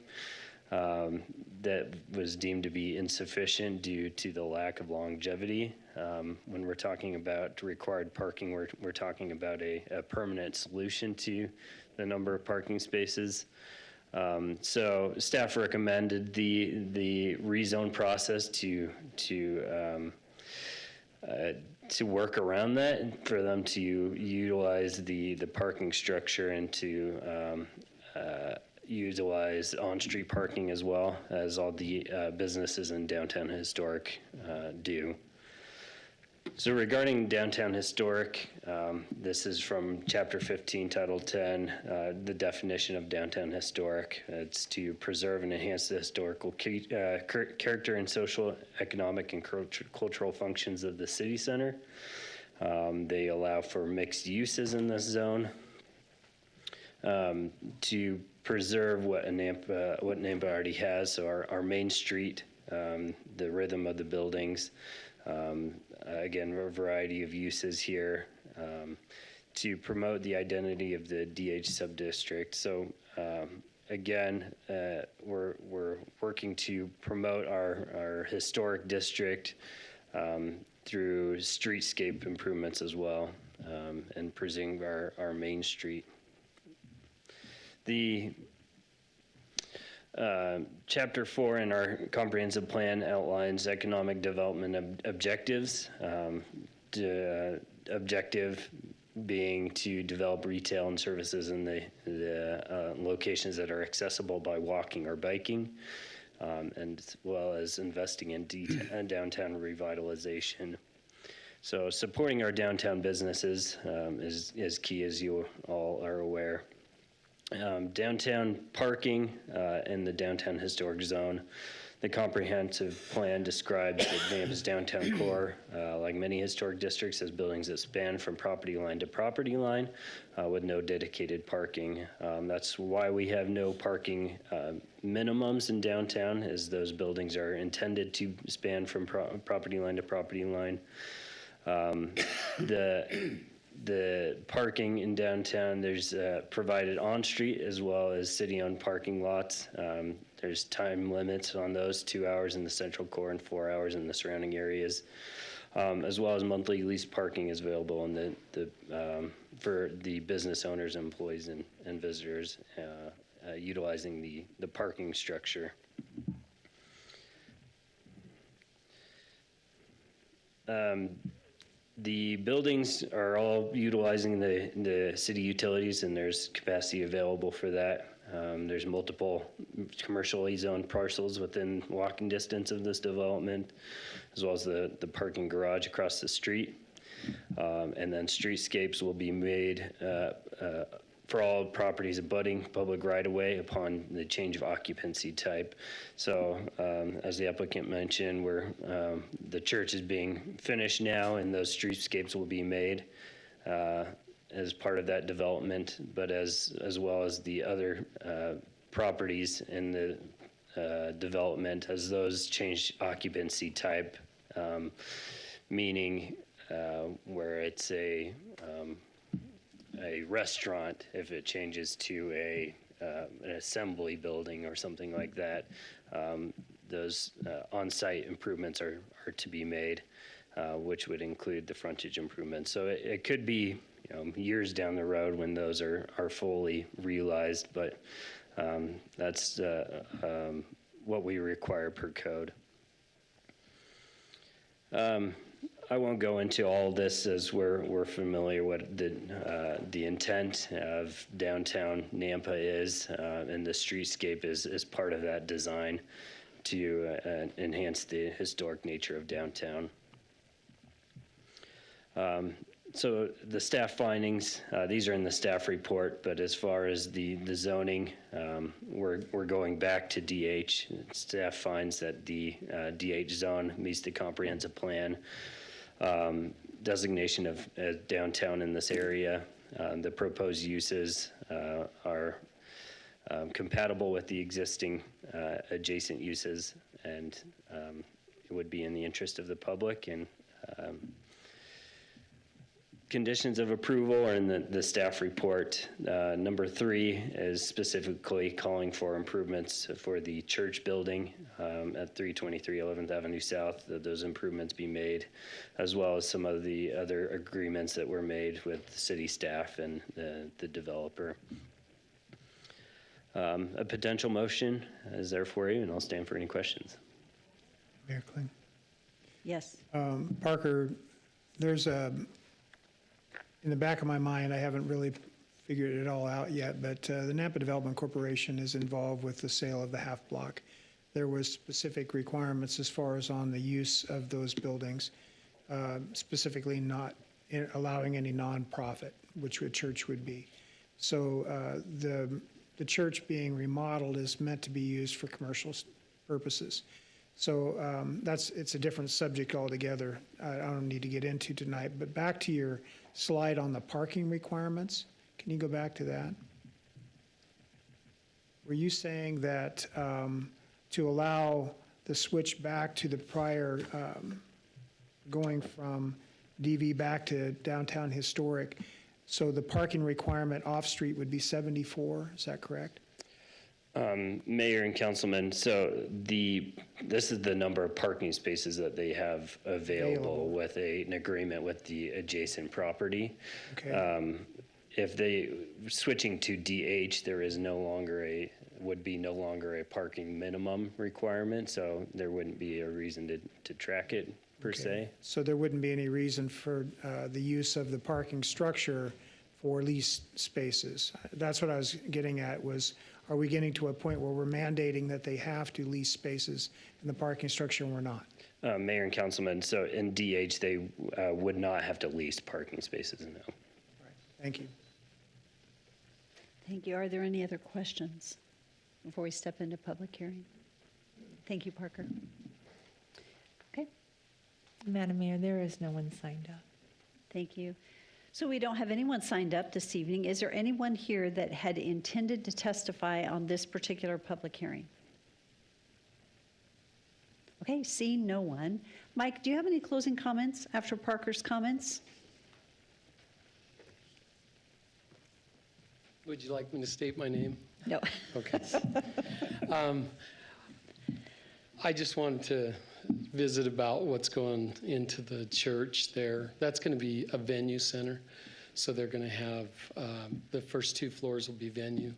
That was deemed to be insufficient due to the lack of longevity. When we're talking about required parking, we're talking about a permanent solution to the number of parking spaces. So staff recommended the rezone process to work around that, for them to utilize the parking structure and to utilize on-street parking as well as all the businesses in downtown historic do. So regarding downtown historic, this is from Chapter 15, Title 10, the definition of downtown historic. It's to preserve and enhance the historical character and social, economic, and cultural functions of the city center. They allow for mixed uses in this zone. To preserve what Nampa already has, so our main street, the rhythm of the buildings, again, a variety of uses here, to promote the identity of the DH subdistrict. So again, we're working to promote our historic district through streetscape improvements as well, and preserving our main street. The Chapter 4 in our comprehensive plan outlines economic development objectives. The objective being to develop retail and services in the locations that are accessible by walking or biking, and as well as investing in downtown revitalization. So supporting our downtown businesses is key, as you all are aware. Downtown parking in the downtown historic zone. The comprehensive plan describes the Nampa's downtown core, like many historic districts, as buildings that span from property line to property line with no dedicated parking. That's why we have no parking minimums in downtown, as those buildings are intended to span from property line to property line. The parking in downtown, there's provided on-street as well as city-owned parking lots. There's time limits on those, 2 hours in the central core and 4 hours in the surrounding areas, as well as monthly lease parking is available in for the business owners, employees, and visitors utilizing the parking structure. The buildings are all utilizing the city utilities, and there's capacity available for that. There's multiple commercially zoned parcels within walking distance of this development, as well as the parking garage across the street. And then streetscapes will be made for all properties abutting public right-of-way upon the change of occupancy type. So as the applicant mentioned, the church is being finished now, and those streetscapes will be made as part of that development, but as well as the other properties in the development, as those change occupancy type, meaning where it's a restaurant, if it changes to an assembly building or something like that, those on-site improvements are to be made, which would include the frontage improvements. So it could be years down the road when those are fully realized, but that's what we require per code. I won't go into all this, as we're familiar what the intent of downtown Nampa is, and the streetscape is part of that design to enhance the historic nature of downtown. So the staff findings, these are in the staff report, but as far as the zoning, we're going back to DH. Staff finds that the DH zone meets the comprehensive plan designation of downtown in this area. The proposed uses are compatible with the existing adjacent uses, and would be in the interest of the public. And conditions of approval are in the staff report. Number 3 is specifically calling for improvements for the church building at 323 11th Avenue South, that those improvements be made, as well as some of the other agreements that were made with the city staff and the developer. A potential motion is there for you, and I'll stand for any questions. Mayor Kling. Yes. Parker, there's in the back of my mind, I haven't really figured it all out yet, but the Nampa Development Corporation is involved with the sale of the half block. There was specific requirements as far as on the use of those buildings, specifically not allowing any nonprofit, which a church would be. So the church being remodeled is meant to be used for commercial purposes. So it's a different subject altogether. I don't need to get into tonight, but back to your slide on the parking requirements. Can you go back to that? Were you saying that to allow the switch back to the prior, going from DV back to downtown historic, so the parking requirement off-street would be 74, is that correct? Mayor and councilman, so this is the number of parking spaces that they have available with an agreement with the adjacent property. Okay. If they switching to DH, there is would be no longer a parking minimum requirement, so there wouldn't be a reason to track it per se. So there wouldn't be any reason for the use of the parking structure for leased spaces. That's what I was getting at was, are we getting to a point where we're mandating that they have to lease spaces in the parking structure and we're not? Mayor and councilman, so in DH, they would not have to lease parking spaces, no. Thank you. Thank you. Are there any other questions before we step into public hearing? Thank you, Parker. Okay. Madam Mayor, there is no one signed up. Thank you. So we don't have anyone signed up this evening. Is there anyone here that had intended to testify on this particular public hearing? Okay, seeing no one. Mike, do you have any closing comments after Parker's comments? Would you like me to state my name? No. Okay. I just wanted to visit about what's going into the church there. That's going to be a venue center. So they're going to have, the first 2 floors will be venue,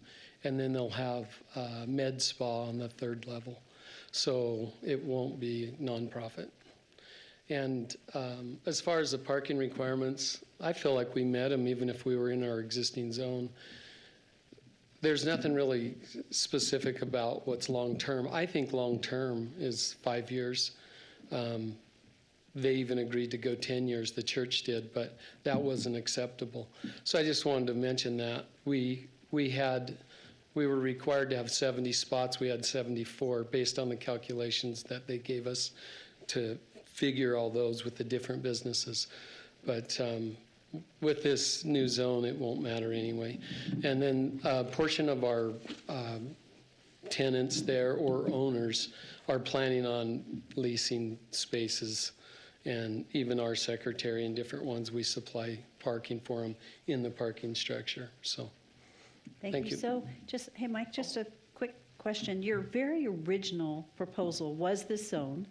and then they'll have med spa on the 3rd level. So it won't be nonprofit. And as far as the parking requirements, I feel like we met them even if we were in our existing zone. There's nothing really specific about what's long-term. I think long-term is 5 years. They even agreed to go 10 years, the church did, but that wasn't acceptable. So I just wanted to mention that. We were required to have 70 spots. We had 74 based on the calculations that they gave us to figure all those with the different businesses. But with this new zone, it won't matter anyway. And then a portion of our tenants there or owners are planning on leasing spaces, and even our secretary and different ones, we supply parking for them in the parking structure. So Thank you. So just, hey, Mike, just a quick question. Your very original proposal was this zone,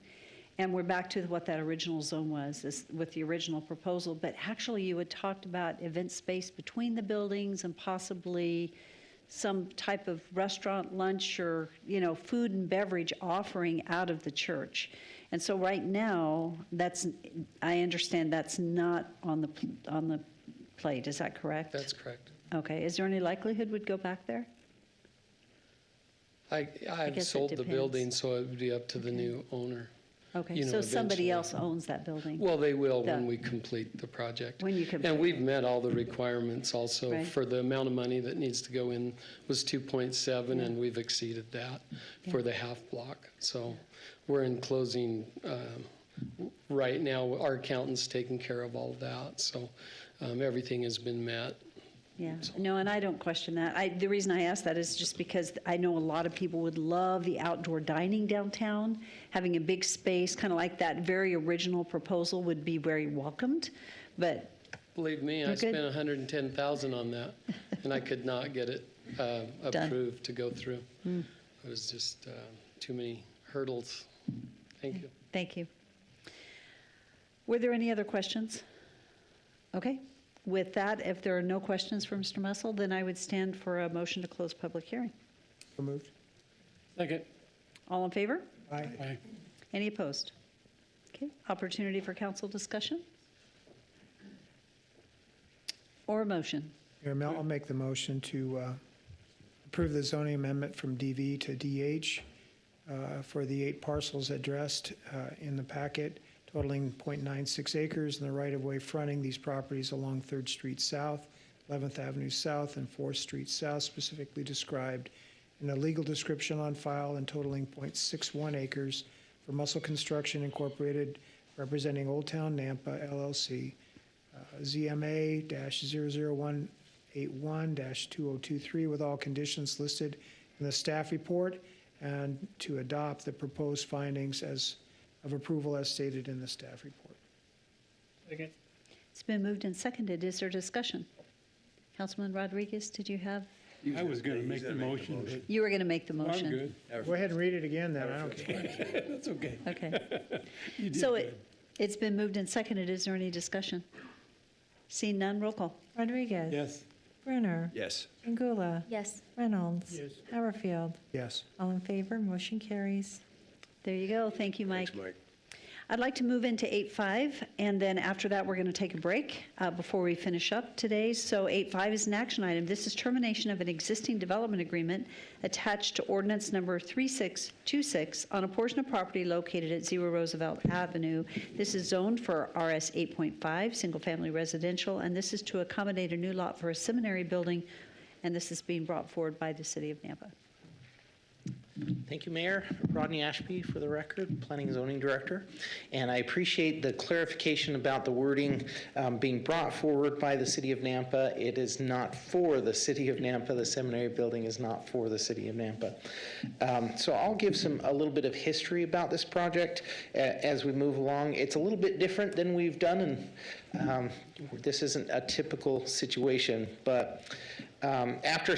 and we're back to what that original zone was with the original proposal, but actually you had talked about event space between the buildings and possibly some type of restaurant, lunch, or, food and beverage offering out of the church. And so right now, I understand that's not on the plate. Is that correct? that's correct. Okay. Is there any likelihood we'd go back there? I've guess it sold the depends. building, so it would be up to the new owner. Okay, so somebody else owns that building? Well, they will when we complete the project. When you complete. And we've met all the requirements also. Right. For the amount of money that needs to go in was 2.7, and we've exceeded that for the half block. So we're in closing right now. Our accountant's taking care of all of that, so everything has been met. Yeah, no, and I don't question that. The reason I ask that is just because I know a lot of people would love the outdoor dining downtown. Having a big space, kind of like that very original proposal, would be very welcomed, but. Believe me, I spent $110,000 on that, and I could not get it approved to go through. It was just too many hurdles. Thank you. Thank you. Were there any other questions? Okay. With that, if there are no questions for Mr. Mussel, then I would stand for a motion to close public hearing. So moved. Second. All in favor? Aye. Aye. Any opposed? Okay. Opportunity for council discussion? Or a motion? Mayor Mel, I'll make the motion to approve the zoning amendment from DV to DH for the 8 parcels addressed in the packet, totaling .96 acres in the right-of-way fronting these properties along 3rd Street South, 11th Avenue South, and 4th Street South, specifically described in a legal description on file, and totaling .61 acres for Muscle Construction Incorporated, representing Old Town Nampa LLC, ZMA-00181-2023, with all conditions listed in the staff report, and to adopt the proposed findings of approval as stated in the staff report. Second. It's been moved and seconded. Is there discussion? Councilman Rodriguez, did you have? I was going to make the motion, but You were going to make the motion. I'm good. Go ahead and read it again then, I don't care. That's okay. Okay. You did So good. it's been moved and seconded. Is there any discussion? Seeing none, roll call. Rodriguez. Yes. Brunner. Yes. Angula. Yes. Reynolds. Yes. Haverfield. Yes. All in favor, motion carries. There you go. Thank you, Mike. Thanks, Mike. I'd like to move into 8.5, and then after that, we're going to take a break before we finish up today. So 8.5 is an action item. This is termination of an existing development agreement attached to ordinance number 3626 on a portion of property located at 0 Roosevelt Avenue. This is zoned for RS 8.5, single-family residential, and this is to accommodate a new lot for a seminary building, and this is being brought forward by the City of Nampa. Thank you, Mayor. Rodney Ashby, for the record, Planning and Zoning Director. And I appreciate the clarification about the wording being brought forward by the City of Nampa. It is not for the City of Nampa. The seminary building is not for the City of Nampa. So I'll give a little bit of history about this project as we move along. It's a little bit different than we've done, and this isn't a typical situation, but after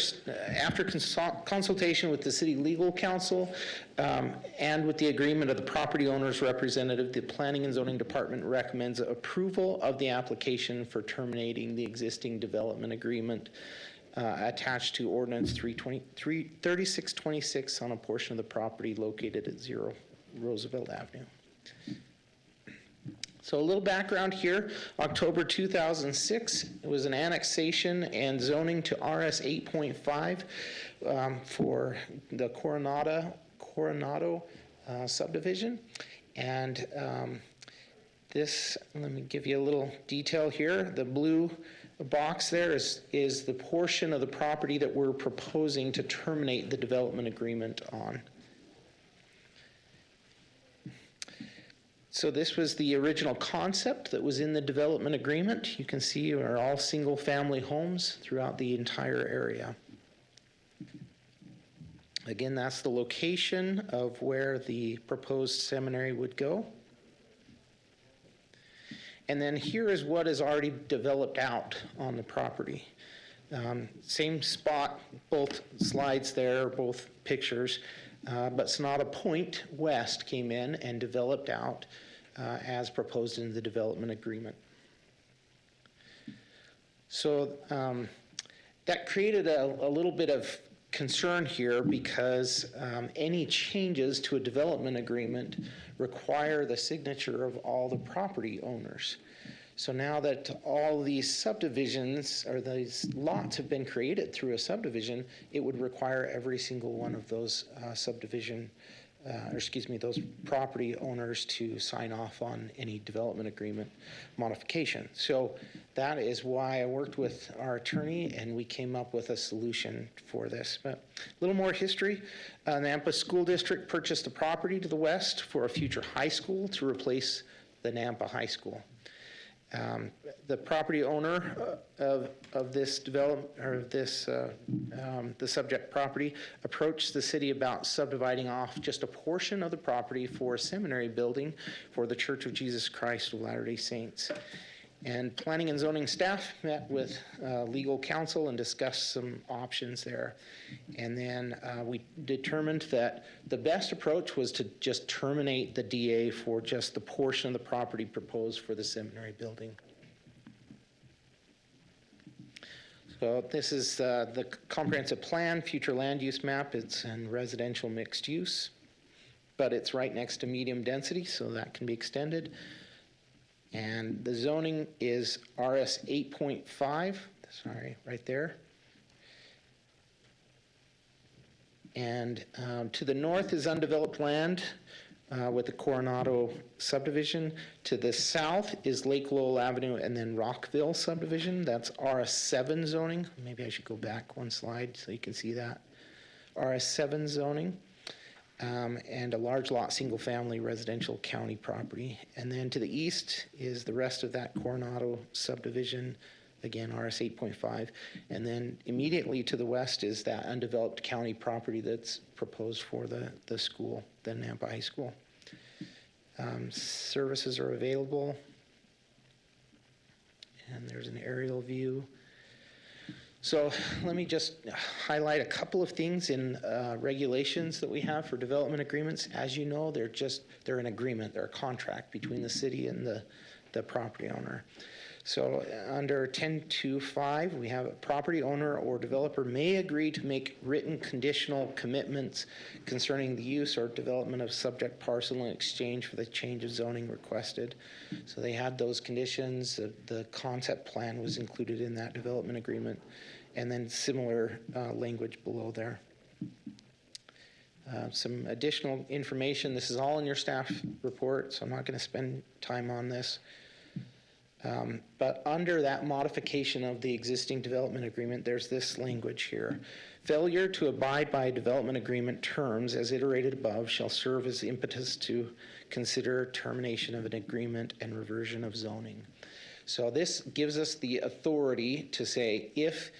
consultation with the city legal counsel and with the agreement of the property owner's representative, the Planning and Zoning Department recommends approval of the application for terminating the existing development agreement attached to Ordinance 3626 on a portion of the property located at 0 Roosevelt Avenue. So a little background here, October 2006, it was an annexation and zoning to RS 8.5 for the Coronado subdivision. And this, let me give you a little detail here. The blue box there is the portion of the property that we're proposing to terminate the development agreement on. So this was the original concept that was in the development agreement. You can see are all single-family homes throughout the entire area. Again, that's the location of where the proposed seminary would go. And then here is what is already developed out on the property. Same spot, both slides there, both pictures. But Sonata Point West came in and developed out as proposed in the development agreement. So that created a little bit of concern here because any changes to a development agreement require the signature of all the property owners. So now that all these subdivisions or these lots have been created through a subdivision, it would require every single one of those those property owners to sign off on any development agreement modification. So that is why I worked with our attorney and we came up with a solution for this. But a little more history. Nampa School District purchased the property to the west for a future high school to replace the Nampa High School. The property owner of this development, or of this, the subject property, approached the city about subdividing off just a portion of the property for a seminary building for the Church of Jesus Christ of Latter-day Saints. And planning and zoning staff met with legal counsel and discussed some options there. And then we determined that the best approach was to just terminate the DA for just the portion of the property proposed for the seminary building. So this is the comprehensive plan, future land use map. It's in residential mixed use, but it's right next to medium density, so that can be extended. And the zoning is RS 8.5, sorry, right there. And to the north is undeveloped land with the Coronado subdivision. To the south is Lake Lowell Avenue and then Rockville subdivision. That's RS 7 zoning. Maybe I should go back one slide so you can see that. RS 7 zoning. And a large lot, single-family residential county property. And then to the east is the rest of that Coronado subdivision, again, RS 8.5. And then immediately to the west is that undeveloped county property that's proposed for the school, the Nampa High School. Services are available. And there's an aerial view. So let me just highlight a couple of things in regulations that we have for development agreements. As you know, they're an agreement, they're a contract between the city and the property owner. So under 10.2.5, we have a property owner or developer may agree to make written conditional commitments concerning the use or development of subject parcel in exchange for the change of zoning requested. So they had those conditions. The concept plan was included in that development agreement, and then similar language below there. Some additional information. This is all in your staff report, so I'm not going to spend time on this. But under that modification of the existing development agreement, there's this language here. Failure to abide by development agreement terms as iterated above shall serve as impetus to consider termination of an agreement and reversion of zoning. So this gives us the authority to say if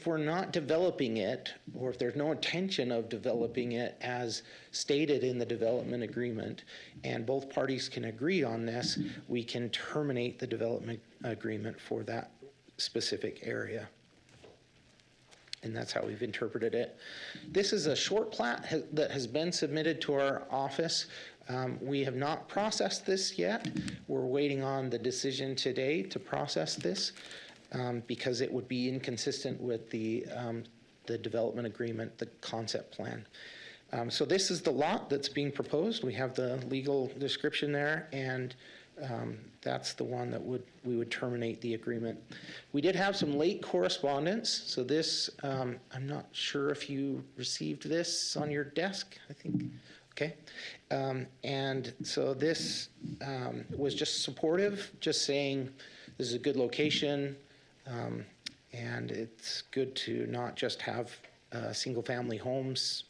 we're not developing it, or if there's no intention of developing it as stated in the development agreement, and both parties can agree on this, we can terminate the development agreement for that specific area. And that's how we've interpreted it. This is a short plat that has been submitted to our office. We have not processed this yet. We're waiting on the decision today to process this. Because it would be inconsistent with the development agreement, the concept plan. So this is the lot that's being proposed. We have the legal description there, and that's the one that we would terminate the agreement. We did have some late correspondence. So this, I'm not sure if you received this on your desk, I think. Okay. And so this was just supportive, just saying this is a good location. And it's good to not just have single-family homes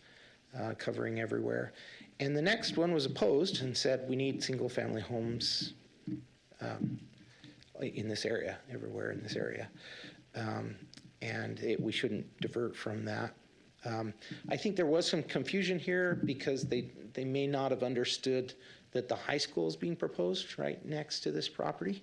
covering everywhere. And the next one was opposed and said we need single-family homes in this area, everywhere in this area. And we shouldn't divert from that. I think there was some confusion here because they may not have understood that the high school is being proposed right next to this property.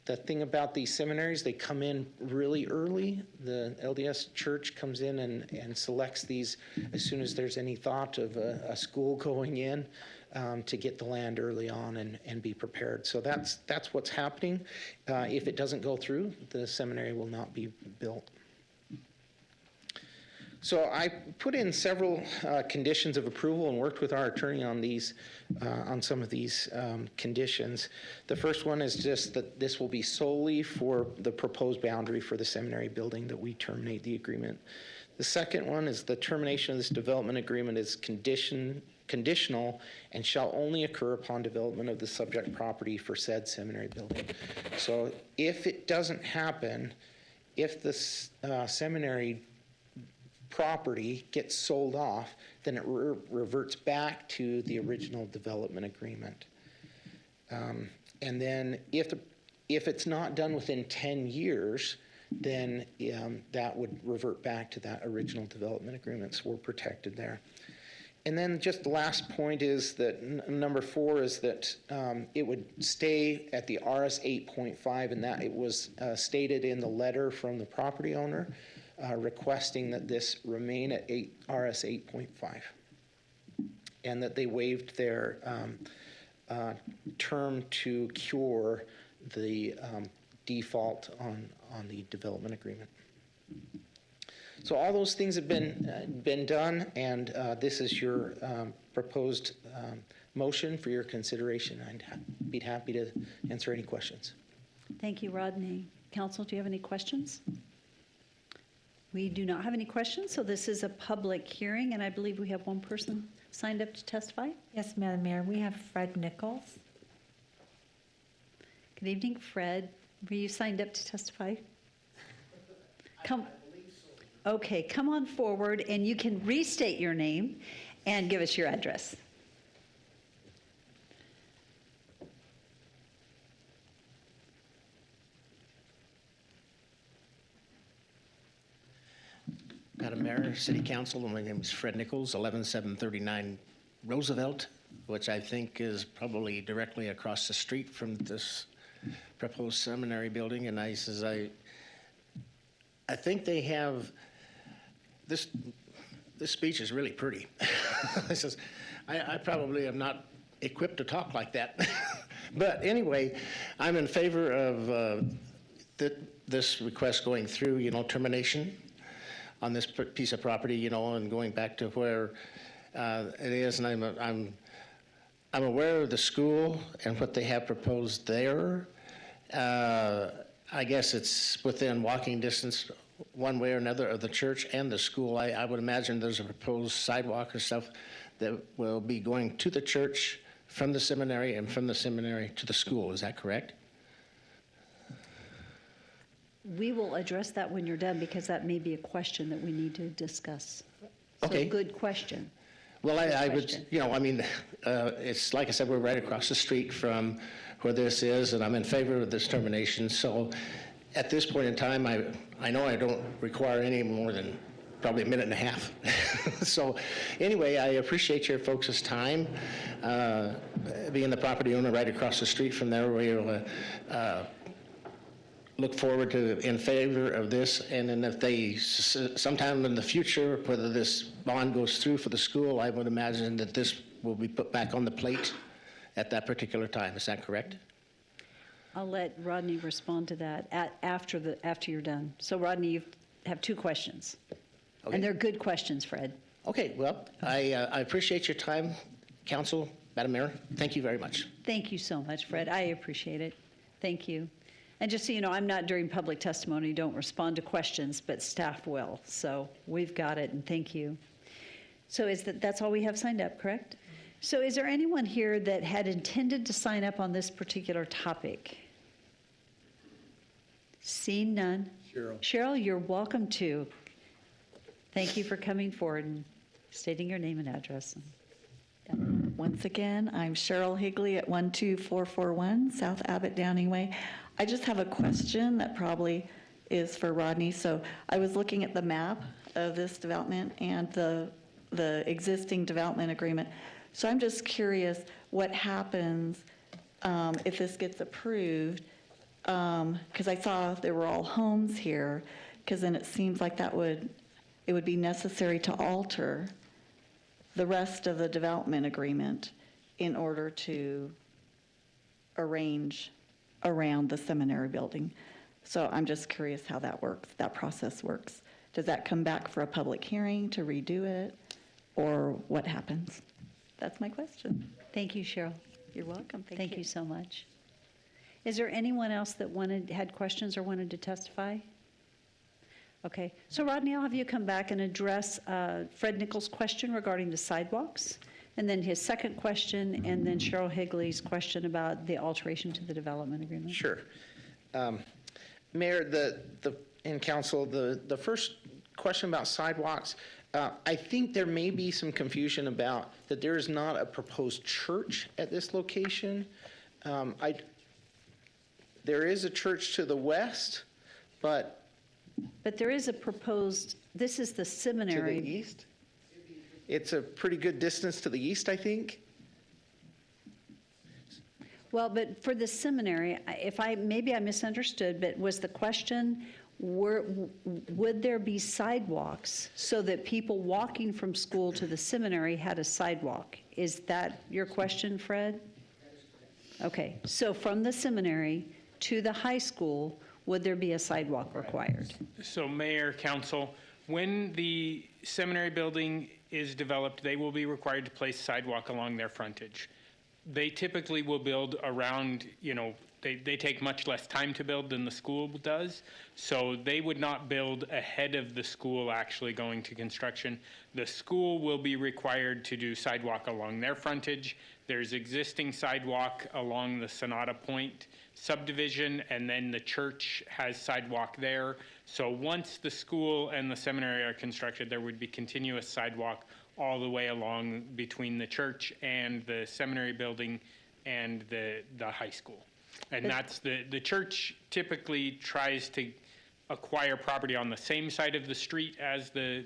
The thing about these seminaries, they come in really early. The LDS Church comes in and selects these as soon as there's any thought of a school going in to get the land early on and be prepared. So that's what's happening. If it doesn't go through, the seminary will not be built. So I put in several conditions of approval and worked with our attorney on these, on some of these conditions. The first one is just that this will be solely for the proposed boundary for the seminary building, that we terminate the agreement. The second one is the termination of this development agreement is conditional and shall only occur upon development of the subject property for said seminary building. So if it doesn't happen, if the seminary property gets sold off, then it reverts back to the original development agreement. And then if it's not done within 10 years, then that would revert back to that original development agreement, so we're protected there. And then just the last point is that number 4 is that it would stay at the RS 8.5, and that it was stated in the letter from the property owner requesting that this remain at RS 8.5, and that they waived their term to cure the default on the development agreement. So all those things have been done, and this is your proposed motion for your consideration. I'd be happy to answer any questions. Thank you, Rodney. Council, do you have any questions? We do not have any questions, so this is a public hearing, and I believe we have one person signed up to testify. Yes, Madam Mayor, we have Fred Nichols. Good evening, Fred. Were you signed up to testify? Come. Okay, come on forward, and you can restate your name and give us your address. Madam Mayor, City Council, my name is Fred Nichols, 11739 Roosevelt, which I think is probably directly across the street from this proposed seminary building. And I think they have, this speech is really pretty. I probably am not equipped to talk like that. But anyway, I'm in favor of this request going through, termination on this piece of property, and going back to where it is. And I'm aware of the school and what they have proposed there. I guess it's within walking distance one way or another of the church and the school. I would imagine there's a proposed sidewalk or stuff that will be going to the church from the seminary and from the seminary to the school. Is that correct? We will address that when you're done, because that may be a question that we need to discuss. So, Okay. Good question. Well, I would, it's like I said, we're right across the street from where this is, and I'm in favor of this termination. So at this point in time, I know I don't require any more than probably a minute and a half. So anyway, I appreciate your folks' time. Being the property owner right across the street from there, we'll look forward to in favor of this. And then if they, sometime in the future, whether this bond goes through for the school, I would imagine that this will be put back on the plate at that particular time. Is that correct? I'll let Rodney respond to that after you're done. So Rodney, you have 2 questions. Okay. And they're good questions, Fred. Okay, well, I appreciate your time, Council, Madam Mayor. Thank you very much. Thank you so much, Fred. I appreciate it. Thank you. And just so you know, I'm not during public testimony, don't respond to questions, but staff will. So we've got it, and thank you. So that's all we have signed up, correct? So is there anyone here that had intended to sign up on this particular topic? Seeing none. Cheryl, you're welcome to. Thank you for coming forward and stating your name and address. Once again, I'm Cheryl Higley at 12441 South Abbott Downing Way. I just have a question that probably is for Rodney. So I was looking at the map of this development and the existing development agreement. So I'm just curious what happens if this gets approved, because I saw there were all homes here, because then it seems like it would be necessary to alter the rest of the development agreement in order to arrange around the seminary building. So I'm just curious how that works, that process works. Does that come back for a public hearing to redo it, or what happens? That's my question. Thank you, Cheryl. You're welcome. Thank you so much. Is there anyone else that had questions or wanted to testify? Okay, so Rodney, I'll have you come back and address Fred Nichols' question regarding the sidewalks, and then his second question, and then Cheryl Higley's question about the alteration to the development agreement. Sure. Mayor, and Council, the first question about sidewalks, I think there may be some confusion about that there is not a proposed church at this location. There is a church to the west, but But there is a proposed, this is the to seminary. the east, it's a pretty good distance to the east, I think. Well, but for the seminary, maybe I misunderstood, but was the question, would there be sidewalks so that people walking from school to the seminary had a sidewalk? Is that your question, Fred? Okay, so from the seminary to the high school, would there be a sidewalk required? So Mayor, Council, when the seminary building is developed, they will be required to place sidewalk along their frontage. They typically will build around, they take much less time to build than the school does. So they would not build ahead of the school actually going to construction. The school will be required to do sidewalk along their frontage. There's existing sidewalk along the Sonata Point subdivision, and then the church has sidewalk there. So once the school and the seminary are constructed, there would be continuous sidewalk all the way along between the church and the seminary building and the high school. And that's the church typically tries to acquire property on the same side of the street as the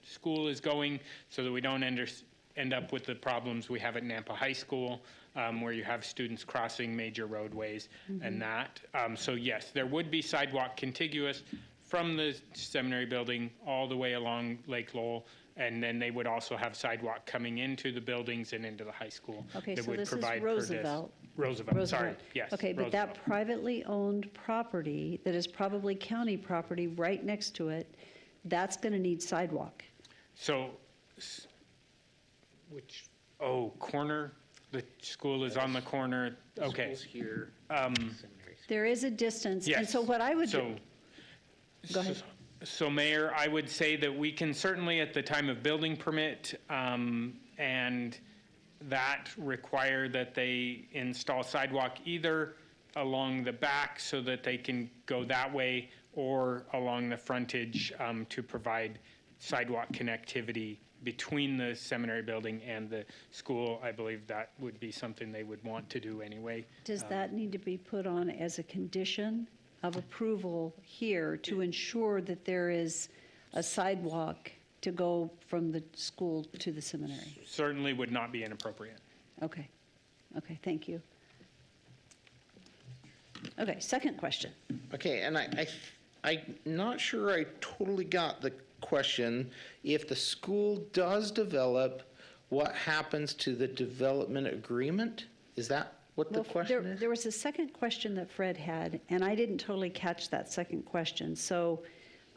school is going, so that we don't end up with the problems we have at Nampa High School, where you have students crossing major roadways and that. So yes, there would be sidewalk contiguous from the seminary building all the way along Lake Lowell, and then they would also have sidewalk coming into the buildings and into the high school. Okay, that so would this is provide Roosevelt. Roosevelt, sorry, yes. Okay, but Roosevelt. that privately owned property, that is probably county property right next to it, that's going to need sidewalk. So, corner, the school is on the corner, okay. School's here. There is a distance, and Yes. so what I would do. Go ahead. So Mayor, I would say that we can certainly at the time of building permit, and that require that they install sidewalk either along the back so that they can go that way, or along the frontage to provide sidewalk connectivity between the seminary building and the school. I believe that would be something they would want to do anyway. Does that need to be put on as a condition of approval here to ensure that there is a sidewalk to go from the school to the seminary? Certainly would not be inappropriate. Okay, thank you. Okay, second question. Okay, and I'm not sure I totally got the question. If the school does develop, what happens to the development agreement? Is that what the question is? There was a second question that Fred had, and I didn't totally catch that second question. So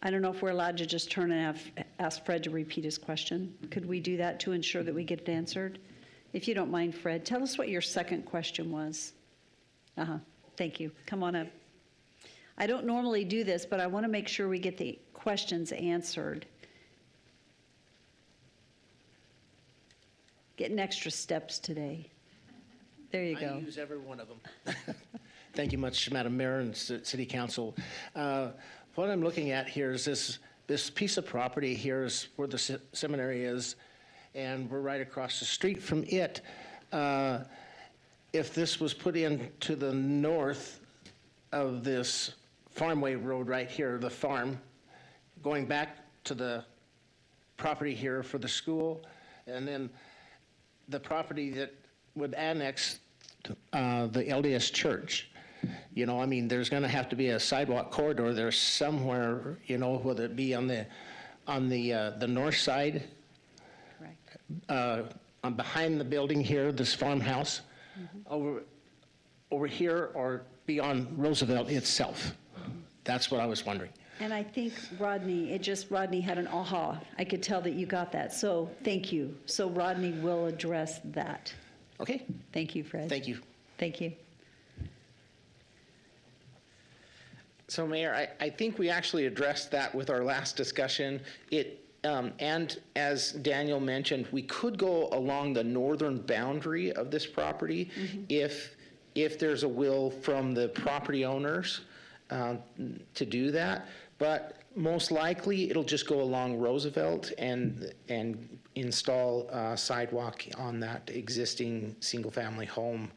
I don't know if we're allowed to just turn and ask Fred to repeat his question. Could we do that to ensure that we get it answered? If you don't mind, Fred, tell us what your second question was. Thank you. Come on up. I don't normally do this, but I want to make sure we get the questions answered. Getting extra steps today. There you go. I use every one of them. Thank you much, Madam Mayor and City Council. What I'm looking at here is this piece of property here is where the seminary is, and we're right across the street from it. If this was put in to the north of this Farmway Road right here, the farm, going back to the property here for the school, and then the property that would annex the LDS church. There's going to have to be a sidewalk corridor there somewhere, whether it be on the north side, on behind the building here, this farmhouse, over here, or beyond Roosevelt itself. That's what I was wondering. And I think Rodney had an aha. I could tell that you got that. So thank you. So Rodney will address that. Okay. Thank you, Fred. Thank you. Thank you. So Mayor, I think we actually addressed that with our last discussion. And as Daniel mentioned, we could go along the northern boundary of this property if there's a will from the property owners to do that. But Most likely, it'll just go along Roosevelt and install a sidewalk on that existing single-family home,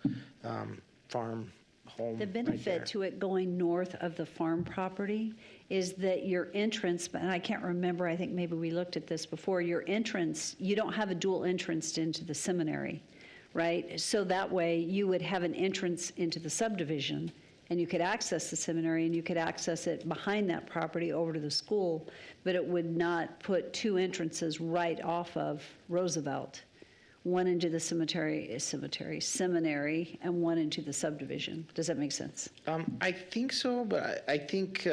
farm home. The right there. benefit to it going north of the farm property is that your entrance, and I can't remember, I think maybe we looked at this before, your entrance, you don't have a dual entrance into the seminary, right? So that way you would have an entrance into the subdivision and you could access the seminary and you could access it behind that property over to the school, but it would not put two entrances right off of Roosevelt, one into the seminary, and one into the subdivision. Does that make sense? I think so, but I think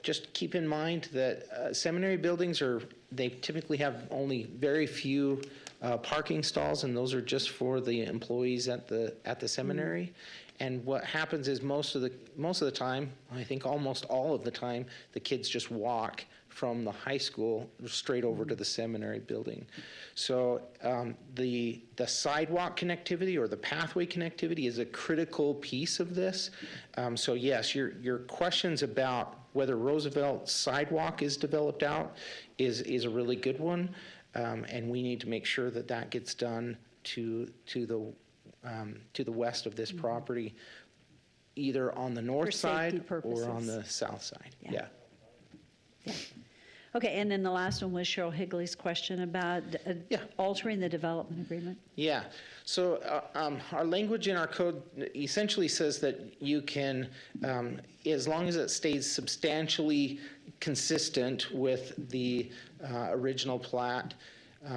just keep in mind that seminary buildings they typically have only very few parking stalls, and those are just for the employees at the seminary. And what happens is most of the time, I think almost all of the time, the kids just walk from the high school straight over to the seminary building. So the sidewalk connectivity or the pathway connectivity is a critical piece of this. So yes, your questions about whether Roosevelt sidewalk is developed out is a really good one, and we need to make sure that that gets done to the west of this property, either on the north side or on the south side. Yeah. Okay, and then the last one was Cheryl Higley's question about altering the development agreement. Yeah, so our language in our code essentially says that you can, as long as it stays substantially consistent with the original plat,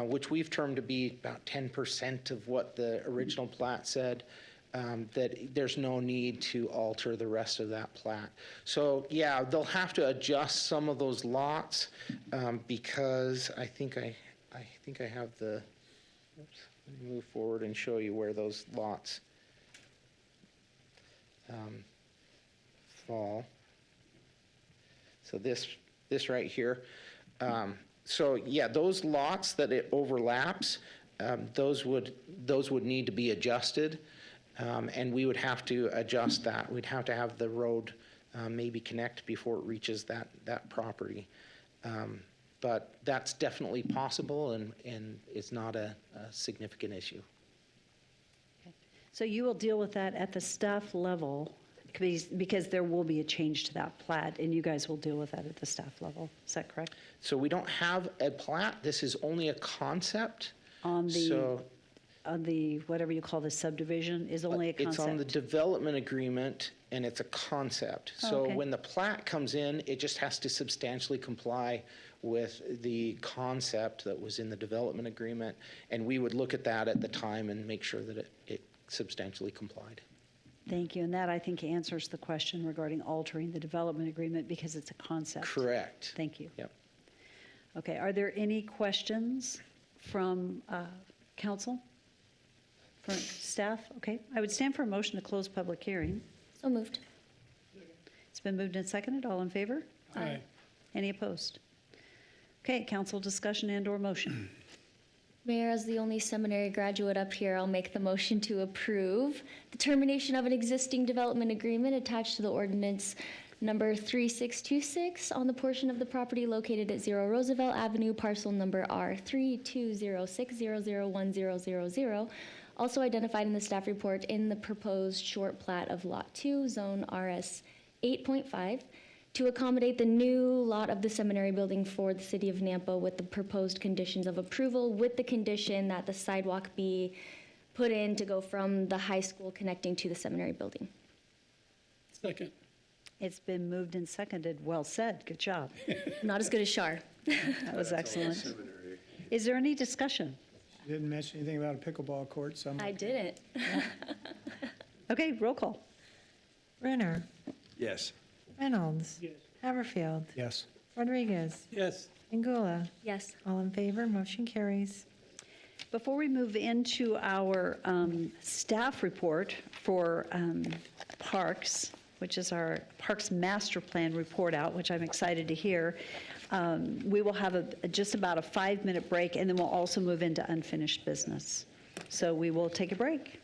which we've termed to be about 10% of what the original plat said, that there's no need to alter the rest of that plat. So yeah, they'll have to adjust some of those lots because I think I have the. Oops, let me move forward and show you where those lots fall. So this right here. So yeah, those lots that it overlaps, those would need to be adjusted. And we would have to adjust that. We'd have to have the road maybe connect before it reaches that property. But that's definitely possible, and it's not a significant issue. Okay. So you will deal with that at the staff level because there will be a change to that plat, and you guys will deal with that at the staff level. Is that correct? So we don't have a plat. This is only a concept. On the whatever you call the subdivision is only a concept? It's on the development agreement, and it's a concept. So when the plat comes in, it just has to substantially comply with the concept that was in the development agreement, and we would look at that at the time and make sure that it substantially complied. Thank you, and that I think answers the question regarding altering the development agreement because it's a concept. Correct. Thank you. Yep. Okay, are there any questions from council? For staff? Okay, I would stand for a motion to close public hearing. So moved. It's been moved and seconded. All in favor? Aye. Any opposed? Okay, council discussion and/or motion. Mayor, as the only seminary graduate up here, I'll make the motion to approve the termination of an existing development agreement attached to the ordinance number 3626 on the portion of the property located at 0 Roosevelt Avenue, parcel number R3206001000, also identified in the staff report in the proposed short plat of Lot 2, Zone RS 8.5, to accommodate the new lot of the seminary building for the city of Nampa with the proposed conditions of approval, with the condition that the sidewalk be put in to go from the high school connecting to the seminary building. Second. It's been moved and seconded. Well said. Good job. Not as good as Shar. That was excellent. Is there any discussion? You didn't mention anything about a pickleball court, so I didn't. Okay, roll call. Brunner, Yes. Reynolds. Yes. Haverfield. Yes. Rodriguez. Yes. Angula. Yes. All in favor, motion carries. Before we move into our staff report for parks, which is our Parks Master Plan report out, which I'm excited to hear, we will have just about a 5-minute break, and then we'll also move into unfinished business. So we will take a break.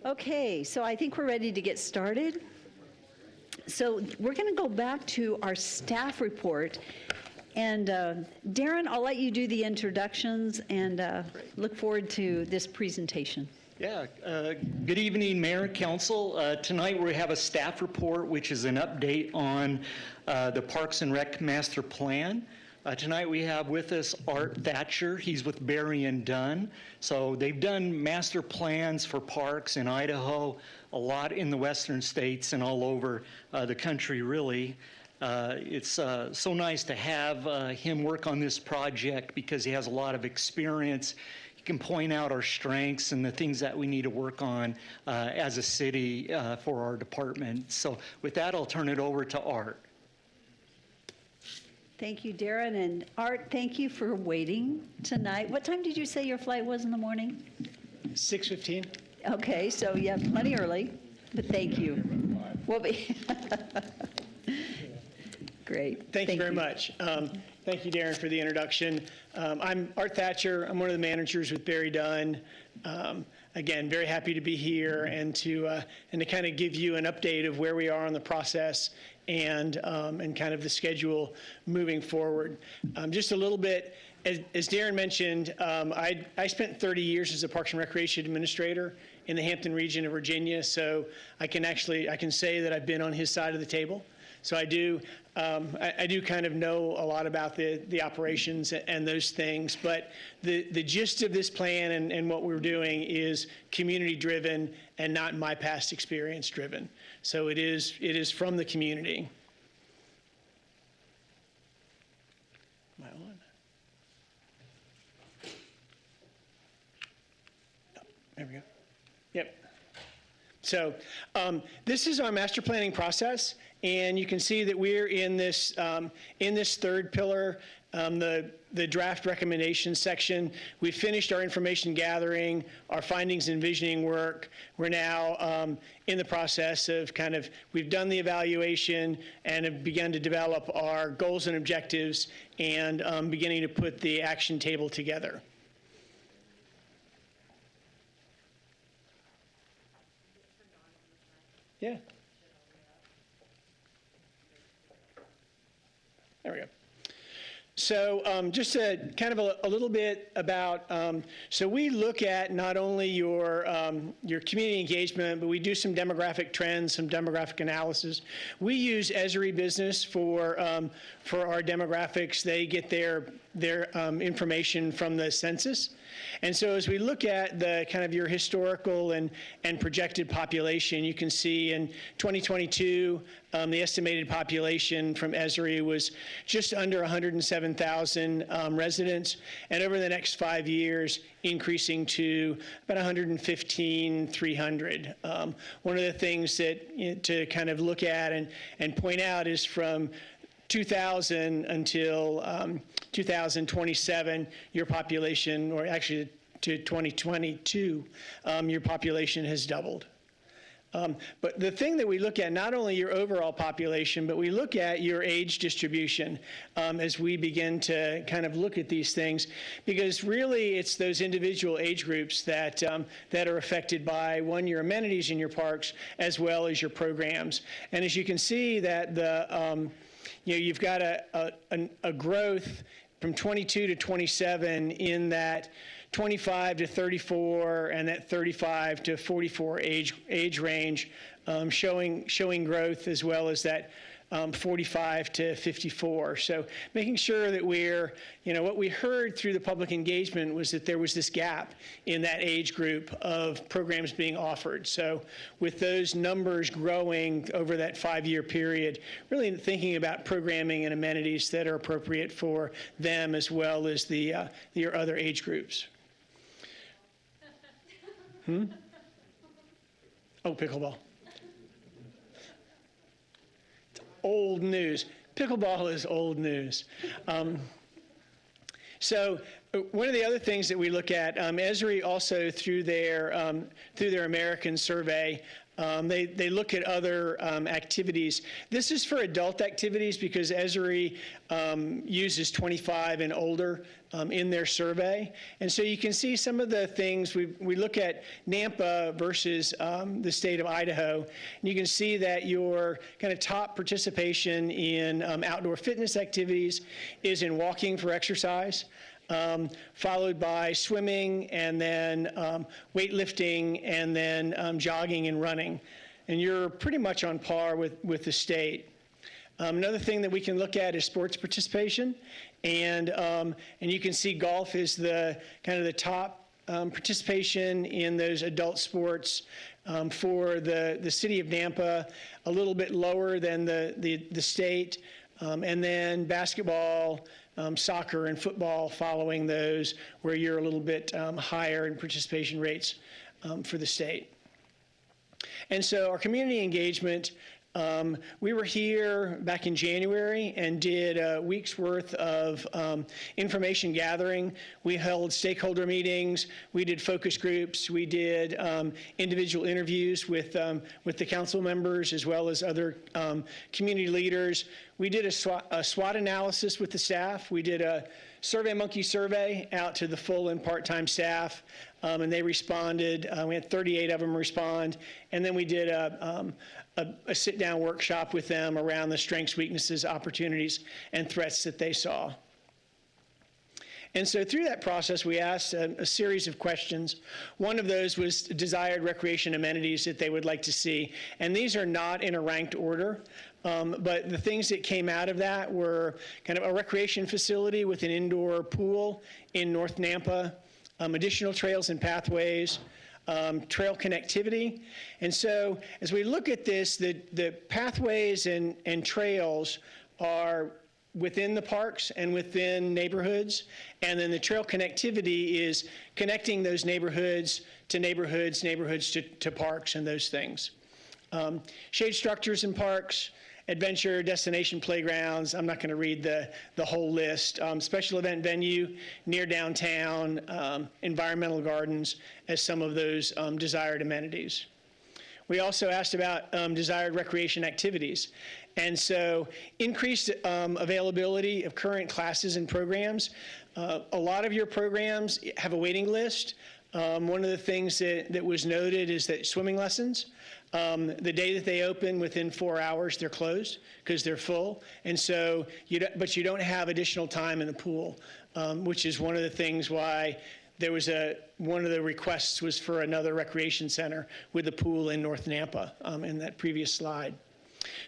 Okay, so I think we're ready to get started. So we're going to go back to our staff report. And Darren, I'll let you do the introductions and look forward to this presentation. Yeah, good evening, Mayor and Council. Tonight we have a staff report, which is an update on the Parks and Rec Master Plan. Tonight we have with us Art Thatcher. He's with Berry and Dunn. So they've done master plans for parks in Idaho, a lot in the western states and all over the country, really. It's so nice to have him work on this project because he has a lot of experience. He can point out our strengths and the things that we need to work on as a city for our department. So with that, I'll turn it over to Art. Thank you, Darren. And Art, thank you for waiting tonight. What time did you say your flight was in the morning? 6:15. Okay, so yeah, plenty early, but thank you. We'll be great. Thank you very much. Thank you, Darren, for the introduction. I'm Art Thatcher. I'm one of the managers with Berry Dunn. Again, very happy to be here and to kind of give you an update of where we are on the process and kind of the schedule moving forward. Just a little bit, as Darren mentioned, I spent 30 years as a Parks and Recreation Administrator in the Hampton region of Virginia, so I can say that I've been on his side of the table. So I do kind of know a lot about the operations and those things, but the gist of this plan and what we're doing is community-driven and not my past experience-driven. So it is from the community. Am I on? No, there we go. Yep. So this is our master planning process. And you can see that we're in this third pillar, the draft recommendation section. We finished our information gathering, our findings and visioning work. We're now in the process of we've done the evaluation and have begun to develop our goals and objectives and beginning to put the action table together. Yeah. There we go. So just kind of a little bit about, so we look at not only your community engagement, but we do some demographic trends, some demographic analysis. We use Esri Business for our demographics. They get their information from the census. And so as we look at the kind of your historical and projected population, you can see in 2022, the estimated population from Esri was just under 107,000 residents, and over the next 5 years, increasing to about 115,300. One of the things that to kind of look at and point out is from 2000 until 2027, your population, or actually to 2022, your population has doubled. But the thing that we look at, not only your overall population, but we look at your age distribution as we begin to kind of look at these things, because really it's those individual age groups that are affected by, one, your amenities in your parks, as well as your programs. And as you can see that you've got a growth from 22 to 27 in that 25 to 34 and that 35 to 44 age range, showing growth, as well as that 45 to 54. So making sure that we're, what we heard through the public engagement was that there was this gap in that age group of programs being offered. So with those numbers growing over that 5-year period, really thinking about programming and amenities that are appropriate for them, as well as your other age groups. Oh, pickleball. Old news. Pickleball is old news. So one of the other things that we look at, Esri also through their American survey, They look at other activities. This is for adult activities because Esri uses 25 and older in their survey. And so you can see some of the things, we look at Nampa versus the state of Idaho, and you can see that your kind of top participation in outdoor fitness activities is in walking for exercise, followed by swimming, and then weightlifting, and then jogging and running. And you're pretty much on par with the state. Another thing that we can look at is sports participation, and you can see golf is the kind of the top participation in those adult sports for the city of Nampa, a little bit lower than the state, and then basketball, soccer, and football following those, where you're a little bit higher in participation rates for the state. And so our community engagement, we were here back in January and did a week's worth of information gathering. We held stakeholder meetings, we did focus groups, we did individual interviews with the council members as well as other community leaders. We did a SWOT analysis with the staff. We did a SurveyMonkey survey out to the full and part-time staff, and they responded. We had 38 of them respond, and then we did a sit-down workshop with them around the strengths, weaknesses, opportunities, and threats that they saw. And so through that process, we asked a series of questions. One of those was desired recreation amenities that they would like to see. And these are not in a ranked order, but the things that came out of that were kind of a recreation facility with an indoor pool in North Nampa, additional trails and pathways, trail connectivity. And so as we look at this, the pathways and trails are within the parks and within neighborhoods, and then the trail connectivity is connecting those neighborhoods to parks and those things. Shade structures in parks, adventure, destination playgrounds. I'm not going to read the whole list. Special event venue near downtown, environmental gardens as some of those desired amenities. We also asked about desired recreation activities. And so increased availability of current classes and programs. A lot of your programs have a waiting list. One of the things that was noted is that swimming lessons, the day that they open, within 4 hours, they're closed because they're full. And so, but you don't have additional time in the pool, which is one of the things why there was one of the requests was for another recreation center with a pool in North Nampa in that previous slide.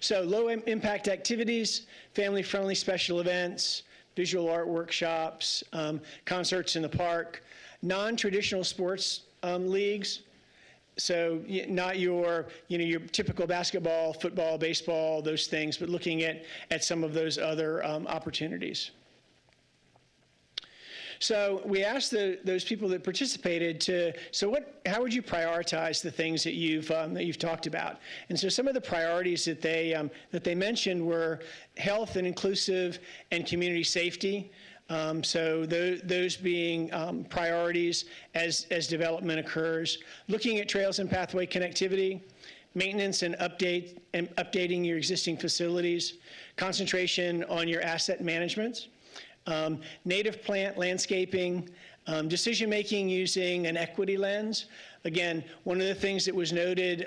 So low impact activities, family-friendly special events, visual art workshops, concerts in the park, non-traditional sports leagues. So not your typical basketball, football, baseball, those things, but looking at some of those other opportunities. So we asked those people that participated how would you prioritize the things that you've talked about? And so some of the priorities that they mentioned were health and inclusive and community safety. So those being priorities as development occurs. Looking at trails and pathway connectivity, maintenance and updating your existing facilities, concentration on your asset management. Native plant landscaping, decision-making using an equity lens. Again, one of the things that was noted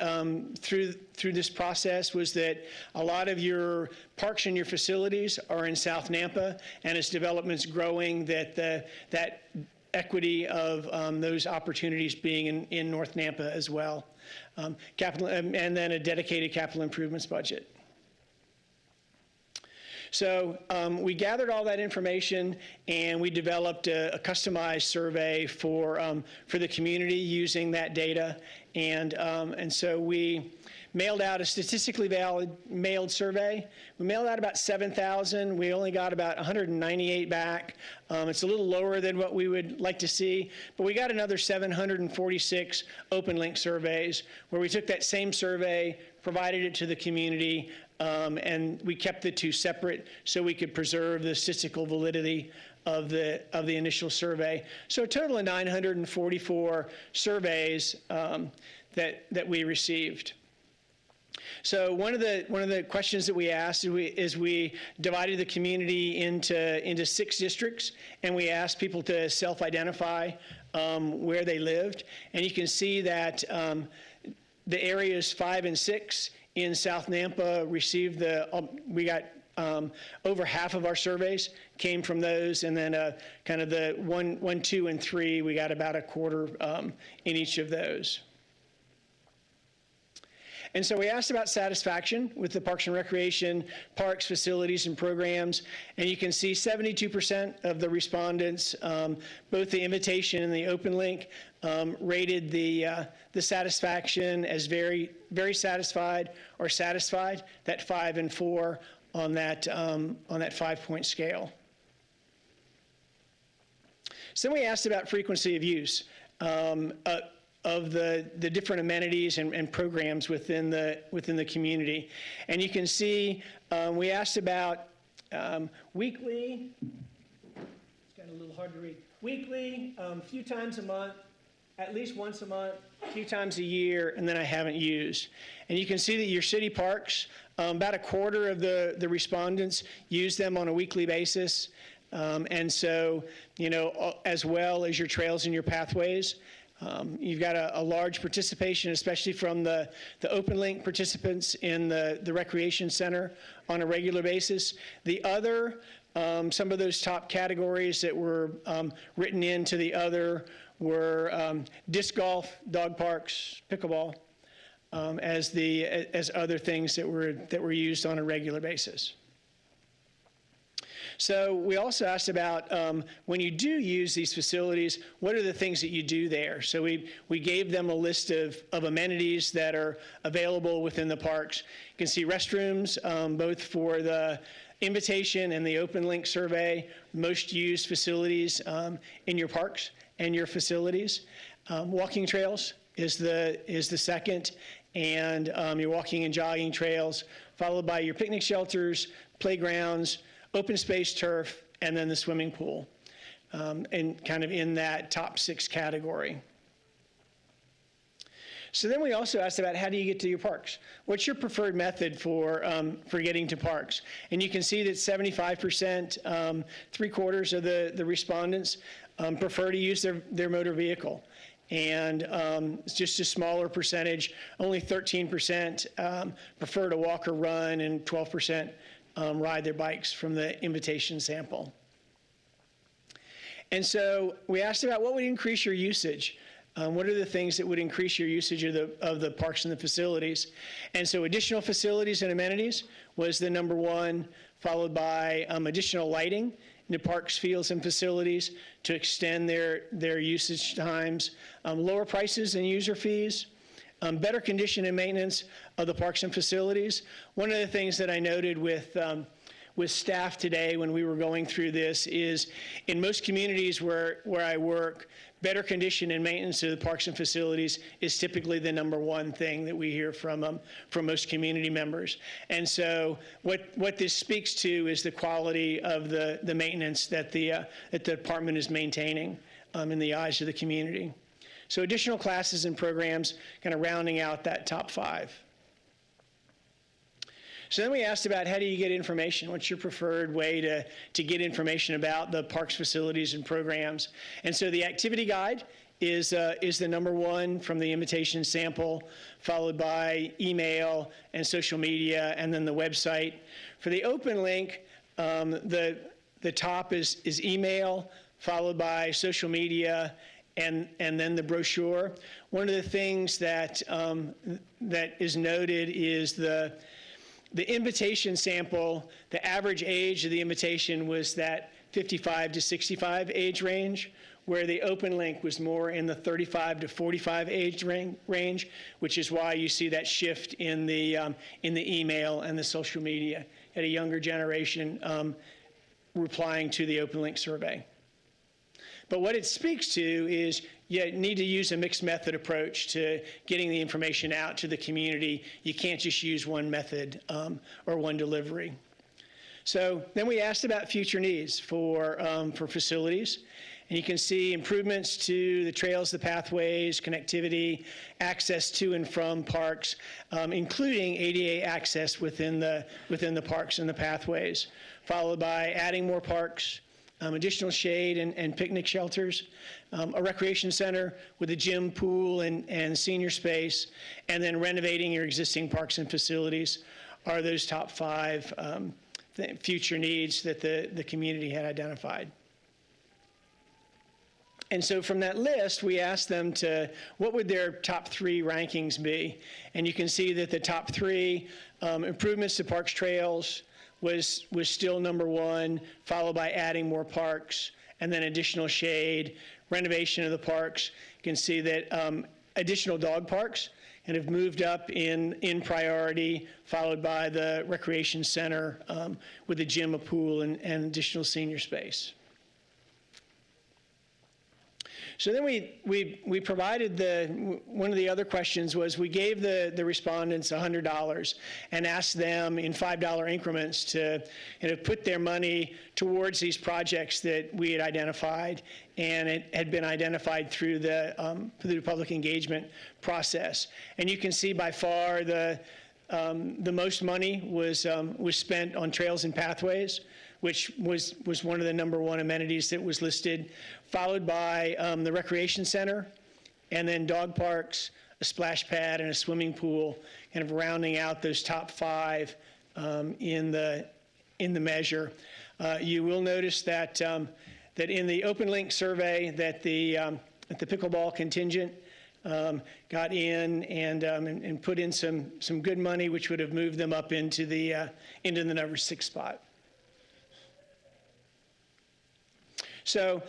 through this process was that a lot of your parks and your facilities are in South Nampa, and as development's growing, that equity of those opportunities being in North Nampa as well. Capital, and then a dedicated capital improvements budget. So we gathered all that information and we developed a customized survey for the community using that data. And so we mailed out a statistically valid mailed survey. We mailed out about 7,000. We only got about 198 back. It's a little lower than what we would like to see, but we got another 746 open link surveys where we took that same survey, provided it to the community, and we kept the two separate so we could preserve the statistical validity of the initial survey. So a total of 944 surveys that we received. So one of the questions that we asked is we divided the community into 6 districts, and we asked people to self-identify where they lived. And you can see that the areas 5 and 6 in South Nampa received we got over half of our surveys came from those, and then kind of the 1, 2, and 3, we got about a quarter in each of those. And so we asked about satisfaction with the Parks and Recreation, parks, facilities, and programs. And you can see 72% of the respondents, both the invitation and the open link, rated the satisfaction as very, very satisfied or satisfied, that 5 and 4 on that 5-point scale. So then we asked about frequency of use of the different amenities and programs within the community. And you can see we asked about weekly, it's got a little hard to read, weekly, a few times a month, at least once a month, a few times a year, and then I haven't used. And you can see that your city parks, about a quarter of the respondents use them on a weekly basis. And so, as well as your trails and your pathways. You've got a large participation, especially from the open link participants in the recreation center on a regular basis. The other, some of those top categories that were written into the other were disc golf, dog parks, pickleball, as other things that were used on a regular basis. So we also asked about when you do use these facilities, what are the things that you do there? So we gave them a list of amenities that are available within the parks. You can see restrooms, both for the invitation and the open link survey, most used facilities in your parks and your facilities. Walking trails is the second, and your walking and jogging trails, followed by your picnic shelters, playgrounds, open space turf, and then the swimming pool, and kind of in that top 6 category. So then we also asked about how do you get to your parks? What's your preferred method for getting to parks? And you can see that 75%, 3/4 of the respondents prefer to use their motor vehicle. And it's just a smaller percentage, only 13% prefer to walk or run, and 12% ride their bikes from the invitation sample. And so we asked about what would increase your usage. What are the things that would increase your usage of the parks and the facilities? And so additional facilities and amenities was the number 1, followed by additional lighting in the parks, fields, and facilities to extend their usage times, lower prices and user fees, better condition and maintenance of the parks and facilities. One of the things that I noted with staff today when we were going through this is in most communities where I work, better condition and maintenance of the parks and facilities is typically the number 1 thing that we hear from most community members. And so what this speaks to is the quality of the maintenance that the department is maintaining in the eyes of the community. So additional classes and programs kind of rounding out that top 5. So then we asked about how do you get information? What's your preferred way to get information about the parks, facilities, and programs? And so the activity guide is the number 1 from the invitation sample, followed by email and social media, and then the website. For the open link, the top is email, followed by social media, and then the brochure. One of the things that is noted is the invitation sample. The average age of the invitation was that 55 to 65 age range, where the open link was more in the 35 to 45 age range, which is why you see that shift in the email and the social media at a younger generation replying to the open link survey. But what it speaks to is you need to use a mixed method approach to getting the information out to the community. You can't just use one method or one delivery. So then we asked about future needs for facilities. And you can see improvements to the trails, the pathways, connectivity, access to and from parks, including ADA access within the parks and the pathways, followed by adding more parks, additional shade and picnic shelters, a recreation center with a gym, pool, and senior space, and then renovating your existing parks and facilities are those top 5 future needs that the community had identified. And so from that list, we asked them what would their top 3 rankings be? And you can see that the top 3 improvements to parks, trails was still number 1, followed by adding more parks, and then additional shade, renovation of the parks. You can see that additional dog parks and have moved up in priority, followed by the recreation center with a gym, a pool, and additional senior space. So then we provided one of the other questions was we gave the respondents $100 and asked them in $5 increments to put their money towards these projects that we had identified, and it had been identified through the public engagement process. And you can see by far the most money was spent on trails and pathways, which was one of the number 1 amenities that was listed, followed by the recreation center, and then dog parks, a splash pad, and a swimming pool, kind of rounding out those top 5 in the measure. You will notice that that in the OpenLink survey that the pickleball contingent got in and put in some good money, which would have moved them up into the number 6 spot. So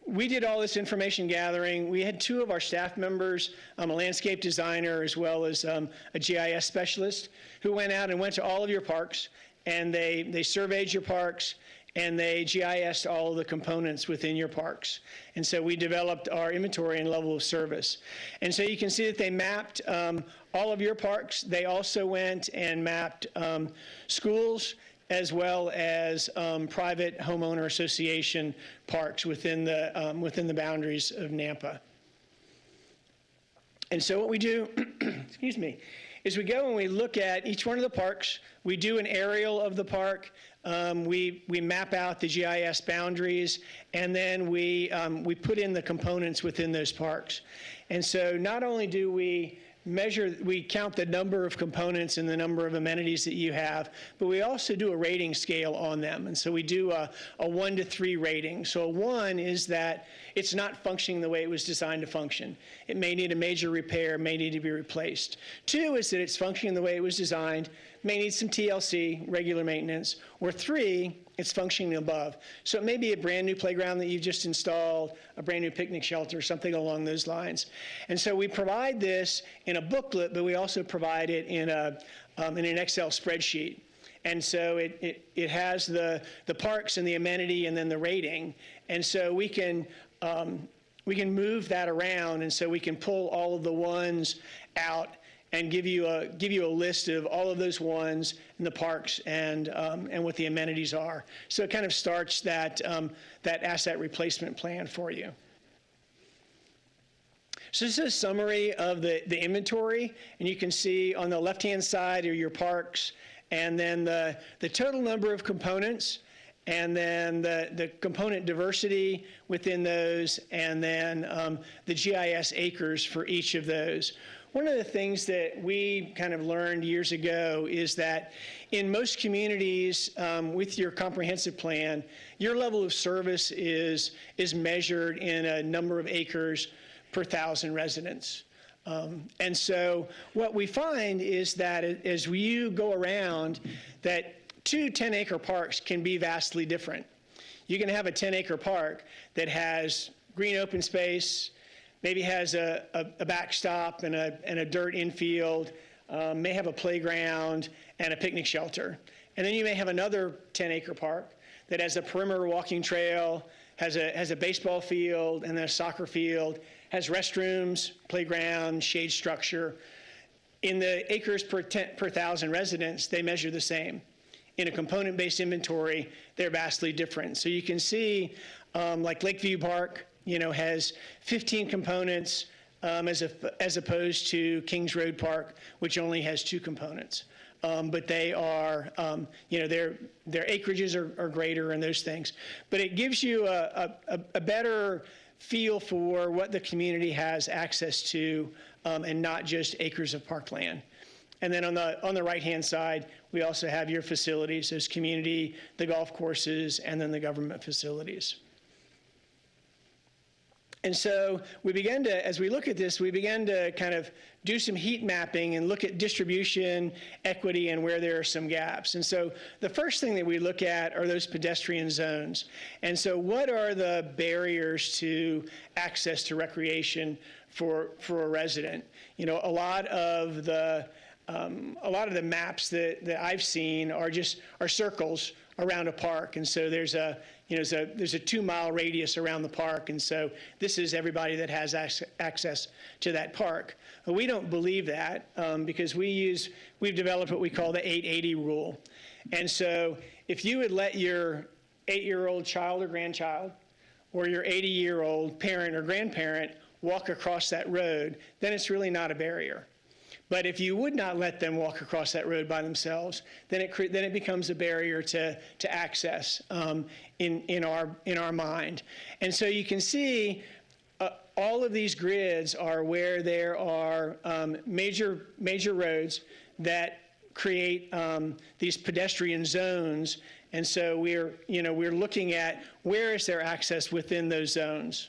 we did all this information gathering. We had 2 of our staff members, a landscape designer as well as a GIS specialist, who went out and went to all of your parks, and they surveyed your parks, and they GIS'd all of the components within your parks. And so we developed our inventory and level of service. And so you can see that they mapped all of your parks. They also went and mapped schools, as well as private homeowner association parks within the boundaries of Nampa. And so what we do, excuse me, is we go and we look at each one of the parks. We do an aerial of the park. We map out the GIS boundaries, and then we put in the components within those parks. And so not only do we count the number of components and the number of amenities that you have, but we also do a rating scale on them. And so we do a 1 to 3 rating. So a 1 is that it's not functioning the way it was designed to function. It may need a major repair, may need to be replaced. 2 is that it's functioning the way it was designed, may need some TLC, regular maintenance. Or 3, it's functioning above. So it may be a brand new playground that you've just installed, a brand new picnic shelter, something along those lines. And so we provide this in a booklet, but we also provide it in an Excel spreadsheet. And so it has the parks and the amenity and then the rating. And so we can move that around, and so we can pull all of the 1s out and give you a list of all of those 1s in the parks and what the amenities are. So it kind of starts that asset replacement plan for you. So this is a summary of the inventory, and you can see on the left-hand side are your parks, and then the total number of components, and then the component diversity within those, and then the GIS acres for each of those. One of the things that we kind of learned years ago is that in most communities with your comprehensive plan, your level of service is measured in a number of acres per 1,000 residents. And so what we find is that as you go around, that 2 10-acre parks can be vastly different. You can have a 10-acre park that has green open space, maybe has a backstop and a dirt infield, may have a playground and a picnic shelter. And then you may have another 10-acre park that has a perimeter walking trail, has a baseball field and then a soccer field, has restrooms, playground, shade structure. In the acres per 1,000 residents, they measure the same. in a component-based inventory, they're vastly different. So you can see, like Lakeview Park, has 15 components as opposed to Kings Road Park, which only has 2 components. But they are, their acreages are greater and those things. But it gives you a better feel for what the community has access to, and not just acres of parkland. And then on the right-hand side, we also have your facilities, those community, the golf courses, and then the government facilities. And so as we look at this, we began to kind of do some heat mapping and look at distribution, equity, and where there are some gaps. And so the first thing that we look at are those pedestrian zones. And so what are the barriers to access to recreation for a resident? A lot of the maps that I've seen are circles around a park, and so there's a 2-mile radius around the park, and so this is everybody that has access to that park. But we don't believe that because we've developed what we call the 880 rule, and so if you would let your 8-year-old child or grandchild or your 80-year-old parent or grandparent walk across that road, then it's really not a barrier. But if you would not let them walk across that road by themselves, then it becomes a barrier to access in our mind. And so you can see all of these grids are where there are major roads that create these pedestrian zones. And so we're looking at where is there access within those zones.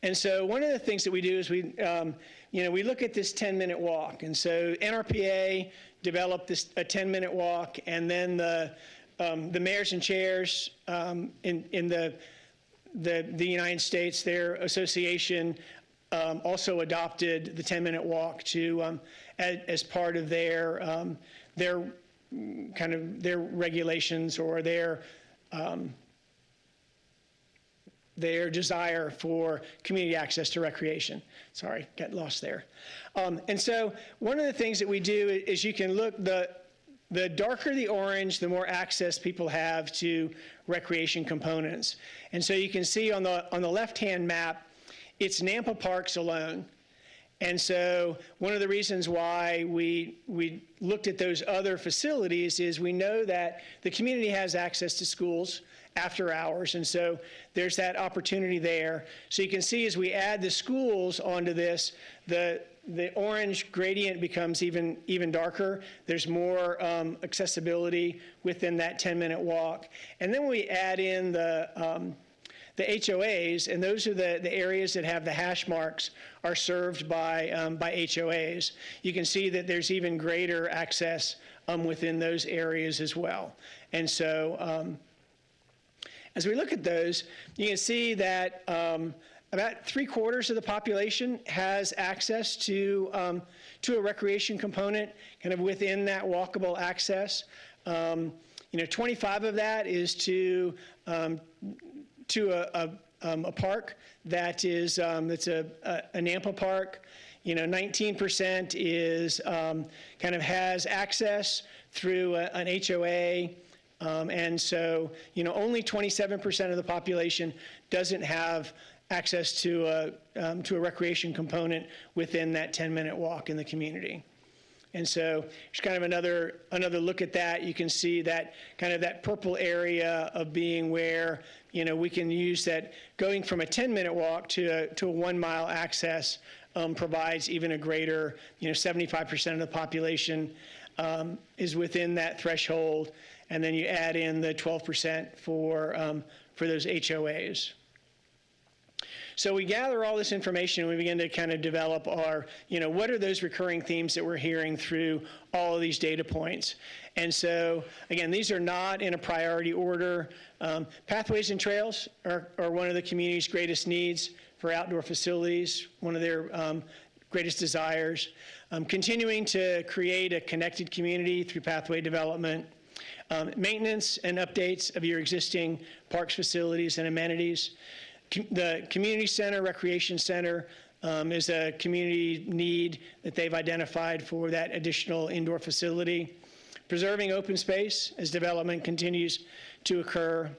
And so one of the things that we do is we look at this 10-minute walk. And so NRPA developed a 10-minute walk, and then the mayors and chairs in the United States, their association also adopted the 10-minute walk as part of their regulations or their desire for community access to recreation. Sorry, got lost there. And so one of the things that we do is you can look, the darker the orange, the more access people have to recreation components. And so you can see on the left-hand map, it's Nampa Parks alone. And so one of the reasons why we looked at those other facilities is we know that the community has access to schools after hours, and so there's that opportunity there. So you can see as we add the schools onto this, the orange gradient becomes even darker. There's more accessibility within that 10-minute walk. And then we add in the HOAs, and those are the areas that have the hash marks are served by HOAs. You can see that there's even greater access within those areas as well. And so as we look at those, you can see that about 3/4 of the population has access to a recreation component kind of within that walkable access. 25 of that is to a park that is that's a Nampa park. 19% is kind of has access through an HOA. And so, only 27% of the population doesn't have access to a recreation component within that 10-minute walk in the community. And so, there's kind of another look at that. You can see that kind of that purple area of being where we can use that. Going from a 10-minute walk to a 1-mile access provides even a greater, 75% of the population is within that threshold. And then you add in the 12% for those HOAs. So we gather all this information and we begin to kind of develop our, what are those recurring themes that we're hearing through all of these data points. And so, again, these are not in a priority order. Pathways and trails are one of the community's greatest needs for outdoor facilities, one of their greatest desires. Continuing to create a connected community through pathway development. Maintenance and updates of your existing parks, facilities, and amenities. The community center, recreation center is a community need that they've identified for that additional indoor facility. preserving open space as development continues to occur,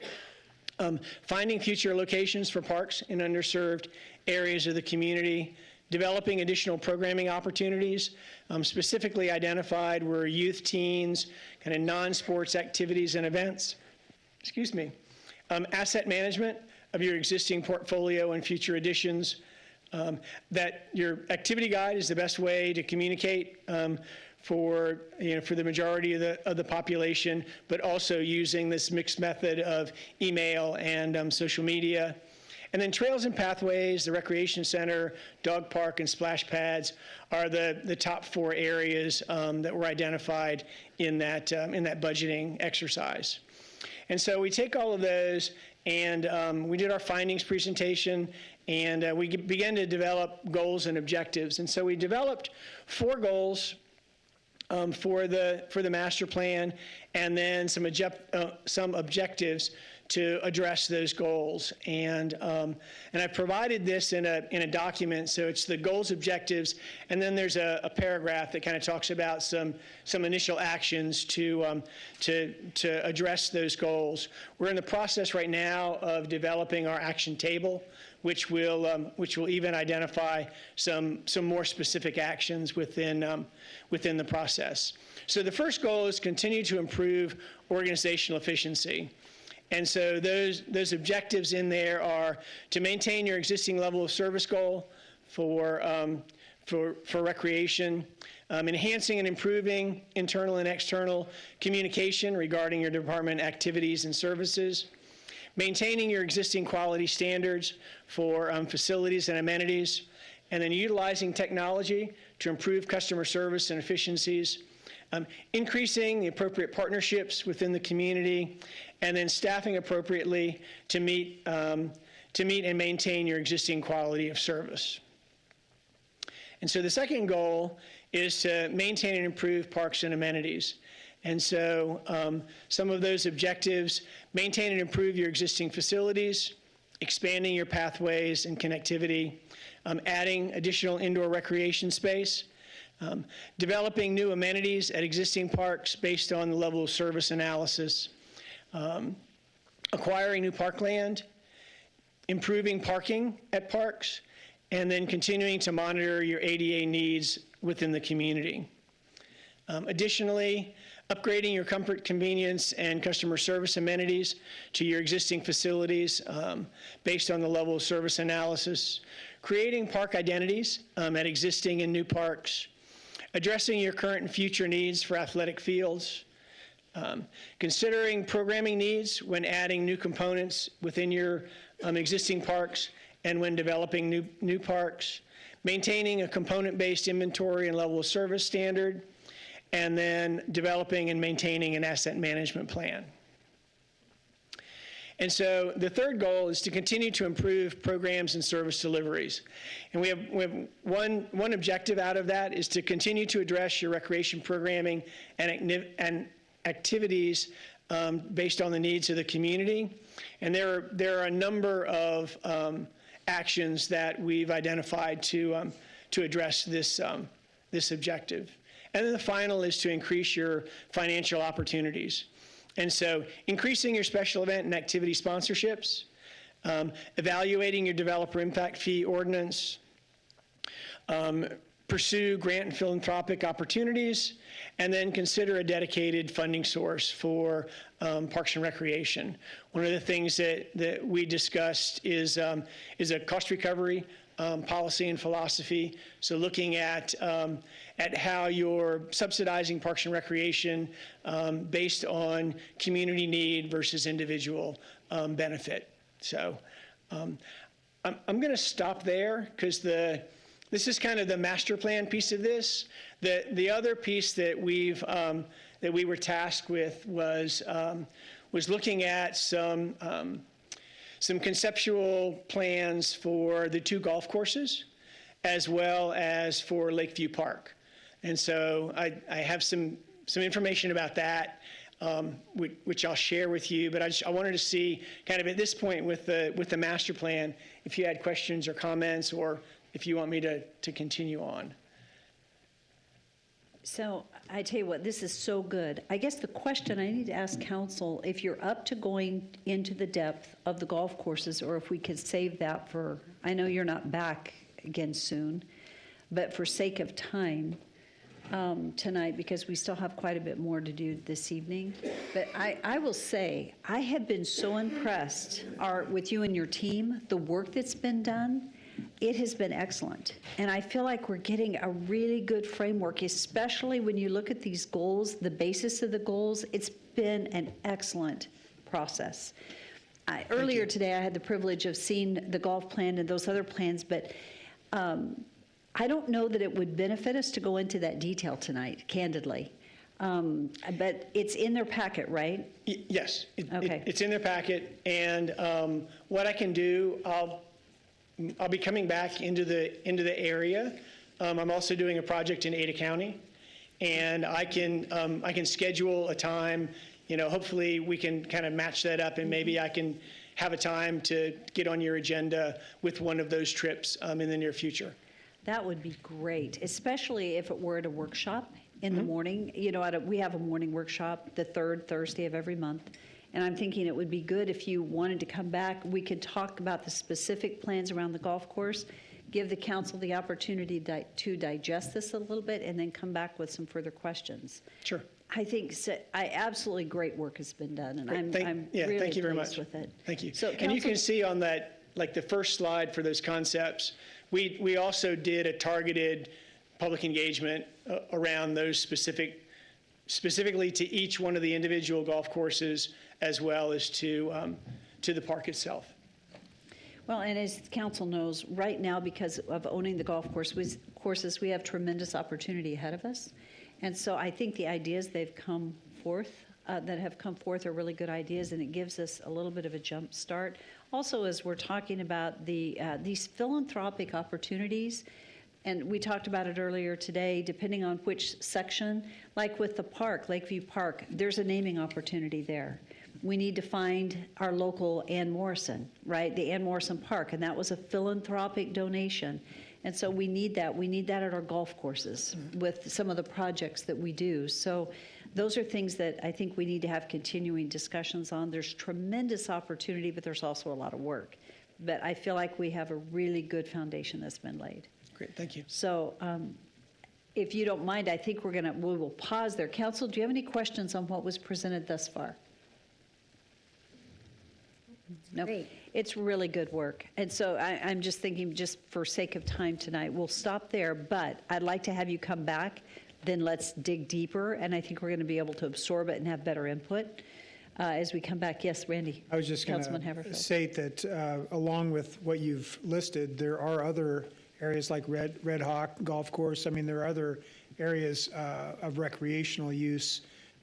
finding future locations for parks in underserved areas of the community, developing additional programming opportunities, specifically identified were youth, teens, kind of non-sports activities and events. Excuse me. Asset management of your existing portfolio and future additions. That your activity guide is the best way to communicate for the majority of the population, but also using this mixed method of email and social media. And then trails and pathways, the recreation center, dog park, and splash pads are the top 4 areas that were identified in that budgeting exercise. And so we take all of those, and we did our findings presentation, and we began to develop goals and objectives. And so we developed 4 goals for the master plan, and then some objectives to address those goals. And I provided this in a document, so it's the goals, objectives, and then there's a paragraph that kind of talks about some initial actions to address those goals. We're in the process right now of developing our action table, which will even identify some more specific actions within the process. So the first goal is continue to improve organizational efficiency. And so those objectives in there are to maintain your existing level of service goal for recreation, enhancing and improving internal and external communication regarding your department activities and services, maintaining your existing quality standards for facilities and amenities, and then utilizing technology to improve customer service and efficiencies, increasing the appropriate partnerships within the community, and then staffing appropriately to meet and maintain your existing quality of service. And so the second goal is to maintain and improve parks and amenities. And so some of those objectives: maintain and improve your existing facilities, expanding your pathways and connectivity, adding additional indoor recreation space, developing new amenities at existing parks based on the level of service analysis, acquiring new parkland, improving parking at parks, and then continuing to monitor your ADA needs within the community. Additionally, upgrading your comfort, convenience, and customer service amenities to your existing facilities based on the level of service analysis, creating park identities at existing and new parks, addressing your current and future needs for athletic fields, considering programming needs when adding new components within your existing parks and when developing new parks, maintaining a component-based inventory and level of service standard, and then developing and maintaining an asset management plan. And so the third goal is to continue to improve programs and service deliveries. And we have one objective out of that is to continue to address your recreation programming and activities based on the needs of the community. And there are a number of actions that we've identified to address this objective. And then the final is to increase your financial opportunities. And so increasing your special event and activity sponsorships, evaluating your developer impact fee ordinance, pursue grant and philanthropic opportunities, and then consider a dedicated funding source for Parks and Recreation. One of the things that we discussed is a cost recovery policy and philosophy. So looking at how you're subsidizing Parks and Recreation based on community need versus individual benefit. So I'm going to stop there because this is kind of the master plan piece of this. The other piece that we were tasked with was looking at some conceptual plans for the 2 golf courses, as well as for Lakeview Park. And so I have some information about that, which I'll share with you. But I wanted to see, kind of at this point with the master plan, if you had questions or comments, or if you want me to continue on. So I tell you what, this is so good. I guess the question I need to ask council, if you're up to going into the depth of the golf courses, or if we could save that for, I know you're not back again soon, but for sake of time tonight, because we still have quite a bit more to do this evening. But I will say, I have been so impressed with you and your team, the work that's been done. It has been excellent. And I feel like we're getting a really good framework, especially when you look at these goals, the basis of the goals. It's been an excellent process. Earlier today, I had the privilege of seeing the golf plan and those other plans, but I don't know that it would benefit us to go into that detail tonight, candidly. But it's in their packet, right? Yes. Okay. It's in their packet. And what I can do, I'll be coming back into the area. I'm also doing a project in Ada County, and I can schedule a time. Hopefully we can kind of match that up, and maybe I can have a time to get on your agenda with one of those trips in the near future. That would be great, especially if it were at a workshop in the morning. We have a morning workshop the third Thursday of every month. And I'm thinking it would be good if you wanted to come back, we could talk about the specific plans around the golf course, give the council the opportunity to digest this a little bit, and then come back with some further questions. Sure. I think absolutely great work has been done, and I'm really thank you very pleased much. with it. Thank you. So, and you can see on that, like the first slide for those concepts, we also did a targeted public engagement around those specifically to each one of the individual golf courses, as well as to the park itself. Well, and as council knows, right now, because of owning the golf courses, we have tremendous opportunity ahead of us. And so I think the ideas that have come forth are really good ideas, and it gives us a little bit of a jump start. Also, as we're talking about these philanthropic opportunities, and we talked about it earlier today, depending on which section, like with the park, Lakeview Park, there's a naming opportunity there. We need to find our local Ann Morrison, right? The Ann Morrison Park, and that was a philanthropic donation. And so we need that. We need that at our golf courses with some of the projects that we do. So those are things that I think we need to have continuing discussions on. There's tremendous opportunity, but there's also a lot of work. But I feel like we have a really good foundation that's been laid. Great, thank you. So if you don't mind, I think we will pause there. Council, do you have any questions on what was presented thus far? No, it's really good work. And so I'm just thinking, just for sake of time tonight, we'll stop there, but I'd like to have you come back, then let's dig deeper, and I think we're going to be able to absorb it and have better input as we come back. Yes, Randy. I was just going to say that along with what you've listed, there are other areas like Red Hawk Golf Course. I mean, there are other areas of recreational use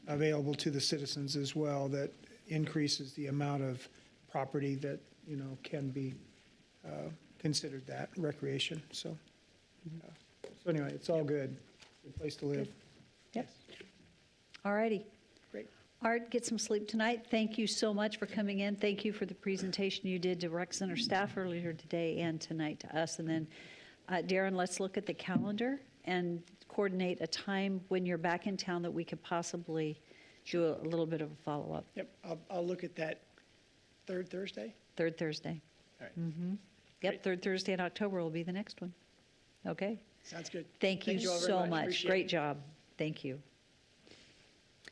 available to the citizens as well that increases the amount of property that can be considered that recreation. So anyway, it's all good. Good place to live. Yep. All righty. Great. Art, get some sleep tonight. Thank you so much for coming in. Thank you for the presentation you did to Rec Center staff earlier today and tonight to us. And then, Darren, let's look at the calendar and coordinate a time when you're back in town that we could possibly do a little bit of a follow-up. Yep, I'll look at that third Thursday. Third Thursday. All right. Yep, third Thursday in October will be the next one. Okay. Sounds good. Thank you all very so much. Appreciate Great it. job. Thank you.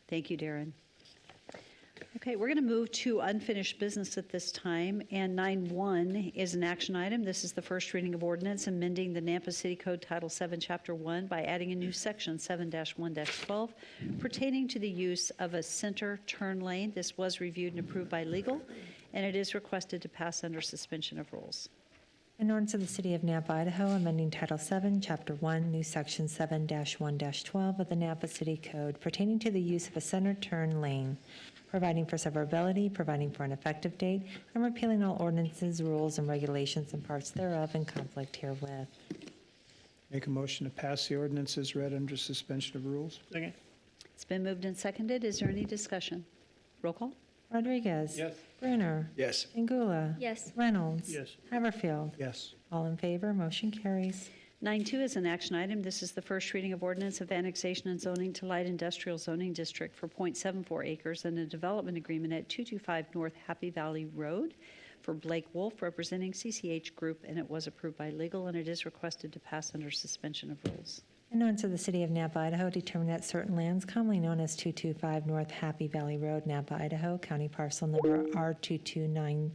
Thank you, Darren. Okay, we're going to move to unfinished business at this time, and 9.1 is an action item. This is the first reading of ordinance amending the Nampa City Code Title 7, Chapter 1 by adding a new section 7-1-12 pertaining to the use of a center turn lane. This was reviewed and approved by legal, and it is requested to pass under suspension of rules. An ordinance of the City of Nampa, Idaho, amending Title 7, Chapter 1, new Section 7-1-12 of the Nampa City Code pertaining to the use of a center turn lane, providing for severability, providing for an effective date, and repealing all ordinances, rules, and regulations and parts thereof in conflict herewith. Make a motion to pass the ordinance as read under suspension of rules. Second. It's been moved and seconded. Is there any discussion? Roll call. Rodriguez. Yes. Bruner. Yes. Angula. Yes. Reynolds. Yes. Haverfield. Yes. All in favor, motion carries. 9.2 is an action item. This is the first reading of ordinance of annexation and zoning to light industrial zoning district for .74 acres and a development agreement at 225 North Happy Valley Road for Blake Wolf representing CCH Group, and it was approved by legal, and it is requested to pass under suspension of rules. In ordinance of the City of Napa, Idaho, determine that certain lands commonly known as 225 North Happy Valley Road, Napa, Idaho, county parcel number R2290,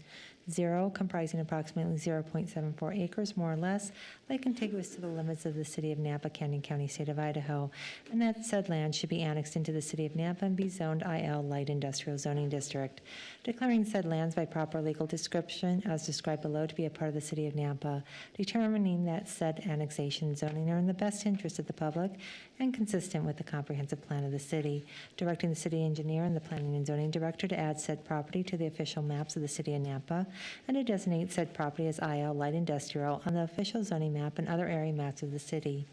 comprising approximately 0.74 acres, more or less, lie contiguous to the limits of the City of Napa, Canyon County, State of Idaho, and that said land should be annexed into the City of Napa and be zoned IL Light Industrial Zoning District, declaring said lands by proper legal description as described below to be a part of the City of Napa, determining that said annexation and zoning are in the best interest of the public and consistent with the comprehensive plan of the city, directing the city engineer and the planning and zoning director to add said property to the official maps of the City of Napa and to designate said property as IL Light Industrial on the official zoning map and other area maps of the city,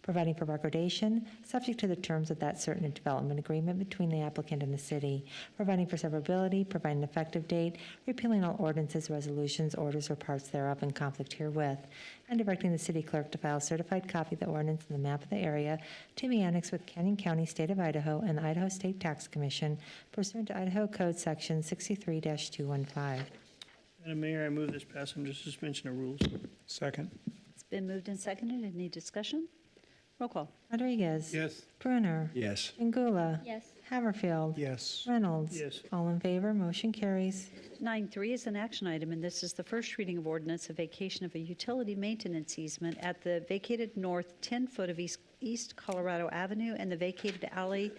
providing for recordation, subject to the terms of that certain development agreement between the applicant and the city, providing for severability, providing an effective date, repealing all ordinances, resolutions, orders, or parts thereof in conflict herewith, and directing the city clerk to file a certified copy of the ordinance and the map of the area to be annexed with Canyon County, State of Idaho, and the Idaho State Tax Commission pursuant to Idaho Code Section 63-215. Madam Mayor, I move this pass under suspension of rules. Second. It's been moved and seconded. Any discussion? Roll call. Rodriguez. Yes. Brunner. Yes. Pingula. Yes. Haverfield. Yes. Reynolds. Yes. All in favor, motion carries. 9.3 is an action item, and this is the first reading of ordinance of vacation of a utility maintenance easement at the vacated north 10-foot of East Colorado Avenue and the vacated alley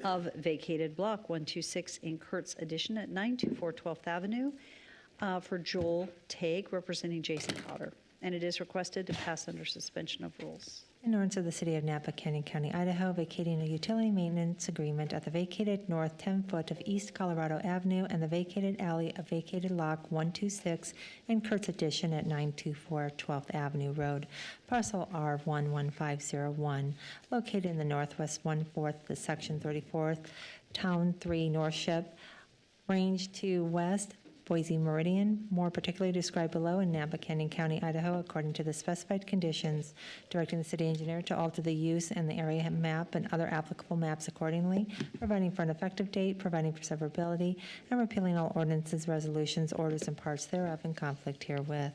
of vacated block 126 in Kurtz Addition at 924 12th Avenue for Joel Tague representing Jason Cotter. And it is requested to pass under suspension of rules. In ordinance of the City of Napa, Canyon County, Idaho, vacating a utility maintenance agreement at the vacated north 10-foot of East Colorado Avenue and the vacated alley of vacated lock 126 in Kurtz Addition at 924 12th Avenue Road, parcel R11501, located in the northwest 1/4 of Section 34th, Town 3 North Ship, Range 2 West, Boise Meridian, more particularly described below in Napa, Canyon County, Idaho, according to the specified conditions, directing the city engineer to alter the use and the area map and other applicable maps accordingly, providing for an effective date, providing for severability, and repealing all ordinances, resolutions, orders, and parts thereof in conflict herewith.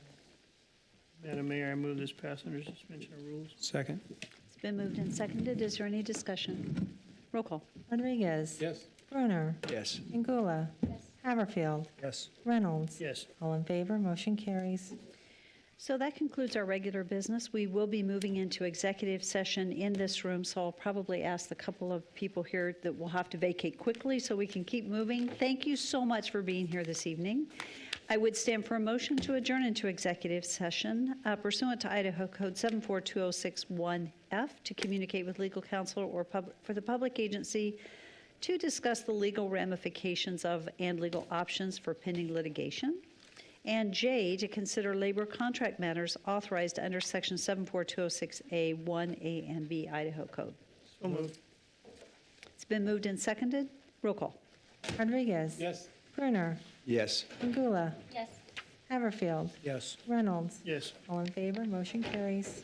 Madam Mayor, I move this pass under suspension of rules. Second. It's been moved and seconded. Is there any discussion? Roll call. Rodriguez. Yes. Brunner. Yes. Pingula. Yes. Haverfield. Yes. Reynolds. Yes. All in favor, motion carries. So that concludes our regular business. We will be moving into executive session in this room, so I'll probably ask the couple of people here that will have to vacate quickly so we can keep moving. Thank you so much for being here this evening. I would stand for a motion to adjourn into executive session pursuant to Idaho Code 742061F to communicate with legal counsel or for the public agency to discuss the legal ramifications of and legal options for pending litigation. And J, to consider labor contract matters authorized under Section 742061A, 1A, and B Idaho Code. So moved. It's been moved and seconded. Roll call. Rodriguez. Yes. Brunner. Yes. Pingula. Yes. Haverfield. Yes. Reynolds. Yes. All in favor, motion carries.